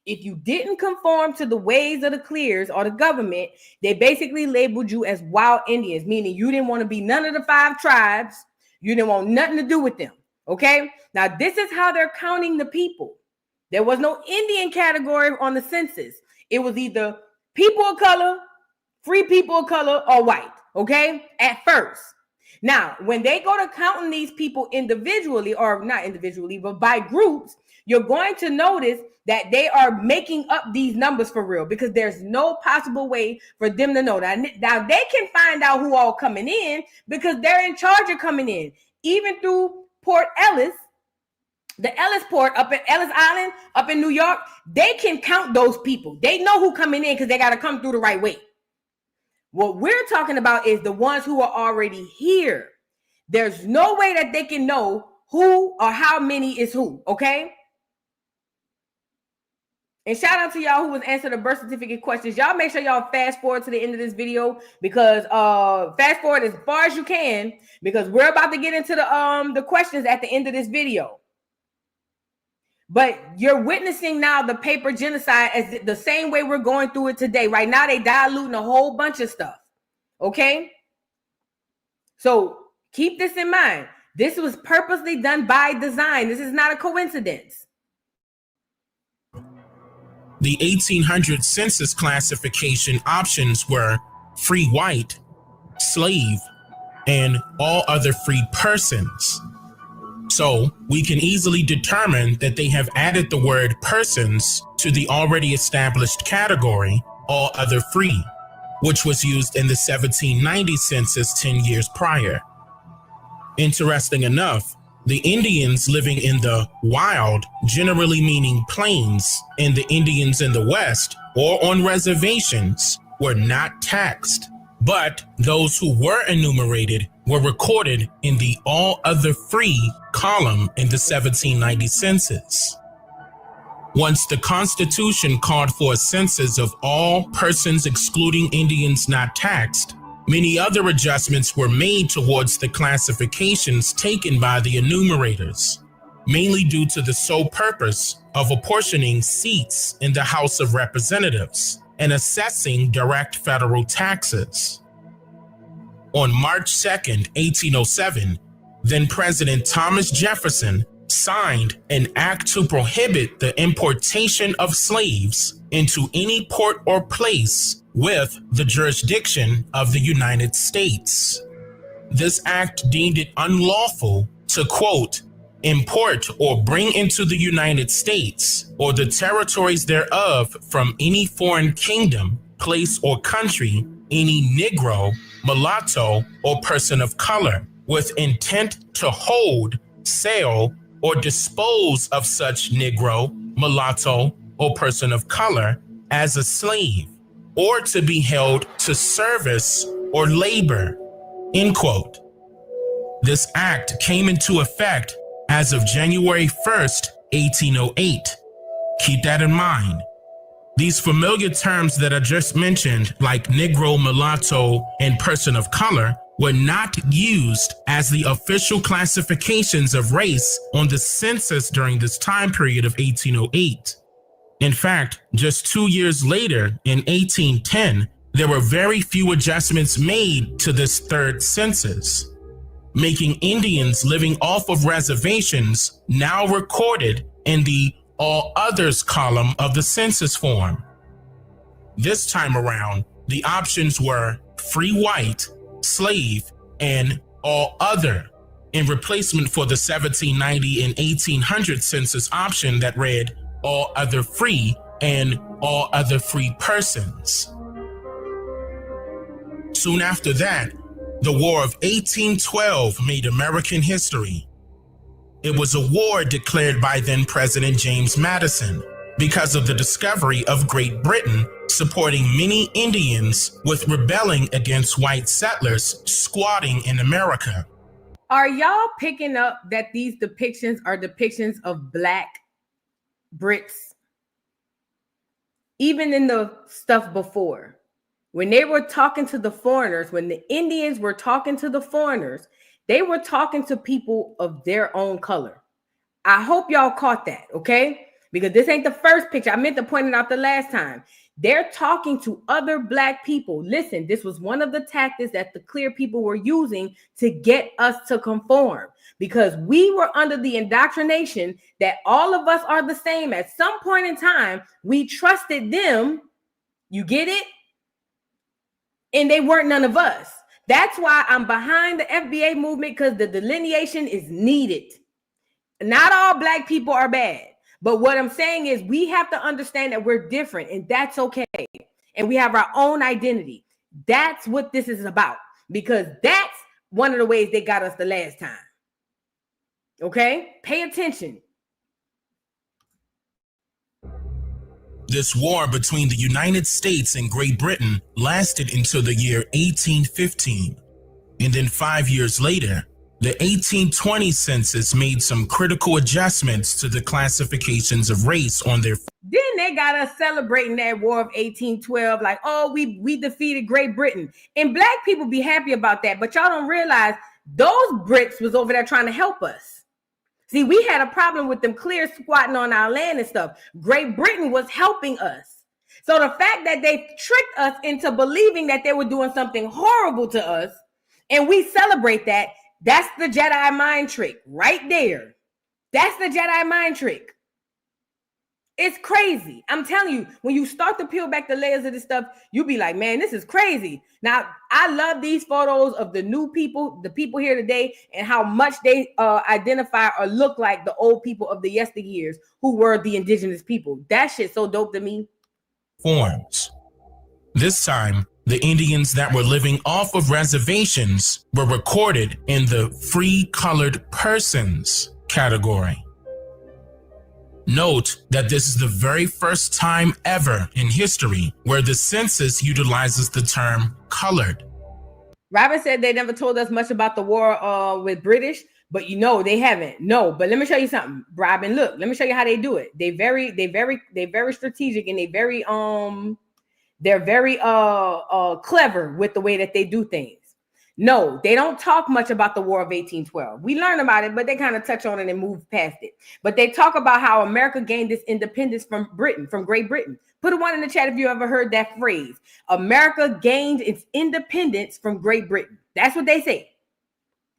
K: If you didn't conform to the ways of the clears or the government, they basically labeled you as wild Indians, meaning you didn't want to be none of the 5 tribes. You didn't want nothing to do with them, okay? Now, this is how they're counting the people. There was no Indian category on the census. It was either people of color, free people of color, or white, okay, at first. Now, when they go to counting these people individually, or not individually, but by groups, you're going to notice that they are making up these numbers for real because there's no possible way for them to know. Now they can find out who all coming in because they're in charge of coming in. Even through Port Ellis, the Ellis Port up at Ellis Island, up in New York, they can count those people. They know who coming in because they got to come through the right way. What we're talking about is the ones who are already here. There's no way that they can know who or how many is who, okay? And shout out to y'all who was answering the birth certificate questions. Y'all make sure y'all fast forward to the end of this video because fast forward as far as you can because we're about to get into the questions at the end of this video. But you're witnessing now the paper genocide as the same way we're going through it today. Right now, they diluting a whole bunch of stuff. Okay? So keep this in mind. This was purposely done by design. This is not a coincidence.
M: The 1800 census classification options were free white, slave, and all other free persons. So we can easily determine that they have added the word persons to the already established category, all other free, which was used in the 1790 census 10 years prior. Interesting enough, the Indians living in the wild, generally meaning plains, and the Indians in the West or on reservations were not taxed, but those who were enumerated were recorded in the all other free column in the 1790 census. Once the Constitution called for a census of all persons excluding Indians not taxed, many other adjustments were made towards the classifications taken by the enumerators, mainly due to the sole purpose of apportioning seats in the House of Representatives and assessing direct federal taxes. On March 2nd, 1807, then President Thomas Jefferson signed an act to prohibit the importation of slaves into any port or place with the jurisdiction of the United States. This act deemed it unlawful to, quote, import or bring into the United States or the territories thereof from any foreign kingdom, place, or country any Negro, mulatto, or person of color with intent to hold, sell, or dispose of such Negro, mulatto, or person of color as a slave, or to be held to service or labor, end quote. This act came into effect as of January 1st, 1808. Keep that in mind. These familiar terms that I just mentioned, like Negro, mulatto, and person of color, were not used as the official classifications of race on the census during this time period of 1808. In fact, just 2 years later, in 1810, there were very few adjustments made to this third census, making Indians living off of reservations now recorded in the All Others column of the census form. This time around, the options were free white, slave, and all other, in replacement for the 1790 and 1800 census option that read all other free and all other free persons. Soon after that, the War of 1812 made American history. It was a war declared by then President James Madison because of the discovery of Great Britain supporting many Indians with rebelling against white settlers squatting in America.
K: Are y'all picking up that these depictions are depictions of Black Brits? Even in the stuff before, when they were talking to the foreigners, when the Indians were talking to the foreigners, they were talking to people of their own color. I hope y'all caught that, okay? Because this ain't the first picture. I meant to point it out the last time. They're talking to other Black people. Listen, this was one of the tactics that the clear people were using to get us to conform, because we were under the indoctrination that all of us are the same. At some point in time, we trusted them. You get it? And they weren't none of us. That's why I'm behind the FBA movement, because the delineation is needed. Not all Black people are bad. But what I'm saying is we have to understand that we're different, and that's okay. And we have our own identity. That's what this is about, because that's one of the ways they got us the last time. Okay? Pay attention.
M: This war between the United States and Great Britain lasted until the year 1815. And then 5 years later, the 1820 census made some critical adjustments to the classifications of race on their...
K: Then they got us celebrating that War of 1812, like, oh, we defeated Great Britain. And Black people be happy about that, but y'all don't realize those Brits was over there trying to help us. See, we had a problem with them clear squatting on our land and stuff. Great Britain was helping us. So the fact that they tricked us into believing that they were doing something horrible to us, and we celebrate that, that's the Jedi mind trick right there. That's the Jedi mind trick. It's crazy. I'm telling you, when you start to peel back the layers of this stuff, you'll be like, man, this is crazy. Now, I love these photos of the new people, the people here today, and how much they identify or look like the old people of the yesteryears who were the indigenous people. That shit's so dope to me.
M: Forms. This time, the Indians that were living off of reservations were recorded in the free colored persons category. Note that this is the very first time ever in history where the census utilizes the term colored.
K: Robin said they never told us much about the war with British, but you know they haven't. No, but let me show you something, Robin. Look, let me show you how they do it. They very strategic, and they're very clever with the way that they do things. No, they don't talk much about the War of 1812. We learn about it, but they kind of touch on it and move past it. But they talk about how America gained its independence from Britain, from Great Britain. Put a one in the chat if you ever heard that phrase. America gained its independence from Great Britain. That's what they say.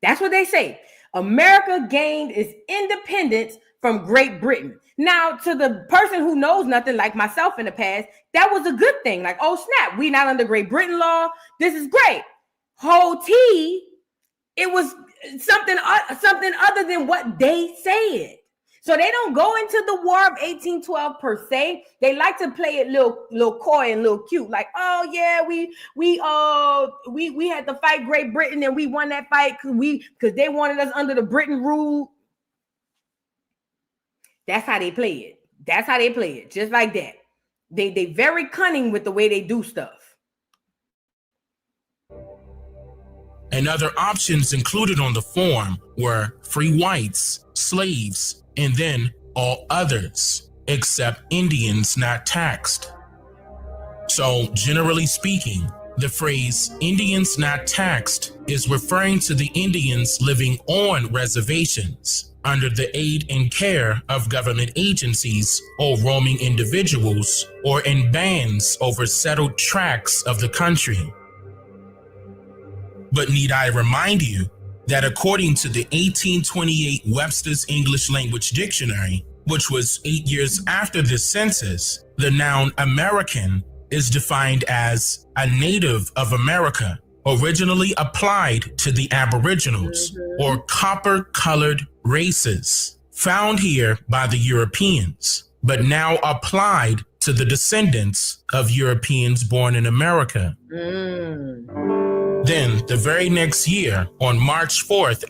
K: That's what they say. America gained its independence from Great Britain. Now, to the person who knows nothing, like myself in the past, that was a good thing. Like, oh snap, we not under Great Britain law. This is great. Whole T, it was something other than what they said. So they don't go into the War of 1812 per se. They like to play it little coy and little cute, like, oh yeah, we had to fight Great Britain and we won that fight because they wanted us under the Britain rule. That's how they play it. That's how they play it, just like that. They very cunning with the way they do stuff.
M: And other options included on the form were free whites, slaves, and then all others, except Indians not taxed. So, generally speaking, the phrase Indians not taxed is referring to the Indians living on reservations under the aid and care of government agencies or roaming individuals or in bands over settled tracts of the country. But need I remind you that according to the 1828 Webster's English Language Dictionary, which was 8 years after the census, the noun American is defined as a native of America, originally applied to the Aboriginals or copper-colored races found here by the Europeans, but now applied to the descendants of Europeans born in America. Then, the very next year, on March 4th,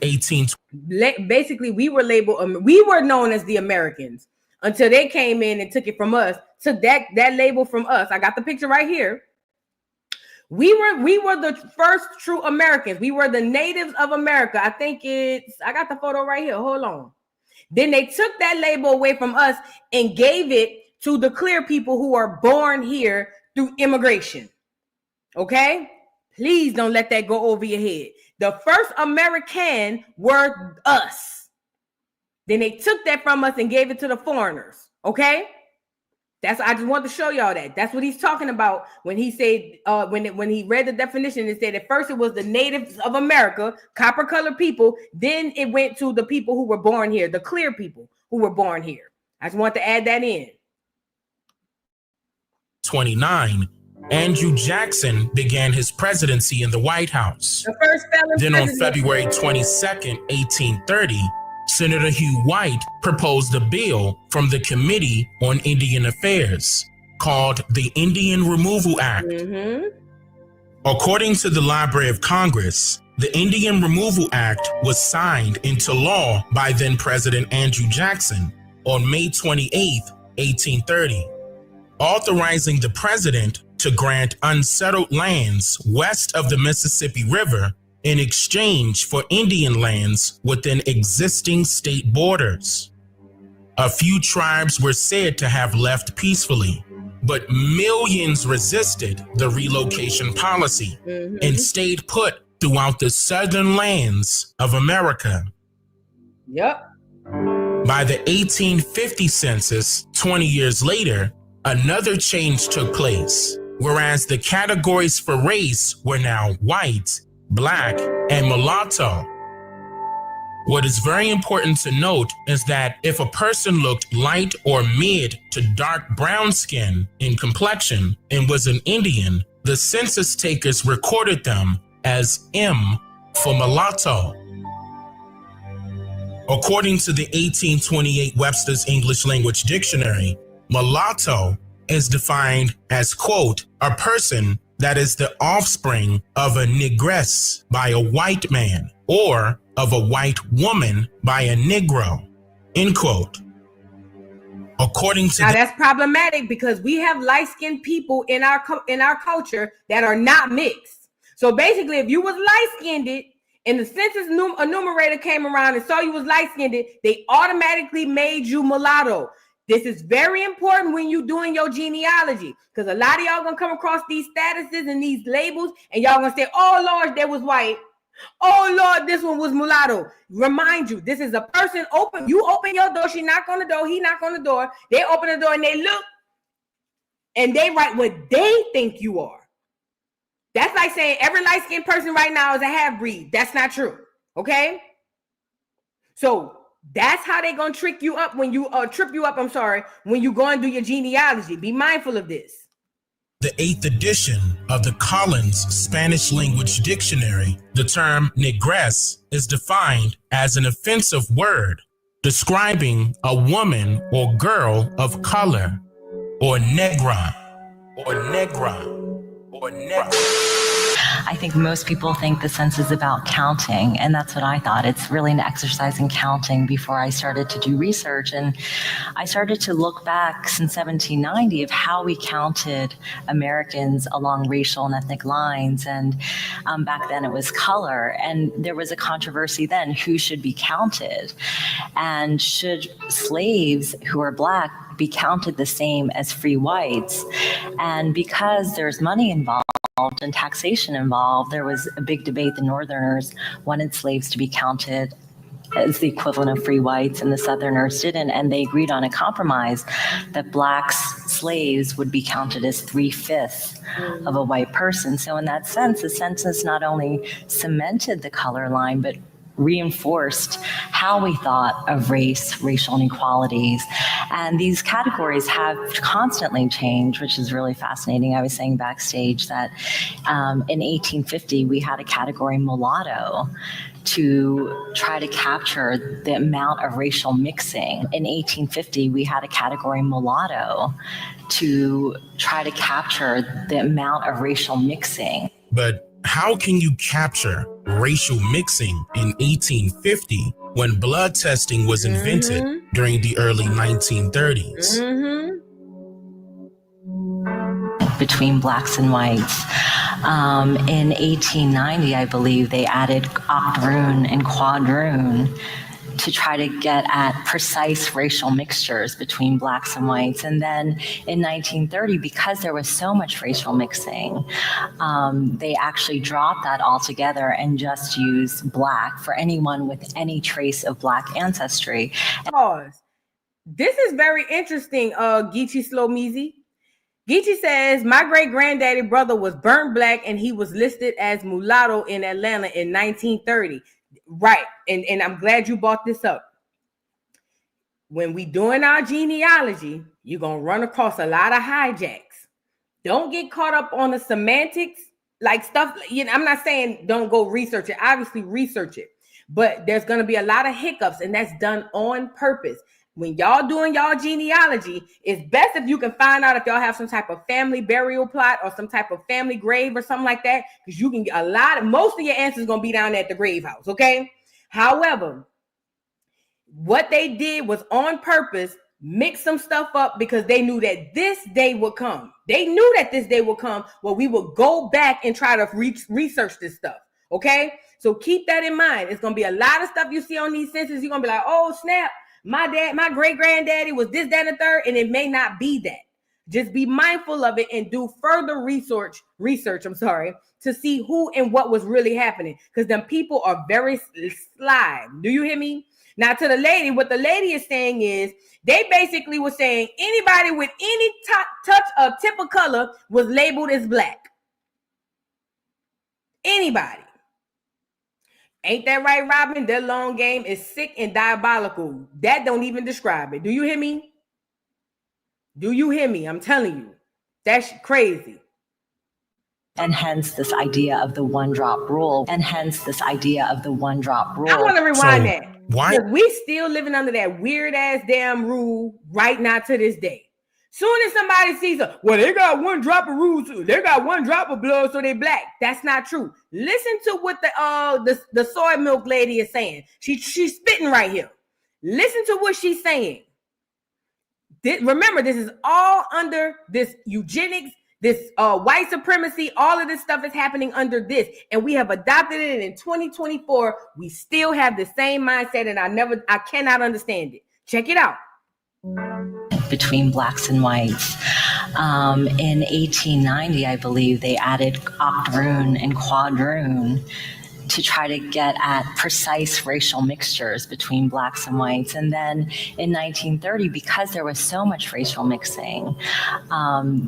K: basically, we were labeled, we were known as the Americans until they came in and took it from us, took that label from us. I got the picture right here. We were the first true Americans. We were the natives of America. I got the photo right here. Hold on. Then they took that label away from us and gave it to the clear people who are born here through immigration. Okay? Please don't let that go over your head. The first American were us. Then they took that from us and gave it to the foreigners. Okay? I just want to show y'all that. That's what he's talking about when he said, when he read the definition, it said at first it was the natives of America, copper-colored people. Then it went to the people who were born here, the clear people who were born here. I just want to add that in.
M: 29, Andrew Jackson began his presidency in the White House.
K: The first felon
M: then on
K: president.
M: February 22nd, 1830, Senator Hugh White proposed a bill from the Committee on Indian Affairs called the Indian Removal Act. According to the Library of Congress, the Indian Removal Act was signed into law by then President Andrew Jackson on May 28, 1830, authorizing the president to grant unsettled lands west of the Mississippi River in exchange for Indian lands within existing state borders. A few tribes were said to have left peacefully, but millions resisted the relocation policy and stayed put throughout the southern lands of America.
K: Yep.
M: By the 1850 census, 20 years later, another change took place, whereas the categories for race were now white, black, and mulatto. What is very important to note is that if a person looked light or mid to dark brown skin in complexion and was an Indian, the census takers recorded them as M for mulatto. According to the 1828 Webster's English Language Dictionary, mulatto is defined as, quote, a person that is the offspring of a negress by a white man or of a white woman by a Negro, end quote. According to
K: now that's problematic because we have light-skinned people in our culture that are not mixed. So basically, if you was light-skinned and the census enumerator came around and saw you was light-skinned, they automatically made you mulatto. This is very important when you're doing your genealogy because a lot of y'all gonna come across these statuses and these labels and y'all gonna say, oh Lord, that was white. Oh Lord, this one was mulatto. Remind you, this is a person you open your door, she knock on the door, he knock on the door, they open the door and they look and they write what they think you are. That's like saying every light-skinned person right now is a half-breed. That's not true, okay? So that's how they're going to trick you up when you trip you up, when you go and do your genealogy. Be mindful of this.
M: The 8th edition of the Collins Spanish Language Dictionary, the term negress is defined as an offensive word describing a woman or girl of color, or negra, or negra, or negra.
S: I think most people think the census is about counting, and that's what I thought. It's really an exercise in counting before I started to do research. And I started to look back since 1790 of how we counted Americans along racial and ethnic lines. And back then it was color. And there was a controversy then, who should be counted? And should slaves who are Black be counted the same as free whites? And because there's money involved and taxation involved, there was a big debate. The Northerners wanted slaves to be counted as the equivalent of free whites, and the Southerners didn't. And they agreed on a compromise that Black slaves would be counted as 3/5 of a white person. So in that sense, the census not only cemented the color line, but reinforced how we thought of race, racial inequalities. And these categories have constantly changed, which is really fascinating. I was saying backstage that in 1850, we had a category mulatto to try to capture the amount of racial mixing. In 1850, we had a category mulatto to try to capture the amount of racial mixing.
M: But how can you capture racial mixing in 1850 when blood testing was invented during the early 1930s?
S: Between Blacks and whites. In 1890, I believe, they added octoroon and quadroon to try to get at precise racial mixtures between Blacks and whites. And then in 1930, because there was so much racial mixing, they actually dropped that altogether and just used Black for anyone with any trace of Black ancestry.
K: Pause. This is very interesting, Geechee Slow-Meezy. Geechee says, my great-granddaddy brother was burnt Black and he was listed as mulatto in Atlanta in 1930. Right. And I'm glad you brought this up. When we doing our genealogy, you're going to run across a lot of hijacks. Don't get caught up on the semantics, like stuff. You know, I'm not saying don't go research it. Obviously, research it. But there's going to be a lot of hiccups, and that's done on purpose. When y'all doing y'all genealogy, it's best if you can find out if y'all have some type of family burial plot or some type of family grave or something like that, because you can get most of your answers going to be down at the grave house, okay? However, what they did was on purpose, mix some stuff up because they knew that this day would come. They knew that this day would come where we would go back and try to research this stuff, okay? So keep that in mind. It's going to be a lot of stuff you see on these censuses. You're going to be like, oh, snap. My great-granddaddy was this, that, and the third, and it may not be that. Just be mindful of it and do further research, to see who and what was really happening. Because them people are very sly. Do you hear me? Now, to the lady, what the lady is saying is, they basically were saying anybody with any touch or tip of color was labeled as Black. Anybody. Ain't that right, Robin? Their long game is sick and diabolical. That don't even describe it. Do you hear me? Do you hear me? I'm telling you. That's crazy.
S: And hence this idea of the one-drop rule. I want
K: to rewind that.
M: Why?
K: Because we still living under that weird-ass damn rule right now to this day. Soon as somebody sees they got one drop of rules, they got one drop of blood, so they Black. That's not true. Listen to what the soy milk lady is saying. She's spitting right here. Listen to what she's saying. Remember, this is all under this eugenics, this white supremacy. All of this stuff is happening under this, and we have adopted it. In 2024, we still have the same mindset, and I cannot understand it. Check it out.
S: Between Blacks and whites. In 1890, I believe, they added octoroon and quadroon to try to get at precise racial mixtures between blacks and whites. And then in 1930, because there was so much racial mixing,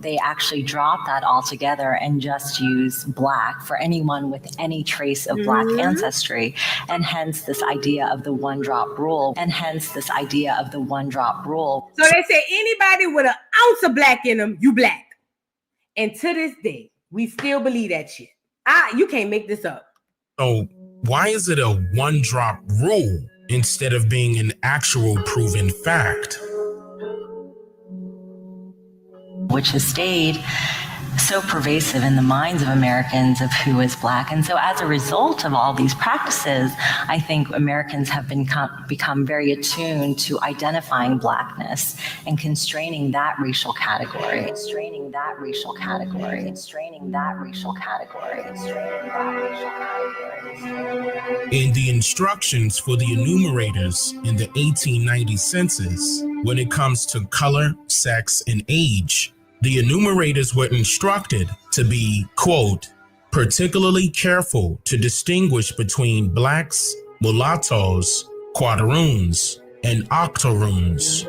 S: they actually dropped that altogether and just used black for anyone with any trace of black ancestry. And hence this idea of the one drop rule.
K: So they say anybody with an ounce of black in them, you black. And to this day, we still believe that shit. You can't make this up.
M: So why is it a one-drop rule instead of being an actual proven fact?
S: Which has stayed so pervasive in the minds of Americans of who is black. And so as a result of all these practices, I think Americans have become very attuned to identifying blackness and constraining that racial category.
M: In the instructions for the enumerators in the 1890 census, when it comes to color, sex, and age, the enumerators were instructed to be, quote, particularly careful to distinguish between blacks, mulattoes, quadroons, and octoroons.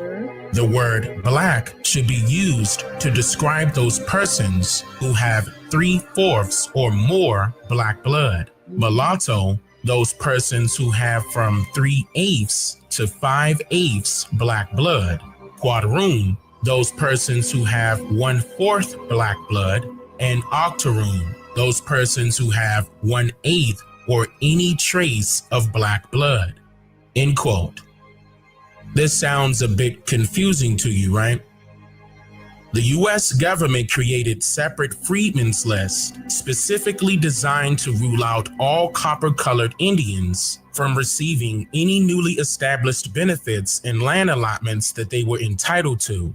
M: The word black should be used to describe those persons who have 3/4 or more black blood. Mulatto, those persons who have from 3/8 to 5/8 black blood. Quadroon, those persons who have 1/4 black blood, and octoroon, those persons who have 1/8 or any trace of black blood. End quote. This sounds a bit confusing to you, right? The US government created separate freedmen's lists specifically designed to rule out all copper-colored Indians from receiving any newly established benefits and land allotments that they were entitled to.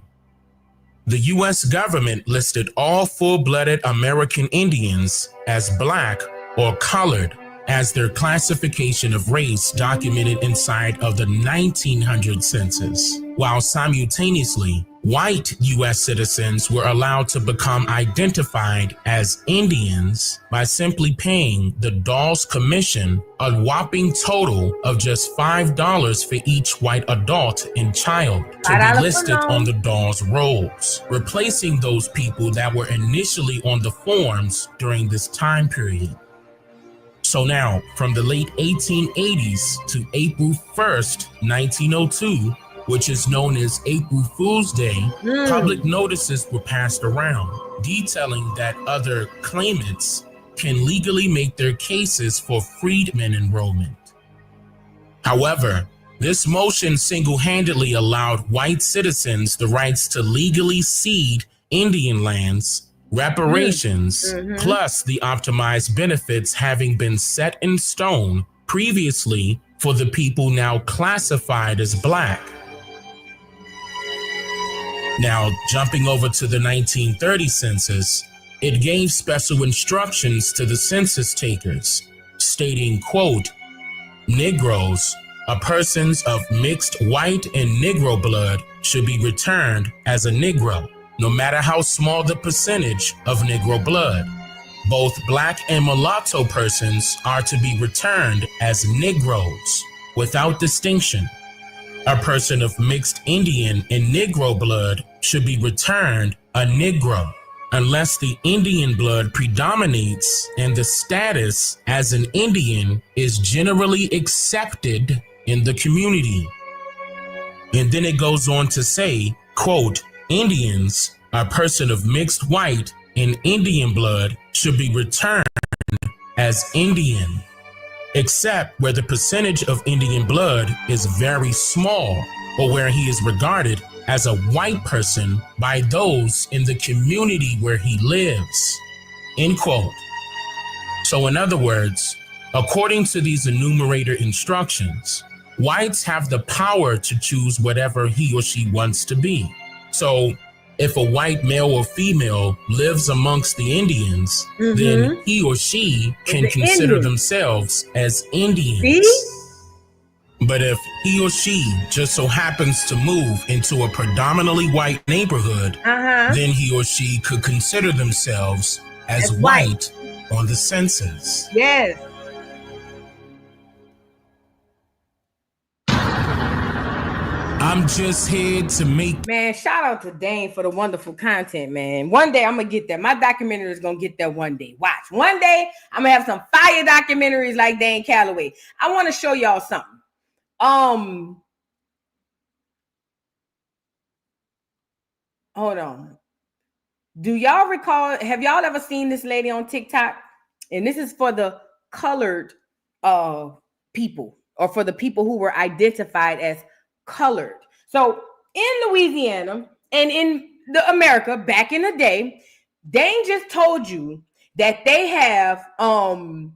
M: The US government listed all full-blooded American Indians as black or colored as their classification of race documented inside of the 1900 census, while simultaneously, white US citizens were allowed to become identified as Indians by simply paying the Dawes Commission a whopping total of just $5 for each white adult and child to be listed on the Dawes rolls, replacing those people that were initially on the forms during this time period. So now, from the late 1880s to April 1st, 1902, which is known as April Fool's Day, public notices were passed around detailing that other claimants can legally make their cases for freedmen enrollment. However, this motion single-handedly allowed white citizens the rights to legally cede Indian lands, reparations, plus the optimized benefits having been set in stone previously for the people now classified as black. Now, jumping over to the 1930 census, it gave special instructions to the census takers, stating, quote, Negroes, persons of mixed white and Negro blood, should be returned as a Negro, no matter how small the percentage of Negro blood. Both black and mulatto persons are to be returned as Negroes, without distinction. A person of mixed Indian and Negro blood should be returned a Negro, unless the Indian blood predominates and the status as an Indian is generally accepted in the community. And then it goes on to say, quote, Indians, a person of mixed white and Indian blood, should be returned as Indian, except where the percentage of Indian blood is very small or where he is regarded as a white person by those in the community where he lives, end quote. So in other words, according to these enumerator instructions, whites have the power to choose whatever he or she wants to be. So if a white male or female lives amongst the Indians, then he or she can consider themselves as Indians.
K: See?
M: But if he or she just so happens to move into a predominantly white neighborhood, then he or she could consider themselves as white on the census.
K: Yes.
M: I'm just here to make.
K: Man, shout out to Dane for the wonderful content, man. One day I'm gonna get that. My documentary is gonna get that one day. Watch. One day I'm gonna have some fire documentaries like Dane Calloway. I want to show y'all something. Hold on. Do y'all recall? Have y'all ever seen this lady on TikTok? And this is for the colored people, or for the people who were identified as colored. So in Louisiana and in America back in the day, Dane just told you that they have that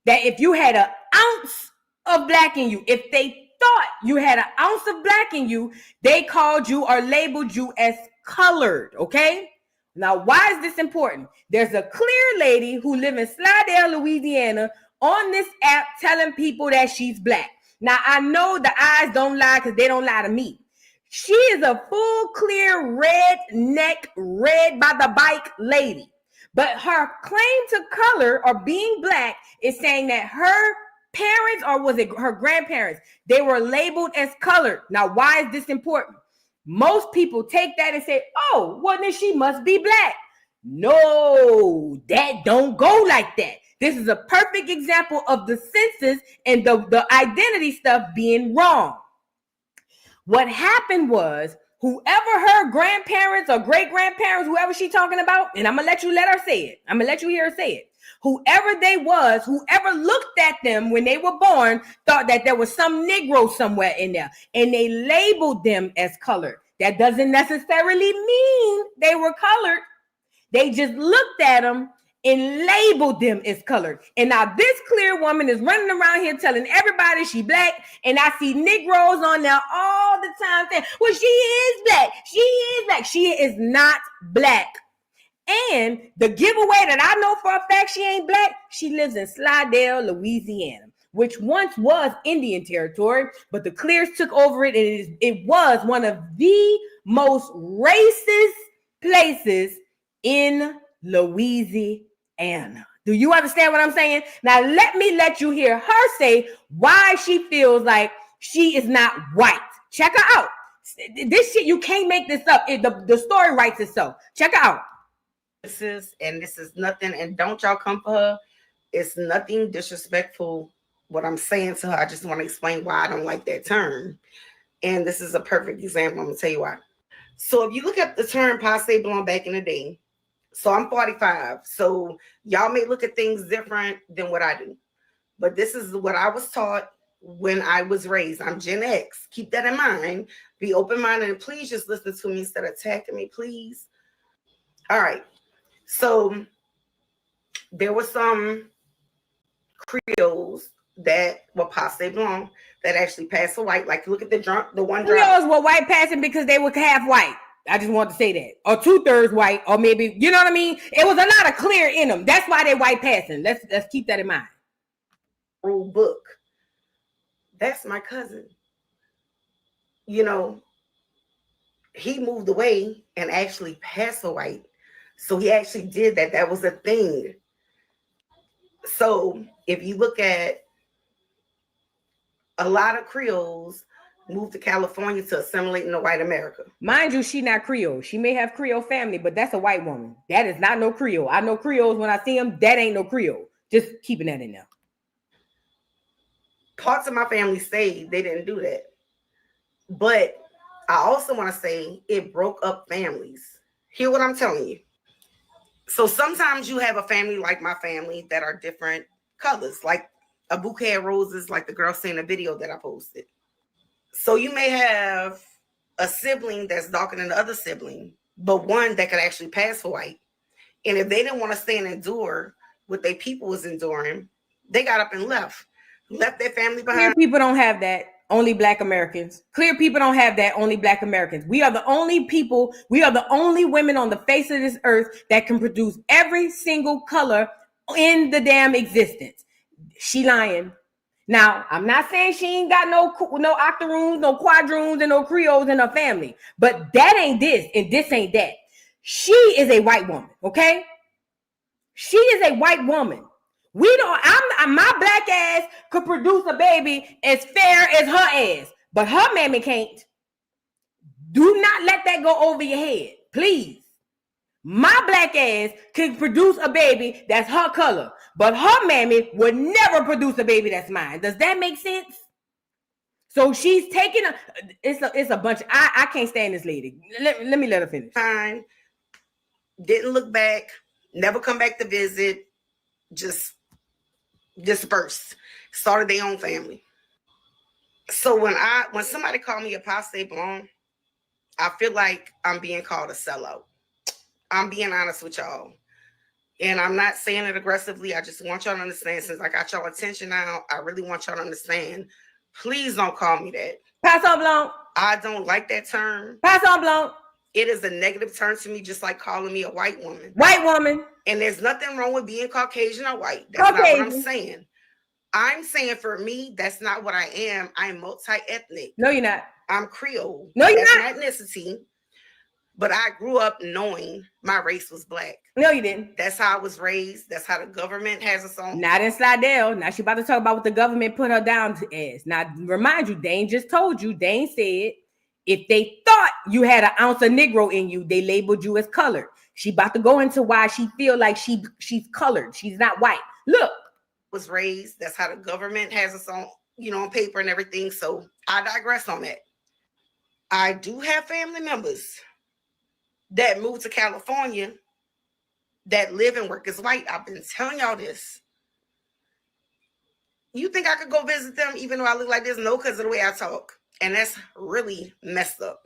K: if you had an ounce of black in you, if they thought you had an ounce of black in you, they called you or labeled you as colored. Okay. Now, why is this important? There's a clear lady who lives in Slidell, Louisiana, on this app telling people that she's black. Now, I know the eyes don't lie because they don't lie to me. She is a full, clear, redneck, red by the bike lady. But her claim to color or being black is saying that her parents, or was it her grandparents, they were labeled as colored. Now, why is this important? Most people take that and say, oh, well, then she must be black. No, that don't go like that. This is a perfect example of the census and the identity stuff being wrong. What happened was, whoever her grandparents or great-grandparents, whoever she's talking about, and I'm going to let her say it. I'm going to let you hear her say it. Whoever they was, whoever looked at them when they were born, thought that there was some Negro somewhere in there, and they labeled them as colored. That doesn't necessarily mean they were colored. They just looked at them and labeled them as colored. And now this clear woman is running around here telling everybody she black, and I see Negroes on there all the time saying, well, she is black. She is black. She is not black. And the giveaway that I know for a fact she ain't black, she lives in Slidell, Louisiana, which once was Indian territory, but the Clears took over it, and it was one of the most racist places in Louisiana. Do you understand what I'm saying? Now let you hear her say why she feels like she is not white. Check her out. This shit, you can't make this up. The story writes itself. Check her out.
T: This is nothing, and don't y'all come for her. It's nothing disrespectful what I'm saying to her. I just want to explain why I don't like that term. And this is a perfect example. I'm going to tell you why. So if you look at the term passe blanc back in the day, so I'm 45. So y'all may look at things different than what I do. But this is what I was taught when I was raised. I'm Gen X. Keep that in mind. Be open-minded, and please just listen to me instead of attacking me, please. All right. So there were some Creoles that were passe blanc that actually passed for white. Like, look at the one
K: Creoles were white passing because they were half white. I just want to say that. Or 2/3 white, or maybe, you know what I mean? It was a lot of clear in them. That's why they're white passing. Let's keep that in mind.
T: Rule book. That's my cousin. You know, he moved away and actually passed for white. So he actually did that. That was a thing. So if you look at a lot of Creoles moved to California to assimilate into white America.
K: Mind you, she not Creole. She may have Creole family, but that's a white woman. That is not no Creole. I know Creoles when I see them. That ain't no Creole. Just keeping that in there.
T: Parts of my family say they didn't do that. But I also want to say it broke up families. Hear what I'm telling you. So sometimes you have a family like my family that are different colors, like a bouquet of roses, like the girl saying in the video that I posted. So you may have a sibling that's darker than the other sibling, but one that could actually pass for white. And if they didn't want to stay and endure what their people was enduring, they got up and left their family behind.
K: Clear people don't have that. Only Black Americans. Clear people don't have that. Only Black Americans. We are the only people, we are the only women on the face of this earth that can produce every single color in the damn existence. She lying. Now, I'm not saying she ain't got no octoroons, no quadroons, and no Creoles in her family, but that ain't this, and this ain't that. She is a white woman, okay? She is a white woman. My black ass could produce a baby as fair as her ass, but her mammy can't. Do not let that go over your head, please. My black ass can produce a baby that's her color, but her mammy would never produce a baby that's mine. Does that make sense? So she's taking it's a bunch. I can't stand this lady. Let me let her finish.
T: Fine. Didn't look back. Never come back to visit. Just dispersed. Started their own family. So when somebody called me apostate blonde, I feel like I'm being called a sellout. I'm being honest with y'all. And I'm not saying it aggressively. I just want y'all to understand, since I got y'all attention now, I really want y'all to understand. Please don't call me that.
K: Passant blanc.
T: I don't like that term.
K: Passant blanc.
T: It is a negative term to me, just like calling me a white woman.
K: White woman.
T: And there's nothing wrong with being Caucasian or white. That's Caucasian. Not what I'm saying. I'm saying for me, that's not what I am. I'm multi-ethnic.
K: No, you're not.
T: I'm Creole.
K: No, you're
T: that's
K: not.
T: An ethnicity. But I grew up knowing my race was black.
K: No, you didn't.
T: That's how I was raised. That's how the government has us on.
K: Not in Slidell. Now she about to talk about what the government put her down to as. Now, remind you, Dane just told you. Dane said, if they thought you had an ounce of Negro in you, they labeled you as colored. She about to go into why she feel like she's colored. She's not white. Look.
T: Was raised. That's how the government has us on, on paper and everything. So I digress on that. I do have family members that moved to California that live and work as white. I've been telling y'all this. You think I could go visit them even though I look like this? No, because of the way I talk. And that's really messed up.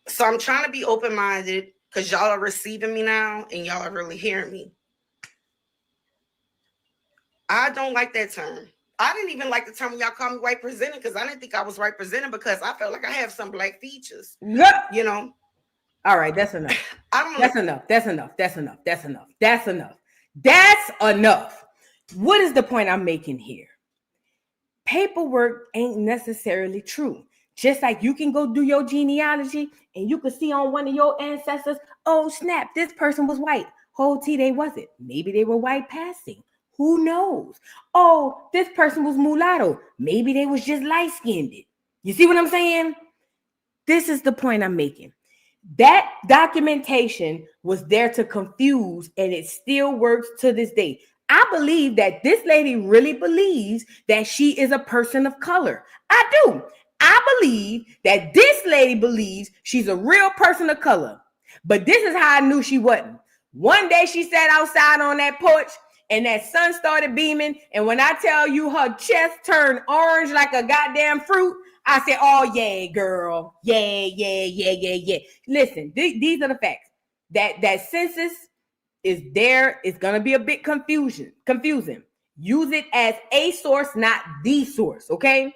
T: So I'm trying to be open-minded because y'all are receiving me now and y'all are really hearing me. I don't like that term. I didn't even like the term when y'all call me white presenting because I didn't think I was white presenting because I felt like I have some black features.
K: Yeah.
T: All
K: right, that's enough. That's enough. That's enough. That's enough. That's enough. That's enough. That's enough. What is the point I'm making here? Paperwork ain't necessarily true. Just like you can go do your genealogy and you can see on one of your ancestors, oh snap, this person was white. Whole T they wasn't. Maybe they were white passing. Who knows? Oh, this person was mulatto. Maybe they was just light-skinned. You see what I'm saying? This is the point I'm making. That documentation was there to confuse, and it still works to this day. I believe that this lady really believes that she is a person of color. I do. I believe that this lady believes she's a real person of color. But this is how I knew she wasn't. One day she sat outside on that porch, and that sun started beaming. And when I tell you her chest turned orange like a goddamn fruit, I said, oh, yeah, girl. Yeah. Listen, these are the facts. That census is there. It's going to be a bit confusing. Use it as a source, not the source, okay?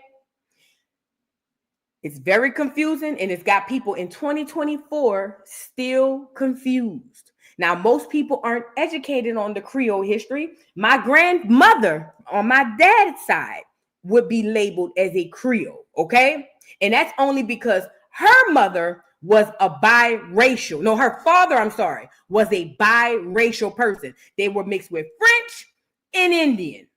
K: It's very confusing, and it's got people in 2024 still confused. Now, most people aren't educated on the Creole history. My grandmother on my dad's side would be labeled as a Creole, okay? And that's only because her mother was a biracial. No, her father, was a biracial person. They were mixed with French and Indian.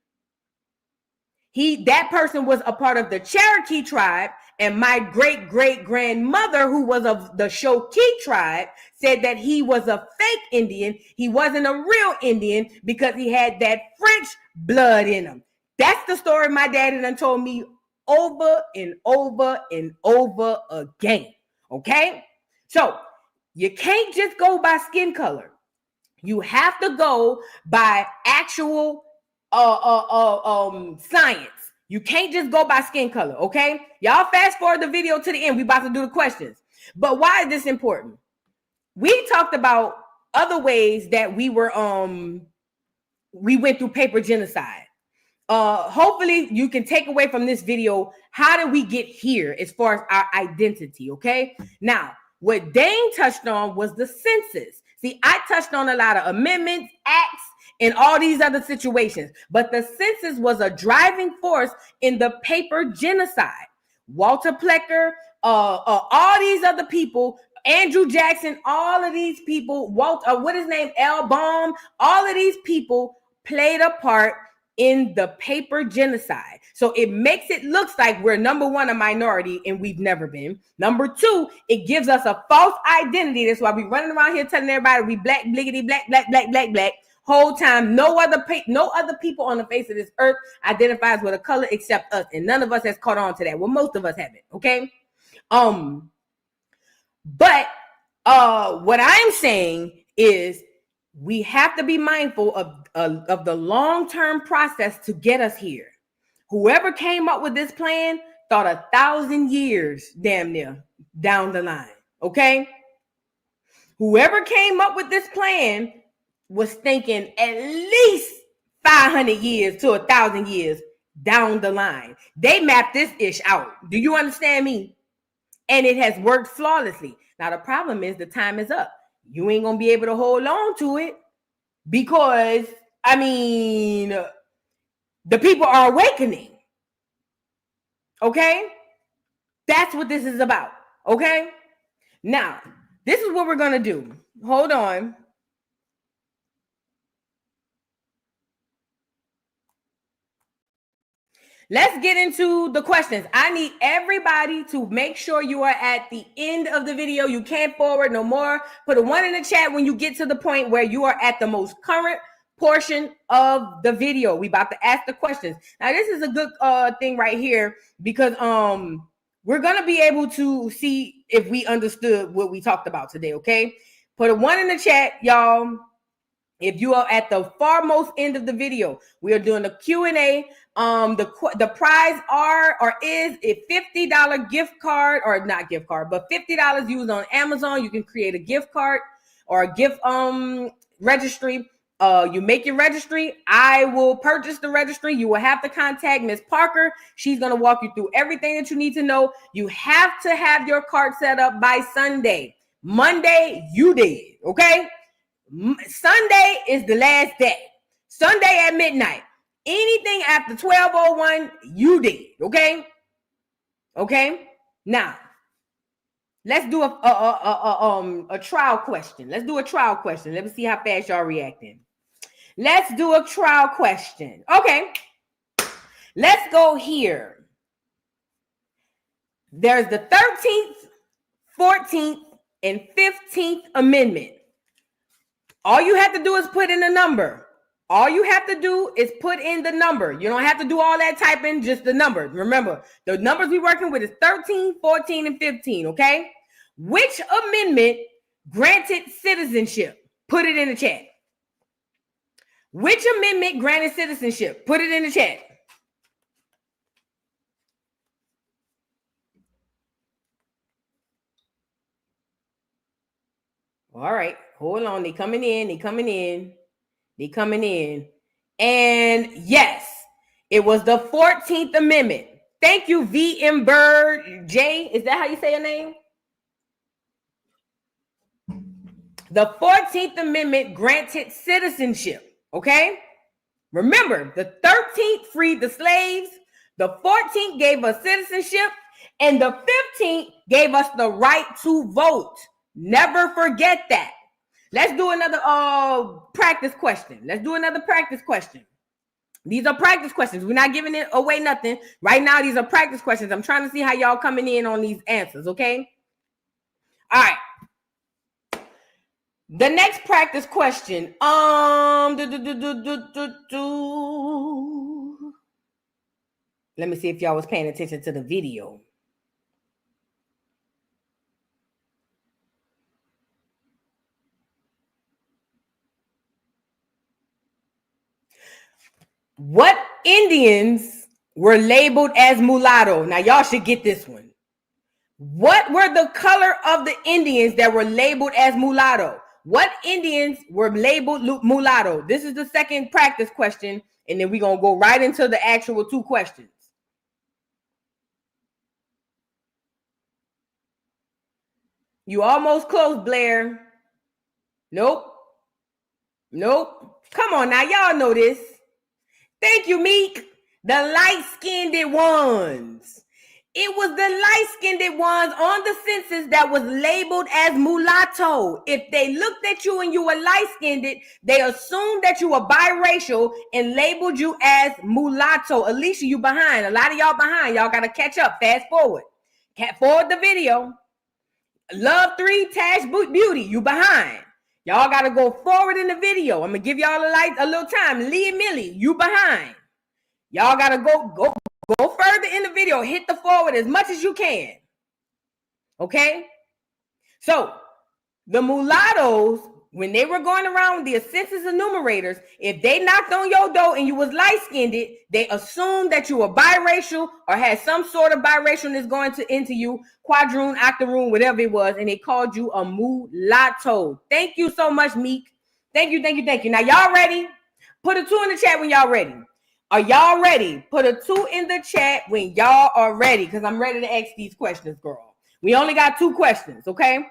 K: That person was a part of the Cherokee tribe, and my great-great-grandmother, who was of the Chokee tribe, said that he was a fake Indian. He wasn't a real Indian because he had that French blood in him. That's the story my daddy done told me over and over and over again. Okay? So you can't just go by skin color. You have to go by actual science. You can't just go by skin color, okay? Y'all fast forward the video to the end. We about to do the questions. But why is this important? We talked about other ways that we went through paper genocide. Hopefully you can take away from this video, how did we get here as far as our identity, okay? Now, what Dane touched on was the census. See, I touched on a lot of amendments, acts, and all these other situations, but the census was a driving force in the paper genocide. Walter Plecker, all these other people, Andrew Jackson, all of these people, L. Baum, all of these people played a part in the paper genocide. So it makes it looks like we're number one, a minority, and we've never been. Number two, it gives us a false identity. That's why we running around here telling everybody we black, bliggity, black, black, black, black, black. Whole time, no other people on the face of this earth identifies with a color except us, and none of us has caught on to that. Well, most of us haven't. Okay. But what I'm saying is we have to be mindful of the long-term process to get us here. Whoever came up with this plan thought 1,000 years damn near down the line. Okay. Whoever came up with this plan was thinking at least 500 years to 1,000 years down the line. They mapped this ish out. Do you understand me? And it has worked flawlessly. Now, the problem is the time is up. You ain't going to be able to hold on to it because, I mean, the people are awakening. Okay? That's what this is about. Okay? Now, this is what we're going to do. Hold on. Let's get into the questions. I need everybody to make sure you are at the end of the video. You can't forward no more. Put a 1 in the chat when you get to the point where you are at the most current portion of the video. We about to ask the questions. Now, this is a good thing right here because we're going to be able to see if we understood what we talked about today, okay? Put a 1 in the chat, y'all. If you are at the farmost end of the video, we are doing the Q&A. The prize is a $50 gift card, or not gift card, but $50 used on Amazon. You can create a gift card or a gift registry. You make your registry. I will purchase the registry. You will have to contact Miss Parker. She's going to walk you through everything that you need to know. You have to have your card set up by Sunday. Monday, you did, okay? Sunday is the last day. Sunday at midnight. Anything after 12:01, you did. Okay? Okay? Now, let's do a trial question. Let's do a trial question. Let me see how fast y'all reacting. Let's do a trial question. Okay. Let's go here. There's the 13th, 14th, and 15th Amendment. All you have to do is put in a number. All you have to do is put in the number. You don't have to do all that typing, just the number. Remember, the numbers we're working with is 13, 14, and 15, okay? Which amendment granted citizenship? Put it in the chat. Which amendment granted citizenship? Put it in the chat. All right, hold on. They coming in. And yes, it was the 14th Amendment. Thank you, V.M. Bird J. Is that how you say your name? The 14th Amendment granted citizenship, okay? Remember, the 13th freed the slaves, the 14th gave us citizenship, and the 15th gave us the right to vote. Never forget that. Let's do another practice question. These are practice questions. We're not giving it away nothing. Right now, these are practice questions. I'm trying to see how y'all coming in on these answers, okay? All right. The next practice question. Let me see if y'all was paying attention to the video. What Indians were labeled as mulatto? Now, y'all should get this one. What were the color of the Indians that were labeled as mulatto? What Indians were labeled mulatto? This is the second practice question, and then we're going to go right into the actual two questions. You almost close, Blair. Nope. Come on now, y'all know this. Thank you, Meek. The light-skinned ones. It was the light-skinned ones on the census that was labeled as mulatto. If they looked at you and you were light-skinned, they assumed that you were biracial and labeled you as mulatto. Alicia, you behind. A lot of y'all behind. Y'all got to catch up. Fast forward. Forward the video. Love 3, Tash Beauty, you behind. Y'all got to go forward in the video. I'm going to give y'all a little time. Lee and Millie, you behind. Y'all got to go further in the video. Hit the forward as much as you can. Okay? So, the mulattoes, when they were going around with the census enumerators, if they knocked on your door and you was light-skinned, they assumed that you were biracial or had some sort of biracialness going into you, quadroon, octoroon, whatever it was, and they called you a mulatto. Thank you so much, Meek. Thank you. Now, y'all ready? Put a 2 in the chat when y'all ready. Are y'all ready? Put a 2 in the chat when y'all are ready, because I'm ready to ask these questions, girl. We only got 2 questions, okay?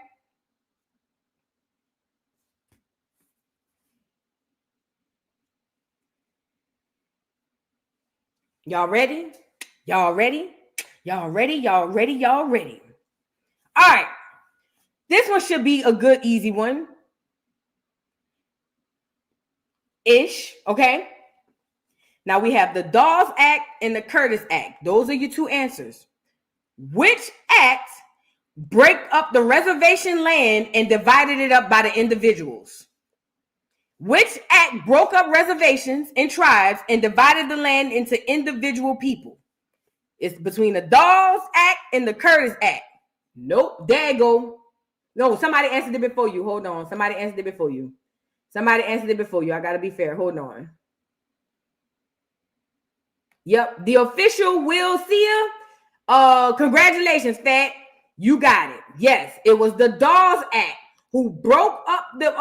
K: Y'all ready? Y'all ready? Y'all ready? Y'all ready? Y'all ready? All right. This one should be a good, easy one. Ish, okay? Now we have the Dawes Act and the Curtis Act. Those are your 2 answers. Which act break up the reservation land and divided it up by the individuals? Which act broke up reservations and tribes and divided the land into individual people? It's between the Dawes Act and the Curtis Act. Nope, there you go. No, somebody answered it before you. Hold on. Somebody answered it before you. I got to be fair. Hold on. Yep, the official Will Sear. Congratulations, Fat. You got it. Yes, it was the Dawes Act who broke up the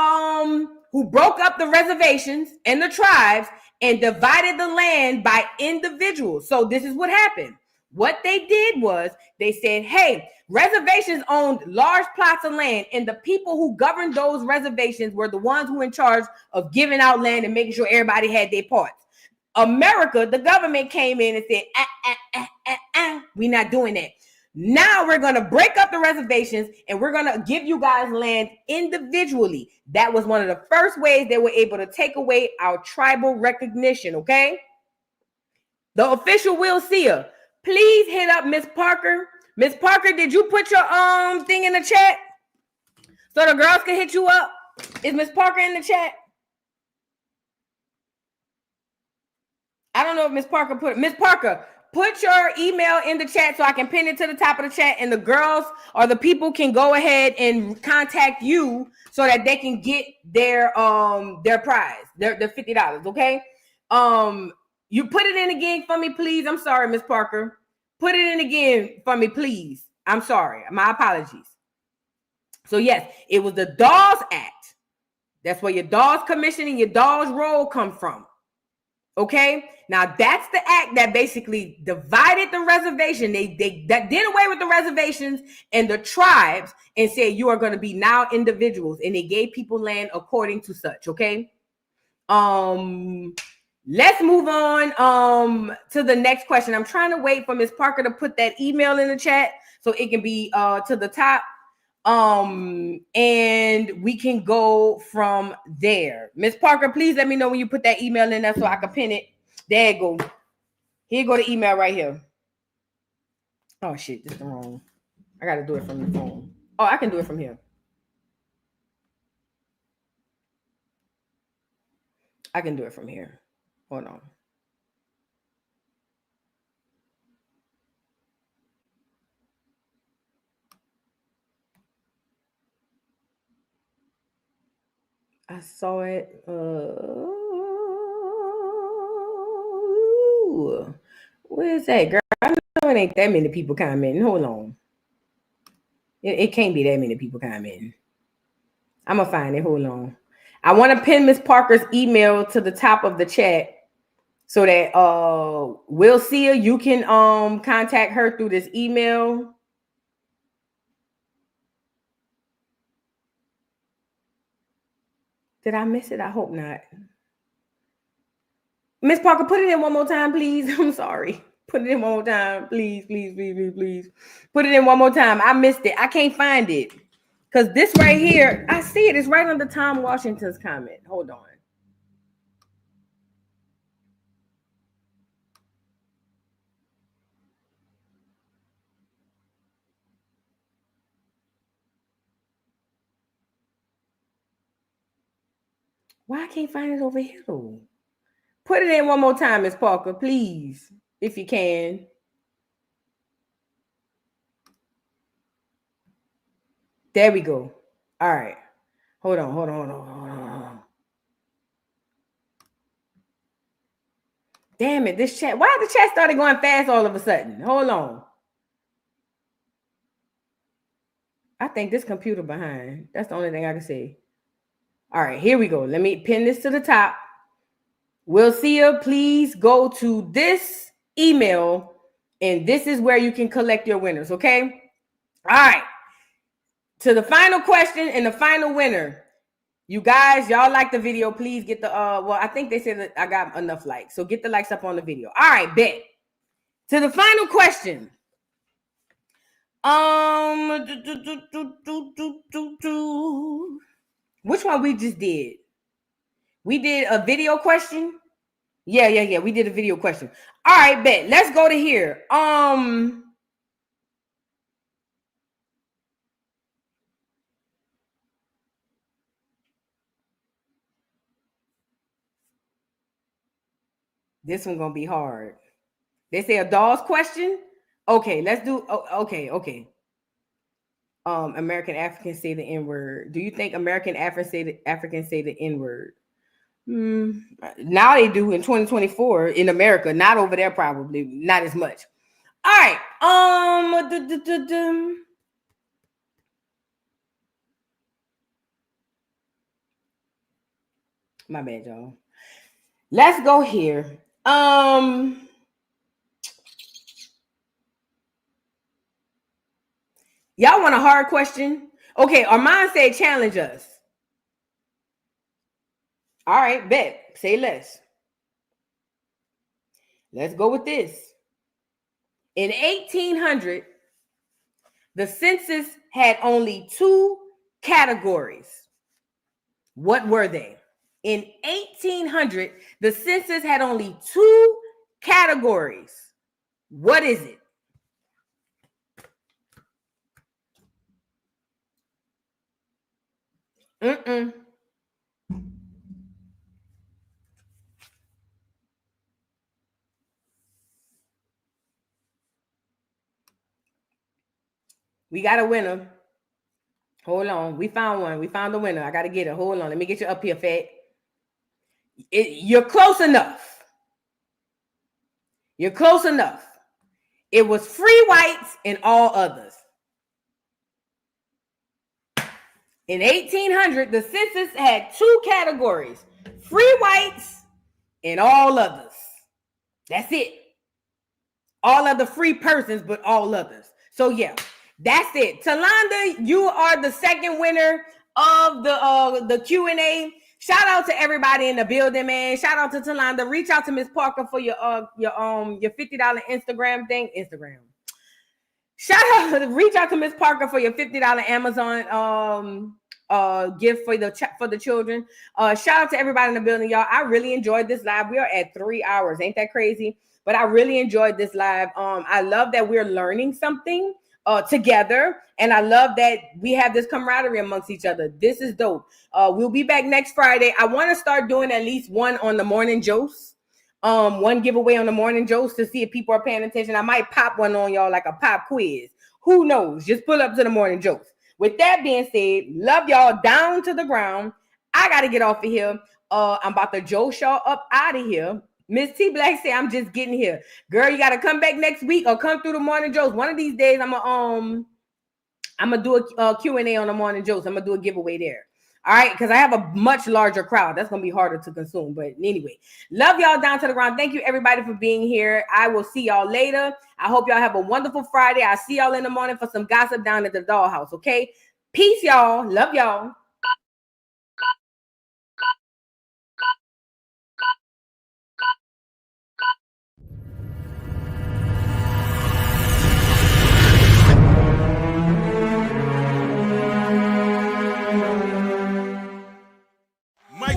K: reservations and the tribes and divided the land by individuals. So this is what happened. What they did was they said, hey, reservations owned large plots of land, and the people who governed those reservations were the ones who were in charge of giving out land and making sure everybody had their parts. America, the government came in and said, we're not doing that. Now we're going to break up the reservations and we're going to give you guys land individually. That was one of the first ways they were able to take away our tribal recognition, okay? The official Will Sear. Please hit up Miss Parker. Miss Parker, did you put your thing in the chat so the girls can hit you up? Is Miss Parker in the chat? I don't know if Miss Parker put it. Miss Parker, put your email in the chat so I can pin it to the top of the chat, and the girls or the people can go ahead and contact you so that they can get their prize, their $50. Okay. You put it in again for me, please. I'm sorry, Miss Parker. Put it in again for me, please. I'm sorry. My apologies. So yes, it was the Dawes Act. That's where your Dawes Commission and your Dawes Roll come from. Okay, now that's the act that basically divided the reservation. They that did away with the reservations and the tribes and said you are going to be now individuals, and they gave people land according to such. Okay, let's move on to the next question. I'm trying to wait for Miss Parker to put that email in the chat so it can be to the top. And we can go from there. Miss Parker, please let me know when you put that email in there so I can pin it. There you go. Here go the email right here. Oh shit, this is wrong. I gotta do it from the phone. Oh, I can do it from here. I can do it from here. Hold on. I saw it. Where's that, girl? I know it ain't that many people commenting. Hold on. It can't be that many people commenting. I'm gonna find it. Hold on. I want to pin Miss Parker's email to the top of the chat so that we'll see her. You can contact her through this email. Did I miss it? I hope not. Miss Parker, put it in one more time, please. I'm sorry. Put it in one more time. Please, please, please, please, please. Put it in one more time. I missed it. I can't find it. Because this right here, I see it. It's right under Tom Washington's comment. Hold on. Why I can't find it over here though? Put it in one more time, Miss Parker, please, if you can. There we go. All right. Hold on. Damn it, this chat. Why the chat started going fast all of a sudden? Hold on. I think this computer behind. That's the only thing I can say. All right, here we go. Let me pin this to the top. We'll see you. Please go to this email, and this is where you can collect your winners, okay? All right. To the final question and the final winner. You guys, y'all like the video, please get the, well, I think they said that I got enough likes, so get the likes up on the video. All right, bet. To the final question. Which one we just did? We did a video question. Yeah. We did a video question. All right, bet. Let's go to here. This one gonna be hard. They say a doll's question. Okay, let's do. Okay. American Africans say the N-word. Do you think American Africans say the N-word? Now they do in 2024 in America, not over there, probably not as much. All right. My bad, y'all. Let's go here. Y'all want a hard question? Okay, Armand said challenge us. All right, bet. Say less. Let's go with this. In 1800, the census had only 2 categories. What were they? In 1800, the census had only 2 categories. What is it? We got a winner. Hold on. We found one. We found the winner. I got to get it. Hold on. Let me get you up here, Fat. You're close enough. You're close enough. It was free whites and all others. In 1800, the census had 2 categories. Free whites and all others. That's it. All other free persons, but all others. So yeah, that's it. Talanda, you are the second winner of the Q&A. Shout out to everybody in the building, man. Shout out to Talanda. Reach out to Miss Parker for your $50 Instagram thing. Shout out, reach out to Miss Parker for your $50 Amazon gift for the children. Shout out to everybody in the building, y'all. I really enjoyed this live. We are at 3 hours. Ain't that crazy? But I really enjoyed this live. I love that we're learning something together, and I love that we have this camaraderie amongst each other. This is dope. We'll be back next Friday. I want to start doing at least one on the morning jokes. One giveaway on the morning jokes to see if people are paying attention. I might pop one on y'all, like a pop quiz. Who knows? Just pull up to the morning jokes. With that being said, love y'all down to the ground. I gotta get off of here. I'm about to Joe Shaw up out of here. Miss T Black say I'm just getting here. Girl, you gotta come back next week or come through the morning jokes. One of these days, I'm gonna do a Q&A on the morning jokes. I'm gonna do a giveaway there. All right, because I have a much larger crowd. That's going to be harder to consume. But anyway, love y'all down to the ground. Thank you, everybody, for being here. I will see y'all later. I hope y'all have a wonderful Friday. I'll see y'all in the morning for some gossip down at the dollhouse, okay? Peace, y'all. Love y'all.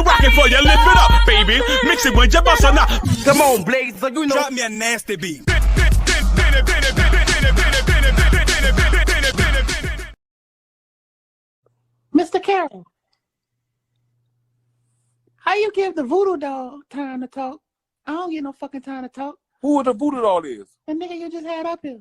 J: it rocking for you. Lift it up, baby. Mix it with your bossa nova. Come on, Blaze, you know. Drop me a nasty beat.
U: Mr. Carroll, how you give the voodoo doll time to talk? I don't get no fucking time to talk.
J: Who the voodoo doll is?
U: The nigga you just had up here.